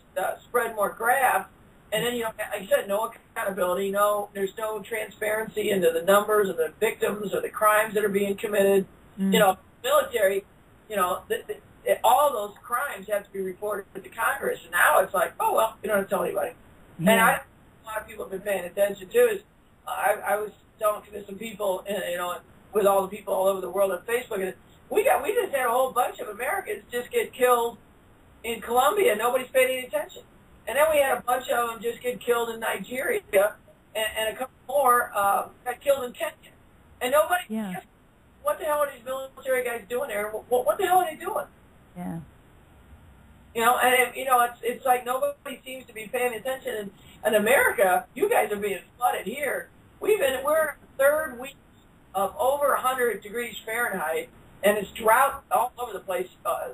spread more graft. And then, like I said, no accountability, there's no transparency into the numbers of the victims or the crimes that are being committed. Military, all those crimes have to be reported to Congress. And now it's like, oh, well, you don't have to tell anybody. Yeah. And a lot of people have been paying attention, too, is I was talking to some people, with all the people all over the world on Facebook, and we just had a whole bunch of Americans just get killed in Colombia. Nobody's paid any attention. And then we had a bunch of them just get killed in Nigeria, and a couple more got killed in Kenya. And nobody, what the hell are these military guys doing there? What the hell are they doing? Yeah. It's like nobody seems to be paying attention. And in America, you guys are being flooded here. We're in the third week of over 100 degrees Fahrenheit, and it's drought all over the place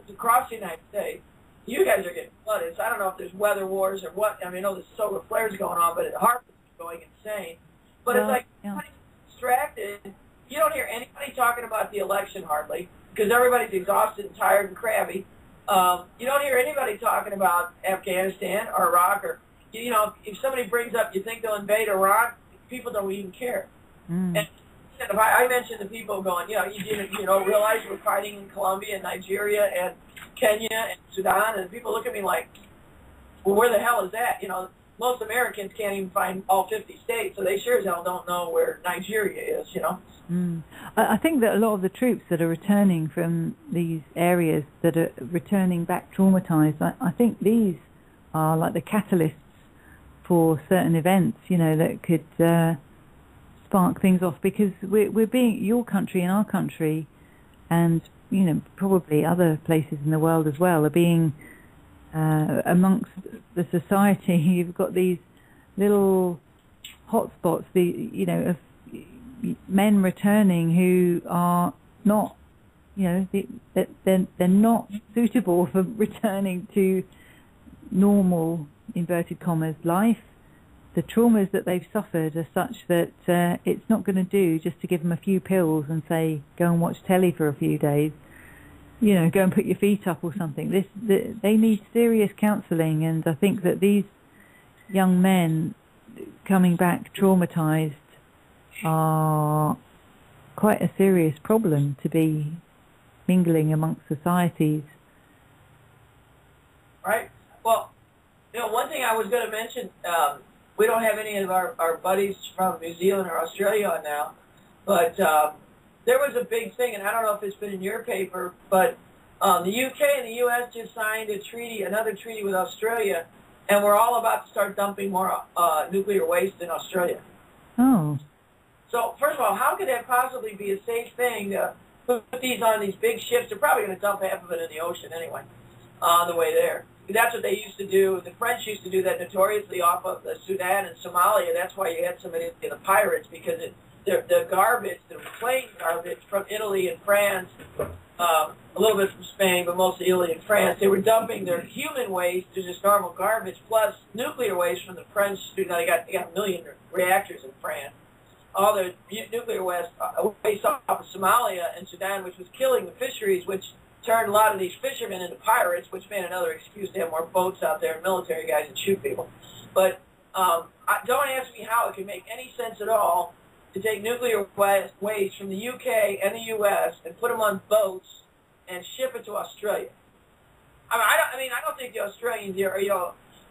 across the United States. You guys are getting flooded. So I don't know if there's weather wars or what. I mean, I know there's solar flares going on, but Hartford's going insane. But it's like everybody's distracted. You don't hear anybody talking about the election hardly, because everybody's exhausted and tired and crabby. You don't hear anybody talking about Afghanistan or Iraq, or if somebody brings up, you think they'll invade Iraq, people don't even care. And if I mention to people going, you didn't realize we're fighting in Colombia and Nigeria and Kenya and Sudan, and people look at me like, well, where the hell is that? Most Americans can't even find all 50 states, so they sure as hell don't know where Nigeria is, I think that a lot of the troops that are returning from these areas, that are returning back traumatized, I think these are like the catalysts for certain events, that could spark things off, because we're being, your country and our country, and probably other places in the world as well, are being amongst the society. You've got these little hotspots, of men returning who are not, they're not suitable for returning to normal, inverted commas, life. The traumas that they've suffered are such that it's not going to do just to give them a few pills and say, go and watch telly for a few days. Go and put your feet up or something. They need serious counselling, and I think that these young men coming back traumatised are quite a serious problem to be mingling amongst societies. Right. Well, one thing I was going to mention, we don't have any of our buddies from New Zealand or Australia on now, but there was a big thing, and I don't know if it's been in your paper, but the UK and the US just signed another treaty with Australia, and we're all about to start dumping more nuclear waste in Australia. Oh. So, first of all, how could that possibly be a safe thing to put these on these big ships? They're probably going to dump half of it in the ocean anyway on the way there. that's what they used to do. The French used to do that notoriously off of the Sudan and Somalia. That's why you had so many of the pirates, because the garbage, the plane garbage from Italy and France, a little bit from Spain, but mostly Italy and France, they were dumping their human waste to just normal garbage, plus nuclear waste from the French. They got a million reactors in France. All the nuclear waste off of Somalia and Sudan, which was killing the fisheries, which turned a lot of these fishermen into pirates, which made another excuse to have more boats out there and military guys that shoot people. But don't ask me how it can make any sense at all to take nuclear waste from the UK and the US and put them on boats and ship it to Australia. I don't think the Australians are,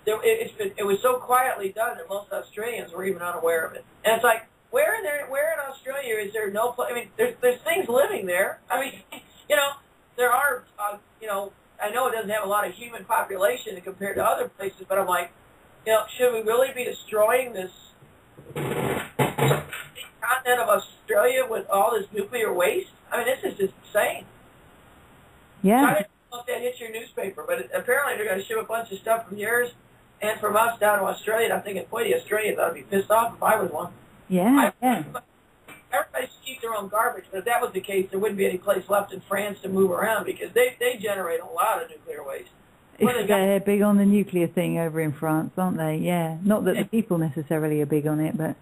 it was so quietly done that most Australians were even unaware of it. And it's like, where in Australia is there no place? I mean, there's things living there. I mean, there are, I know it doesn't have a lot of human population compared to other places, but I'm like, should we really be destroying this continent of Australia with all this nuclear waste? I mean, this is just insane. Yeah. I don't know if that hits your newspaper, but apparently they're going to ship a bunch of stuff from yours and from us down to Australia. And I'm thinking, boy, the Australians ought to be pissed off if I was one. Yeah, Everybody should keep their own garbage, but if that was the case, there wouldn't be any place left in France to move around, because they generate a lot of nuclear waste. They're big on the nuclear thing over in France, aren't they? Yeah. Not that the people necessarily are big on it, but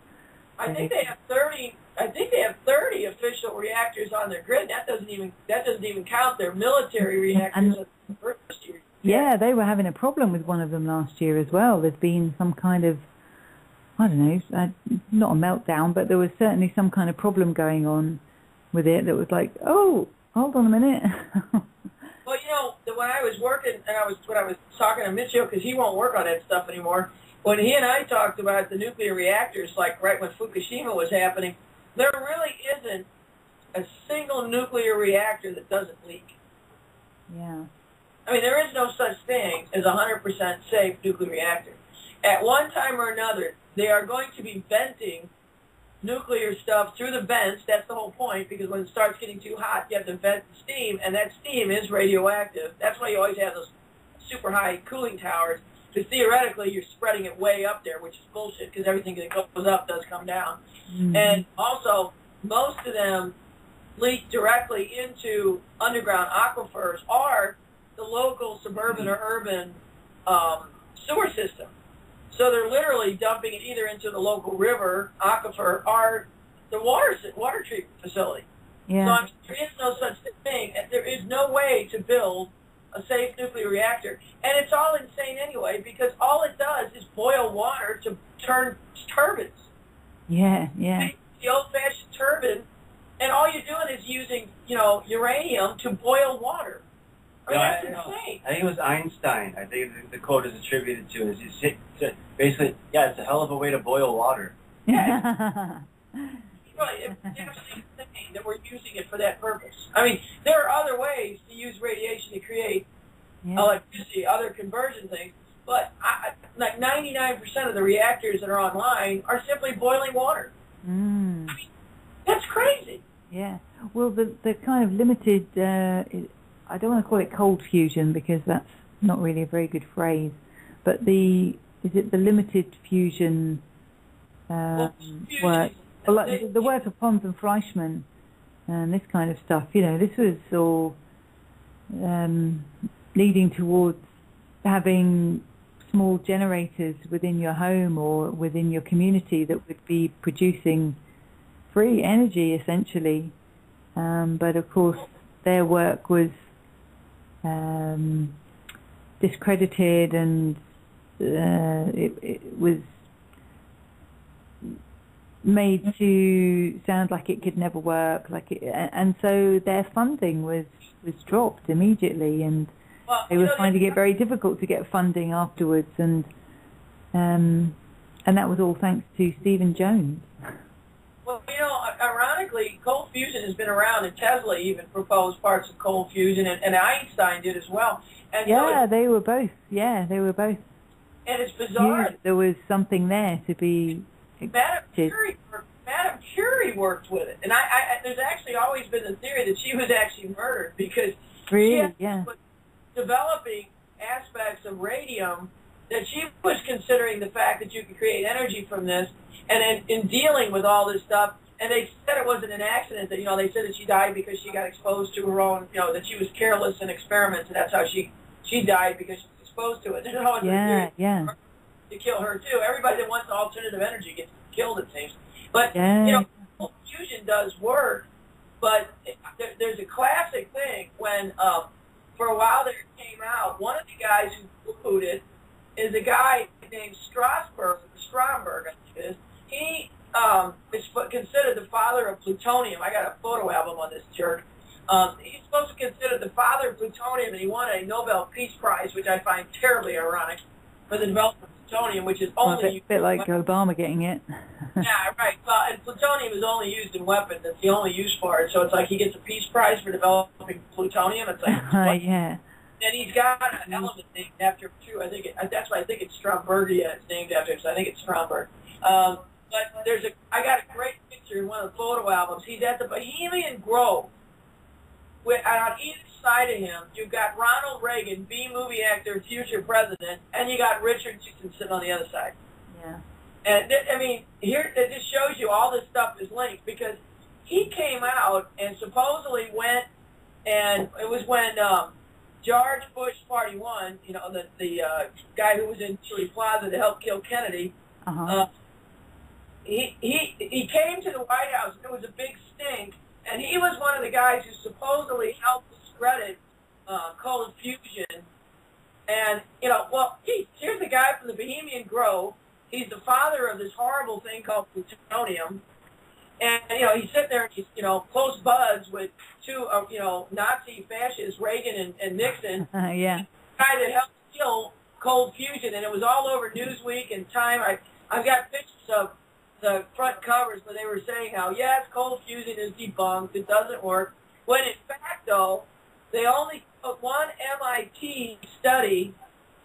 I think they have 30. I think they have 30 official reactors on their grid. That doesn't even count their military reactors. Yeah, they were having a problem with one of them last year as well. There's been some kind of, I don't know, not a meltdown, but there was certainly some kind of problem going on with it that was like, oh, hold on a minute. Well, when I was working, and when I was talking to Mitchell, because he won't work on that stuff anymore, when he and I talked about the nuclear reactors, like right when Fukushima was happening, there really isn't a single nuclear reactor that doesn't leak. Yeah. I mean, there is no such thing as a 100% safe nuclear reactor. At one time or another, they are going to be venting nuclear stuff through the vents. That's the whole point, because when it starts getting too hot, you have to vent steam, and that steam is radioactive. That's why you always have those super high cooling towers, because theoretically you're spreading it way up there, which is bullshit, because everything that goes up does come down. Mm-hmm. And also, most of them leak directly into underground aquifers or the local suburban or urban sewer system. So they're literally dumping it either into the local river, aquifer, or the water treatment facility. Yeah. So there is no such thing. There is no way to build a safe nuclear reactor. And it's all insane anyway, because all it does is boil water to turn turbines. Yeah, yeah. The old-fashioned turbine, and all you're doing is using, uranium to boil water. I mean, that's insane. I think it was Einstein. I think the quote is attributed to it. Basically, it's a hell of a way to boil water. Yeah. Right, it's absolutely insane that we're using it for that purpose. I mean, there are other ways to use radiation to create electricity, other conversion things, but like 99% of the reactors that are online are simply boiling water. Mm. I mean, that's crazy. Yeah. Well, the kind of limited, I don't want to call it cold fusion because that's not really a very good phrase, but is it the limited fusion work? Well, like the work of Pons and Fleischmann and this kind of stuff, this was all leading towards having small generators within your home or within your community that would be producing free energy, essentially. But of course, their work was discredited, and it was made to sound like it could never work, and so their funding was dropped immediately, and they were finding it very difficult to get funding afterwards, and that was all thanks to Stephen Jones. Well, ironically, cold fusion has been around, and Tesla even proposed parts of cold fusion, and Einstein did as well. And they were both. Yeah, they were both. And it's bizarre. There was something there to be. Madame Curie worked with it, and I there's actually always been the theory that she was actually murdered because really? she was developing aspects of radium that she was considering the fact that you could create energy from this, and in dealing with all this stuff, and they said it wasn't an accident, that, you know, they said that she died because she got exposed to her own, you know, that she was careless in experiments, and that's how she died, because she was exposed to it. There's always a theory to kill her, too. Everybody that wants alternative energy gets killed, it seems. But, you know, fusion does work, but there's a classic thing when, for a while there it came out, one of the guys who poo-pooed it is a guy named Stromberg, I think it is. He is considered the father of plutonium. I got a photo album on this jerk. He's supposed to be considered the father of plutonium, and he won a Nobel Peace Prize, which I find terribly ironic, for the development of plutonium, which is only a bit like Obama getting it. Yeah, right. And plutonium is only used in weapons. That's the only use for it. So it's like he gets a Peace Prize for developing plutonium. It's like, yeah. And he's got an element named after him, too. I think that's why I think it's Strombergia. It's named after him, so I think it's Stromberg. But I got a great picture in one of the photo albums. He's at the Bohemian Grove. And on either side of him, you've got Ronald Reagan, B-movie actor, future president, and you got Richard Nixon sitting on the other side. Yeah. And, I mean, here, it just shows you all this stuff is linked, because he came out and supposedly went, and it was when George Bush Party 1, you know, the guy who was in Chile Plaza to help kill Kennedy, he came to the White House, and there was a big stink, and he was one of the guys who supposedly helped discredit cold fusion. And, you know, well, here's the guy from the Bohemian Grove. He's the father of this horrible thing called plutonium. And, you know, he's sitting there and he's, you know, close buds with two, you know, Nazi fascists, Reagan and Nixon. Yeah. The guy that helped kill cold fusion. And it was all over Newsweek and Time. I've got pictures of the front covers where they were saying how, yes, cold fusion is debunked. It doesn't work. When in fact, though, they only took one MIT study,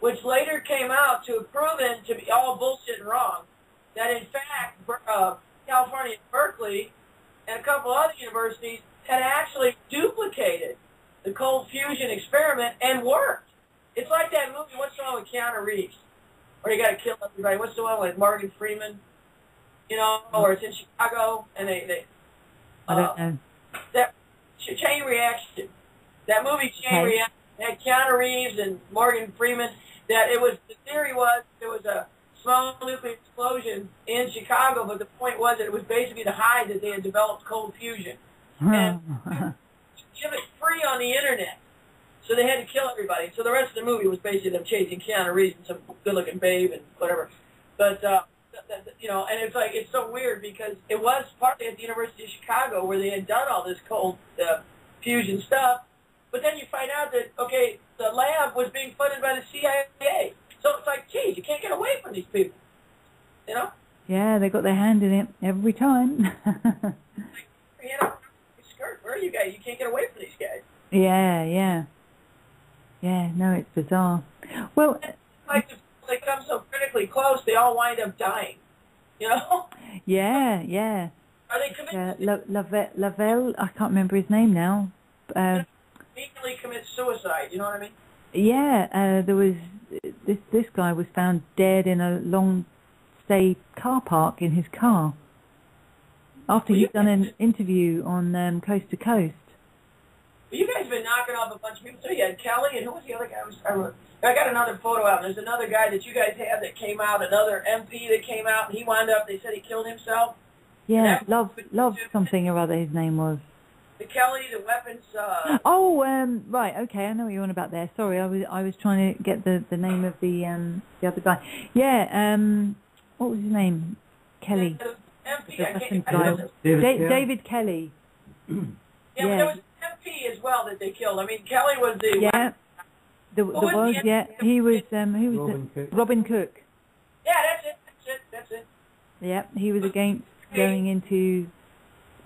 which later came out to have proven to be all bullshit and wrong, that in fact California, Berkeley, and a couple other universities had actually duplicated the cold fusion experiment and worked. It's like that movie, what's the one with Keanu Reeves, where you got to kill everybody? What's the one with Morgan Freeman? You know, or it's in Chicago, and they I don't know. That Chain Reaction. That movie, Chain Reaction, had Keanu Reeves and Morgan Freeman. That it was, the theory was there was a small nuclear explosion in Chicago, but the point was that it was basically to hide that they had developed cold fusion. And give it free on the internet. So they had to kill everybody. So the rest of the movie was basically them chasing Keanu Reeves and some good-looking babe and whatever. But, you know, and it's like, it's so weird because it was partly at the University of Chicago where they had done all this cold fusion stuff. But then you find out that, okay, the lab was being funded by the CIA. So it's like, geez, you can't get away from these people. You know? Yeah, they got their hand in it every time. You know, skirt, where are you guys? You can't get away from these guys. Yeah. Yeah, no, it's bizarre. Well, like if they come so critically close, they all wind up dying. You know? Yeah. Are they committed? Lavelle, I can't remember his name now. Immediately commit suicide. You know what I mean? Yeah, there was this guy was found dead in a long stay car park in his car after he'd done an interview on Coast to Coast. Well, you guys have been knocking off a bunch of people too. You had Kelly, and who was the other guy? I got another photo out. There's another guy that you guys have that came out, another MP that came out, and he wound up, they said he killed himself. Yeah, Love something or other his name was. The Kelly, the weapons... right, okay, I know what you're on about there. Sorry, I was trying to get the name of the other guy. Yeah, what was his name? Kelly. MP, David Kelly. Yeah, but there was an MP as well that they killed. I mean, Kelly was the... Yeah, there was, he was, who was Robin Cook. Yeah, that's it. Yeah, he was against going into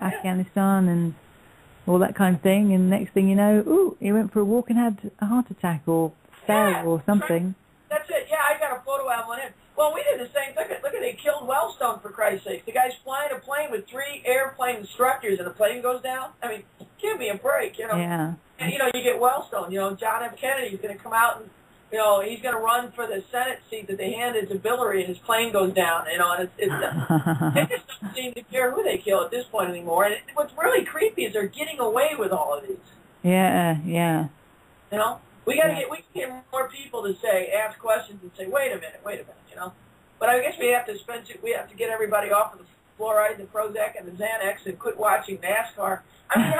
Afghanistan and all that kind of thing, and next thing you know, he went for a walk and had a heart attack or fell or something. That's it. Yeah, I got a photo album on him. Well, we did the same. Look at they killed Wellstone, for Christ's sake. The guy's flying a plane with 3 airplane instructors, and the plane goes down. I mean, give me a break, you know. Yeah. And, you know, you get Wellstone. You know, John F. Kennedy is going to come out and you know, he's going to run for the Senate seat that they handed to Hillary, and his plane goes down. You know, and they just don't seem to care who they kill at this point anymore. And what's really creepy is they're getting away with all of these. Yeah. You know, we can get more people to ask questions and say, wait a minute, you know. But I guess we have to get everybody off of the fluoride, the Prozac, and the Xanax, and quit watching NASCAR. I mean,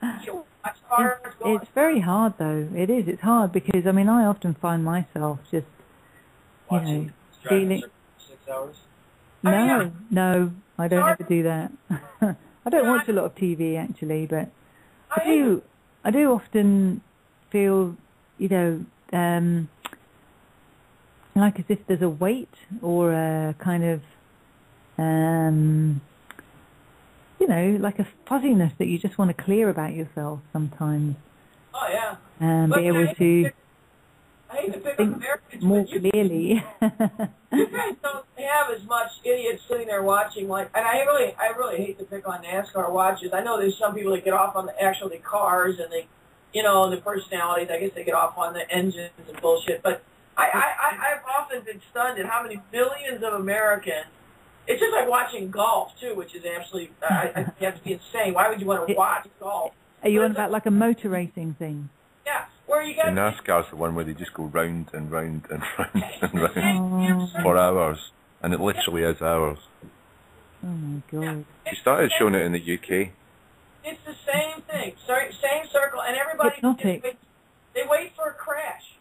how watch cars going? It's very hard, though. It is. It's hard because, I mean, I often find myself just, Watching feeling... 6 hours? No, I don't ever do that. I don't watch a lot of TV, actually, but I do often feel, you know, like as if there's a weight or a kind of, you know, like a fuzziness that you just want to clear about yourself sometimes. Oh, yeah. And be able to I hate to pick think up Americans, more but clearly. you guys don't have as much idiots sitting there watching, like, and I really hate to pick on NASCAR watches. I know there's some people that get off on the cars and they, you know, the personalities. I guess they get off on the engines and bullshit. But I've often been stunned at how many millions of Americans. It's just like watching golf too, which is absolutely you have to be insane. Why would you want to watch golf? Are you on about like a motor racing thing? Yeah, where you got NASCAR's the one where they just go round and round and round and round for hours, and it literally is hours. Oh my god! She started showing it in the UK. It's the same thing, same circle, and everybody they wait for a crash.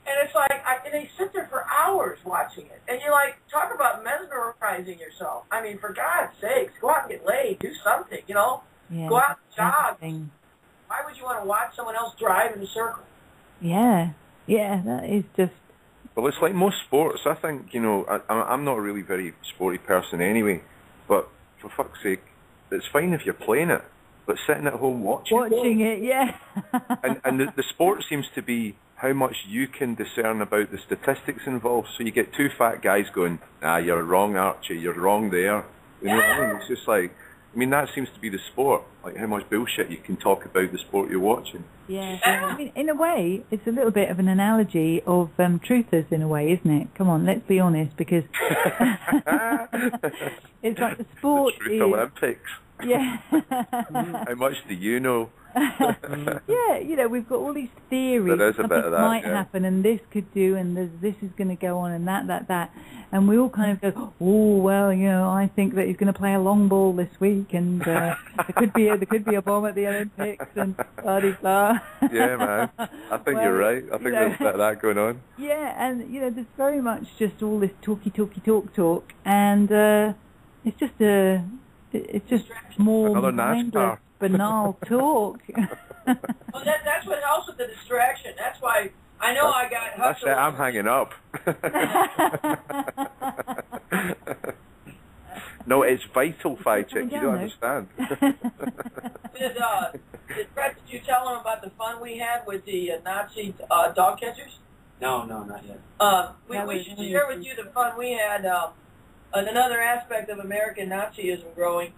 And it's like, and they sit there for hours watching it. And you're like, talk about mesmerizing yourself. I mean, for God's sakes, go out and get laid. Do something, you know? Yeah, go out and jog. Why would you want to watch someone else drive in a circle? Yeah, that is just... Well, it's like most sports. I think, you know, I'm not a really very sporty person anyway. But for fuck's sake, it's fine if you're playing it. But sitting at home watching it, yeah. and the sport seems to be how much you can discern about the statistics involved. So you get two fat guys going, you're wrong, Archie, you're wrong there. You know what I mean? It's just like, I mean, that seems to be the sport, like how much bullshit you can talk about the sport you're watching. Yeah, I mean, in a way, it's a little bit of an analogy of truthers in a way, isn't it? Come on, let's be honest, because it's like the sport the Truth Olympics. Yeah. How much do you know? Yeah, you know, we've got all these theories. There is a bit of that, might happen, and this could do, and this is going to go on, and that. And we all kind of go, oh, well, you know, I think that he's going to play a long ball this week, and there could be a bomb at the Olympics, and blah. Yeah, man. I think you're right. I think there's a bit of that going on. Yeah, and, you know, there's very much just all this talk, and it's just more mindless, banal talk. Well, that's what helps with the distraction. That's why I know I got hustled. That's it, I'm hanging up. No, it's vital, Five Chick. You don't understand. Did Brett, did you tell him about the fun we had with the Nazi dog catchers? No, not yet. We should share with you the fun we had. And another aspect of American Nazism growing,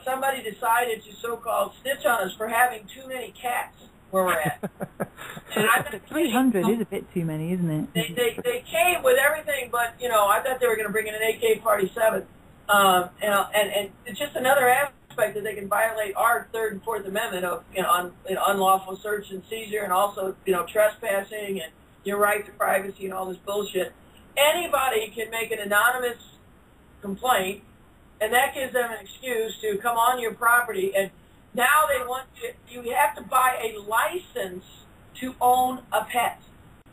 somebody decided to so-called snitch on us for having too many cats where we're at. And 300 is a bit too many, isn't it? They came with everything, but, you know, I thought they were going to bring in an AK-47. And it's just another aspect that they can violate our Third and Fourth Amendment of, you know, unlawful search and seizure, and also, you know, trespassing and your right to privacy and all this bullshit. Anybody can make an anonymous complaint, and that gives them an excuse to come on your property, and now they want you have to buy a license to own a pet,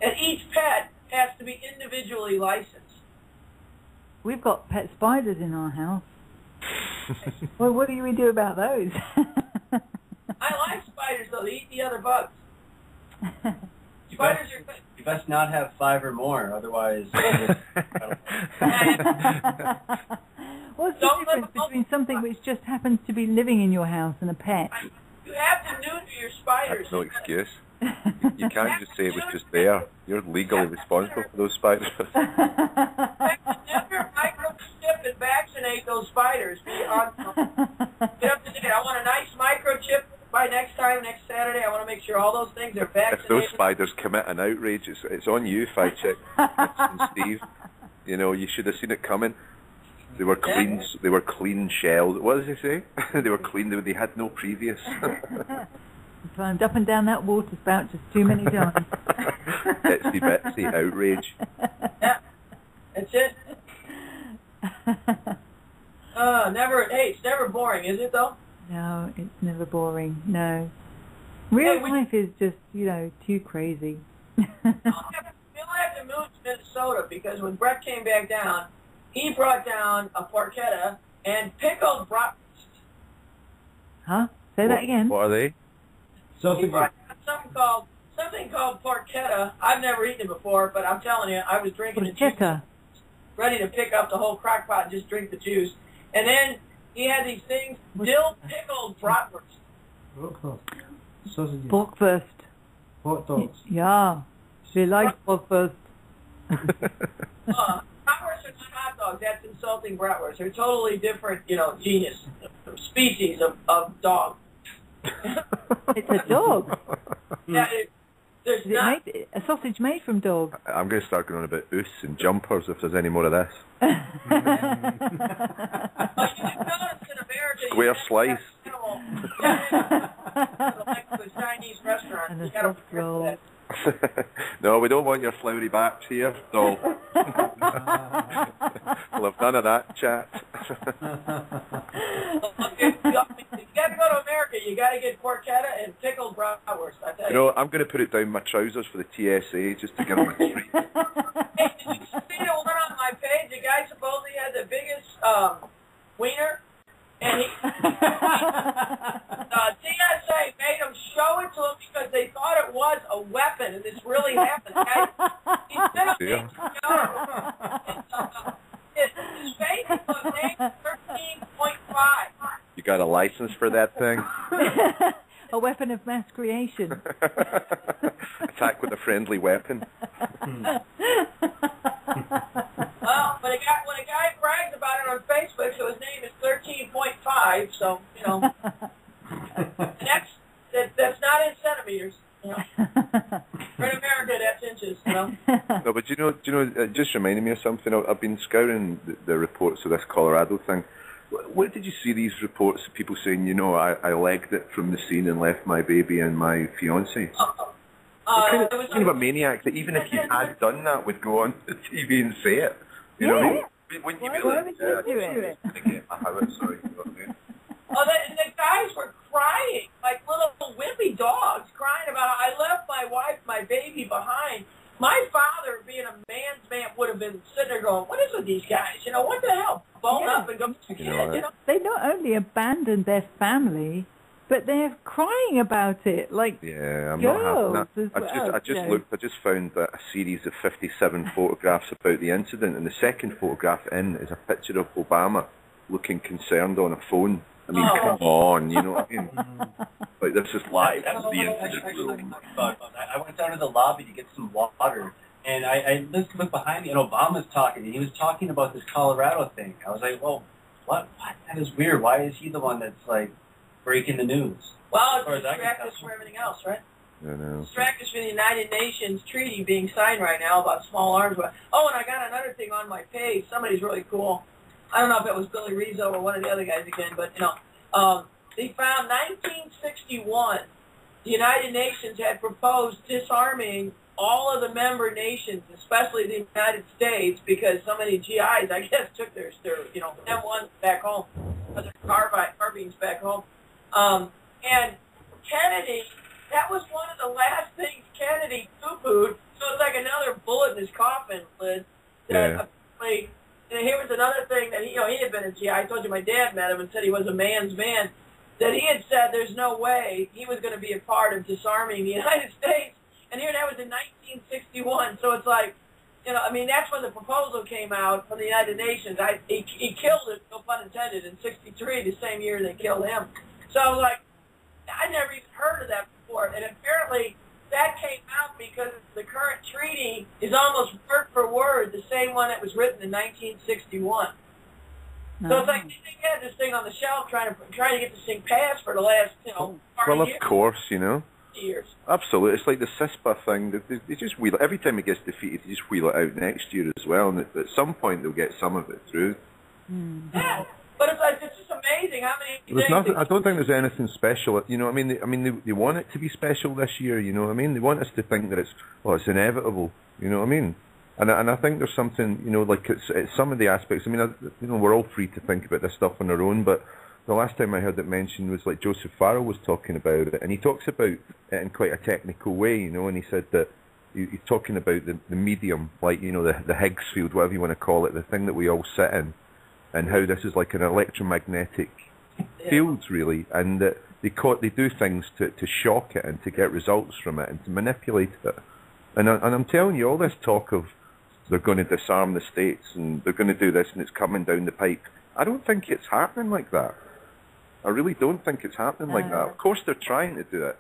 and each pet has to be individually licensed. We've got pet spiders in our house. Well, what do we do about those? I like spiders, though. They eat the other bugs. Spiders are good. You best not have 5 or more, otherwise... What's the difference between something which just happens to be living in your house and a pet? You have to neuter your spiders. That's no excuse. You can't just say it was just there. You're legally responsible for those spiders. Never microchip and vaccinate those spiders. Get up to date. I want a nice microchip by next Saturday. I want to make sure all those things are If those vaccinated. spiders commit an outrage, it's on you, Fight Check. And Steve, you know, you should have seen it coming. They were clean. Yeah. They were clean shelled. What does he say? They were clean. They had no previous. Climbed up and down that water spout just too many times. Bitsy bitsy outrage. Yeah, that's it. It's never boring, is it though? No, it's never boring. No. Real Hey, life is just, too crazy. We'll have to move to Minnesota because when Brett came back down, he brought down a porchetta and pickled bratwurst. Huh? Say that again. What are they? He brought down something called porchetta. I've never eaten it before, but I'm telling you, I was drinking the juice, Porchetta. ready to pick up the whole crock pot and just drink the juice. And then he had these things, dill pickled bratwurst. Sausages. Bockwurst. Hot dogs. Yeah. She likes bockwurst. Bratwurst are not hot dogs. That's insulting bratwurst. They're totally different, genus, species of dog. It's a dog. Yeah, there's not. A sausage made from dog. I'm going to start going on about oos and jumpers if there's any more of this. Well, you can notice in America. Square slice. Like a Chinese restaurant. And You a gotta soft roll. that. No, we don't want your flowery backs here, doll. We'll have none of that chat. You gotta go to America. You gotta get porchetta and pickled bratwurst. I tell You you. know, I'm going to put it down my trousers for the TSA just to give them a treat. Hey, did you see the one on my page? The guy supposedly had the biggest wiener, and he TSA made him show it to him because they thought it was a weapon, and this really happened. He said it Yeah. his face was named 13.5. You got a license for that thing? A weapon of mass creation. Attack with a friendly weapon. Well, when a guy brags about it on Facebook, so his name is 13.5. So that's not in centimeters. For America, that's inches. No, but do you know, it just reminded me of something. I've been scouring the reports of this Colorado thing. Where did you see these reports of people saying, I legged it from the scene and left my baby and my fiancé? What kind of a maniac that even if you had done that would go on the TV and say it? You know what I mean? Wouldn't you be Why like, would you do it? Sorry. Oh, the guys were crying like little wimpy dogs, crying about I left my wife, my baby behind. My father, being a man's man, would have been sitting there going, "What is with these guys? What the hell? Bone up and go to the kid." They not only abandoned their family, but they're crying about it. Like Yeah, I'm girls not having that. as well, I just looked. I just found that a series of 57 photographs about the incident, and the second photograph in is a picture of Obama looking concerned on a phone. I mean, come on, you know what I mean? Like, this is live. That's The the incident. I went down to the lobby to get some water, and I looked behind me, and Obama's talking, and he was talking about this Colorado thing. I was like, well, what? That is weird. Why is he the one that's, like, breaking the news? Well, As far it's as I can distract us tell. from everything else, right? I know. Distract us from the United Nations treaty being signed right now about small arms. Oh, and I got another thing on my page. Somebody's really cool. I don't know if it was Billy Rizzo or one of the other guys again, but, they found 1961, the United Nations had proposed disarming all of the member nations, especially the United States, because so many GIs, I guess, took their M1s back home, their carbines back home. And Kennedy, that was one of the last things Kennedy poo-pooed, so it's like another bullet in his coffin lid. Yeah. And here was another thing that he had been a GI. I told you my dad met him and said he was a man's man. That he had said there's no way he was going to be a part of disarming the United States. And here that was in 1961. So it's like, that's when the proposal came out from the United Nations. He killed it, no pun intended, in 63, the same year they killed him. So I was like, I never even heard of that before. And apparently that came out because the current treaty is almost word for word the same one that was written in 1961. So it's like they had this thing on the shelf trying to get this thing passed for the last, 40 Well, years. of course, years. Absolutely. It's like the CISPA thing. They just wheel it. Every time it gets defeated, they just wheel it out next year as well. And at some point, they'll get some of it through. Yeah. But it's like, it's just amazing how many There's things... nothing. I don't think there's anything special. You know what I mean? They want it to be special this year. You know what I mean? They want us to think that it's inevitable. You know what I mean? And I think there's something, like it's some of the aspects. I mean, we're all free to think about this stuff on our own, but the last time I heard it mentioned was like Joseph Farrell was talking about it, and he talks about it in quite a technical way, and he said that he's talking about the medium, like, the Higgs field, whatever you want to call it, the thing that we all sit in, and how this is like an electromagnetic field, really, and that they do things to shock it and to get results from it and to manipulate it. And I'm telling you, all this talk of they're going to disarm the states and they're going to do this and it's coming down the pipe, I don't think it's happening like that. I really don't think it's happening like that. Of course they're trying to do it,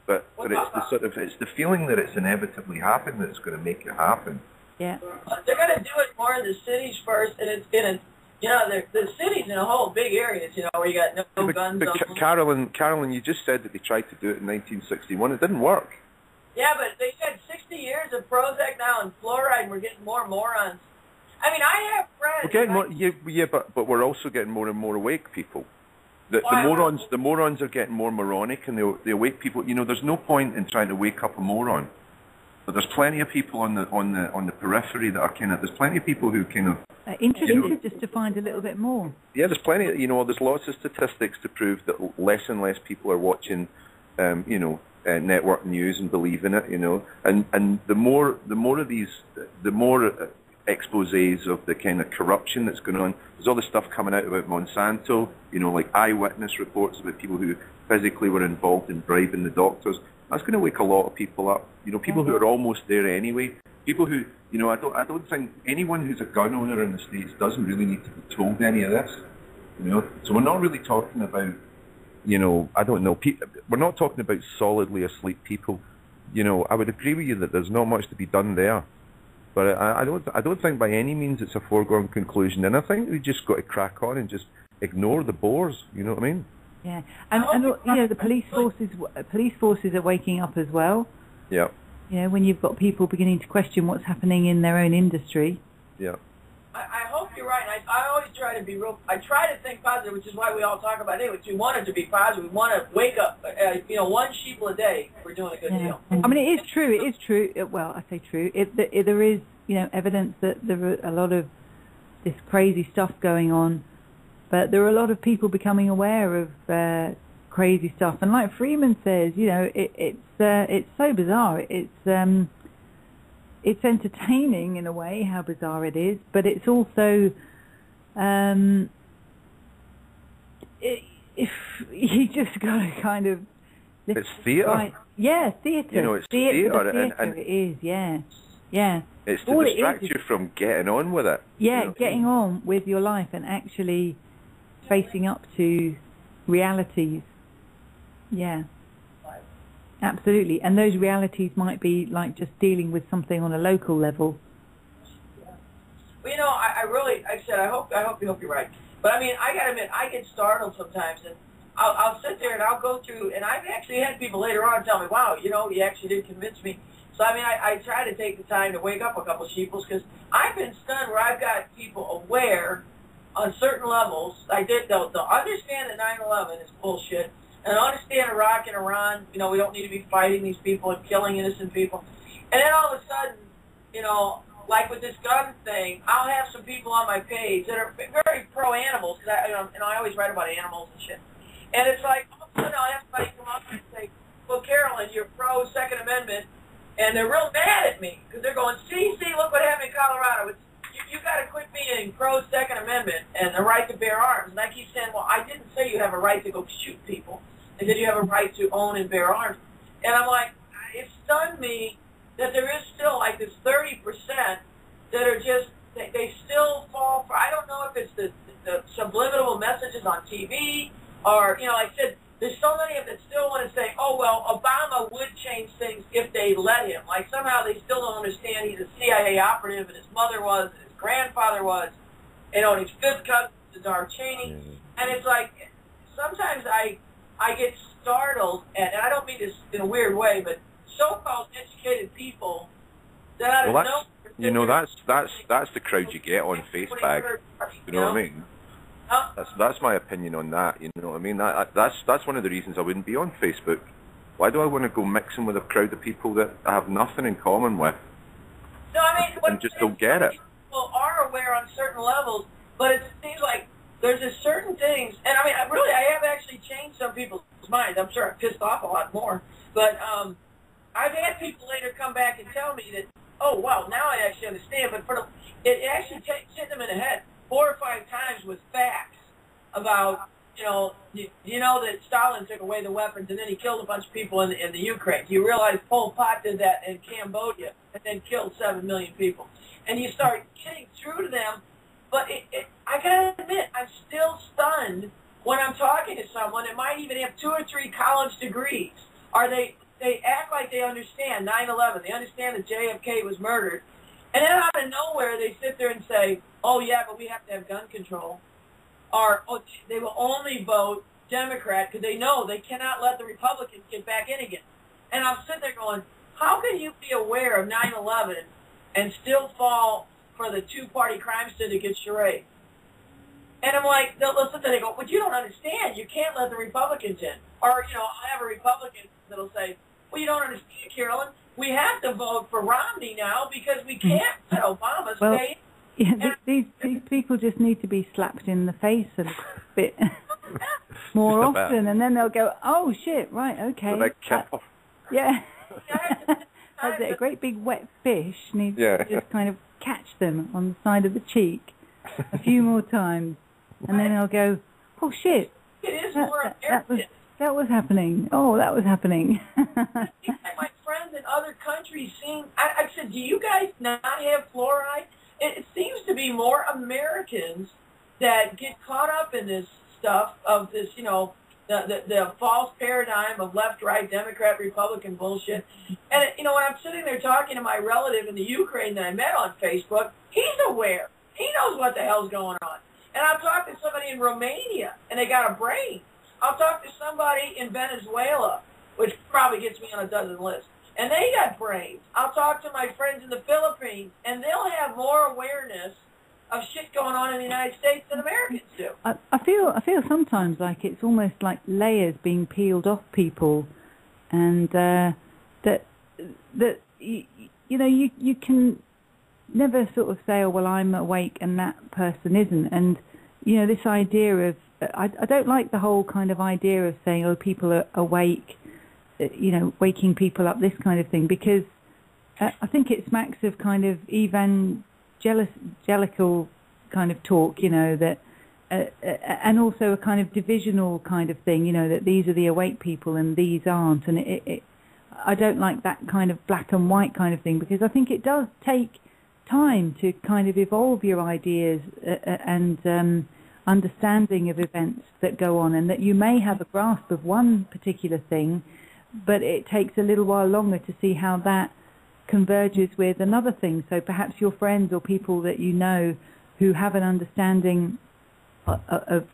but it's the feeling that it's inevitably happening that's going to make it happen. Yeah. They're going to do it more in the cities first, and it's in the cities in a whole big areas, where you got no guns. But Carolyn, you just said that they tried to do it in 1961. It didn't work. Yeah, but they said 60 years of Prozac now and fluoride, and we're getting more morons. I mean, I have friends. We're getting more, but we're also getting more and more awake people. The morons are getting more moronic, and the awake people. There's no point in trying to wake up a moron. But there's plenty of people on the periphery that are there's plenty of people who kind of interested just to find a little bit more. Yeah, there's plenty. There's lots of statistics to prove that less and less people are watching, network news and believe in it. And the more of these, the more exposés of the kind of corruption that's going on. There's all this stuff coming out about Monsanto, like eyewitness reports about people who physically were involved in bribing the doctors. That's going to wake a lot of people up. People who are almost there anyway. People who, I don't think anyone who's a gun owner in the States doesn't really need to be told any of this. So we're not really talking about, I don't know. We're not talking about solidly asleep people. I would agree with you that there's not much to be done there. But I don't think by any means it's a foregone conclusion. And I think we just got to crack on and just ignore the bores. You know what I mean? Yeah, and the police forces are waking up as well. Yeah. When you've got people beginning to question what's happening in their own industry. Yeah. I hope you're right. I always try to be I try to think positive, which is why we all talk about it. Which we want it to be positive. We want to wake up. One sheep a day. We're doing a good deal. I mean, it is true. It is true. Well, I say true. There is, evidence that there are a lot of this crazy stuff going on, but there are a lot of people becoming aware of crazy stuff. And like Freeman says, it's so bizarre. It's entertaining in a way how bizarre it is, but it's also if you just got to kind of it's theatre. Right. Yeah, theatre. It's theatre, and it is. Yeah. It's to distract you from getting on with it. Yeah, getting on with your life and actually facing up to realities. Yeah. Absolutely, and those realities might be like just dealing with something on a local level. Well, I hope you're right. But I mean, I gotta admit, I get startled sometimes, and I'll sit there and I'll go through, and I've actually had people later on tell me, wow, you actually did convince me. So I mean, I try to take the time to wake up a couple of sheeples, because I've been stunned where I've got people aware on certain levels. They'll understand that 9/11 is bullshit. And I understand Iraq and Iran, we don't need to be fighting these people and killing innocent people. And then all of a sudden, like with this gun thing, I'll have some people on my page that are very pro-animals, because I always write about animals and shit. And it's like, all of a sudden I'll have somebody come up and say, well, Carolyn, you're pro-Second Amendment, and they're real mad at me, because they're going, see, look what happened in Colorado. You got to quit being pro-Second Amendment and the right to bear arms. And I keep saying, well, I didn't say you have a right to go shoot people. I said you have a right to own and bear arms. And I'm like, it stunned me that there is still like this 30% that are just, they still fall for, I don't know if it's the subliminal messages on TV or, like I said, there's so many of them that still want to say, oh, well, Obama would change things if they let him. Like somehow they still don't understand he's a CIA operative and his mother was, and his grandfather was, and his fifth cousin is Darth Cheney. And it's like, sometimes I get startled at, and I don't mean this in a weird way, but so-called educated people that out of nowhere. You know, that's the crowd you get on Facebook. You know what I mean? That's my opinion on that. You know what I mean? That's one of the reasons I wouldn't be on Facebook. Why do I want to go mixing with a crowd of people that I have nothing in common with? No, I mean, and just don't get it. People are aware on certain levels, but it seems like there's a certain things, and I mean, I have actually changed some people's minds. I'm sure I've pissed off a lot more, but I've had people later come back and tell me that, oh, wow, now I actually understand, but it actually hit them in the head 4 or 5 times with facts about, you know that Stalin took away the weapons and then he killed a bunch of people in the Ukraine. Do you realize Pol Pot did that in Cambodia and then killed 7 million people? And you start getting through to them, but I gotta admit, I'm still stunned when I'm talking to someone that might even have 2 or 3 college degrees. They act like they understand 9/11. They understand that JFK was murdered. And then out of nowhere, they sit there and say, oh, yeah, but we have to have gun control. Or they will only vote Democrat because they know they cannot let the Republicans get back in again. And I'm sitting there going, how can you be aware of 9/11 and still fall for the 2-party crime syndicate charade? And I'm like, they'll sit there and they go, but you don't understand. You can't let the Republicans in. Or, I have a Republican that'll say, well, you don't understand, Carolyn. We have to vote for Romney now because we can't let Obama stay. Yeah, these people just need to be slapped in the face a little bit more often, and then they'll go, oh, shit, right, okay. Yeah. That's it. A great big wet fish needs to just kind of catch them on the side of the cheek a few more times, and then they'll go, oh, shit. It is more American. That was happening. Oh, that was happening. My friends in other countries I said, do you guys not have fluoride? It seems to be more Americans that get caught up in this stuff of this, the false paradigm of left, right, Democrat, Republican bullshit. And, when I'm sitting there talking to my relative in the Ukraine that I met on Facebook, he's aware. He knows what the hell's going on. And I'll talk to somebody in Romania, and they got a brain. I'll talk to somebody in Venezuela, which probably gets me on a dozen lists, and they got brains. I'll talk to my friends in the Philippines, and they'll have more awareness of shit going on in the United States than Americans do. I feel sometimes like it's almost like layers being peeled off people, and that you can never sort of say, oh, well, I'm awake and that person isn't, and this idea of I don't like the whole kind of idea of saying, oh, people are awake, waking people up, this kind of thing, because I think it smacks of kind of evangelical kind of talk, that, and also a kind of divisional kind of thing, that these are the awake people and these aren't, and I don't like that kind of black and white kind of thing, because I think it does take time to kind of evolve your ideas and understanding of events that go on, and that you may have a grasp of one particular thing, but it takes a little while longer to see how that converges with another thing. So perhaps your friends or people that you know who have an understanding of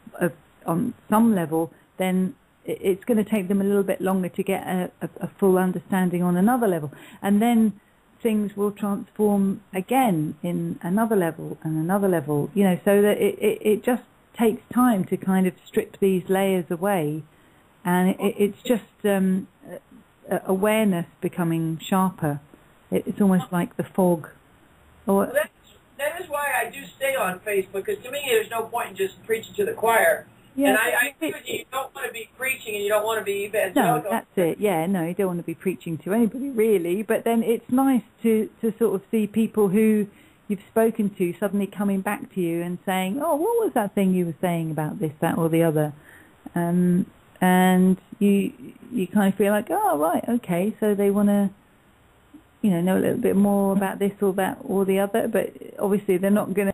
on some level, then it's going to take them a little bit longer to get a full understanding on another level, and then things will transform again in another level and another level, so that it just takes time to kind of strip these layers away, and it's just awareness becoming sharper. It's almost like the fog. That is why I do stay on Facebook, because to me there's no point in just preaching to the choir. Yeah, and I agree with you. You don't want to be preaching and you don't want to be evangelical. No, that's it. Yeah, no, you don't want to be preaching to anybody really. But then it's nice to sort of see people who you've spoken to suddenly coming back to you and saying, oh, what was that thing you were saying about this, that, or the other? And you kind of feel like, oh, right, okay, so they want to, know a little bit more about this or that or the other. But obviously they're not going to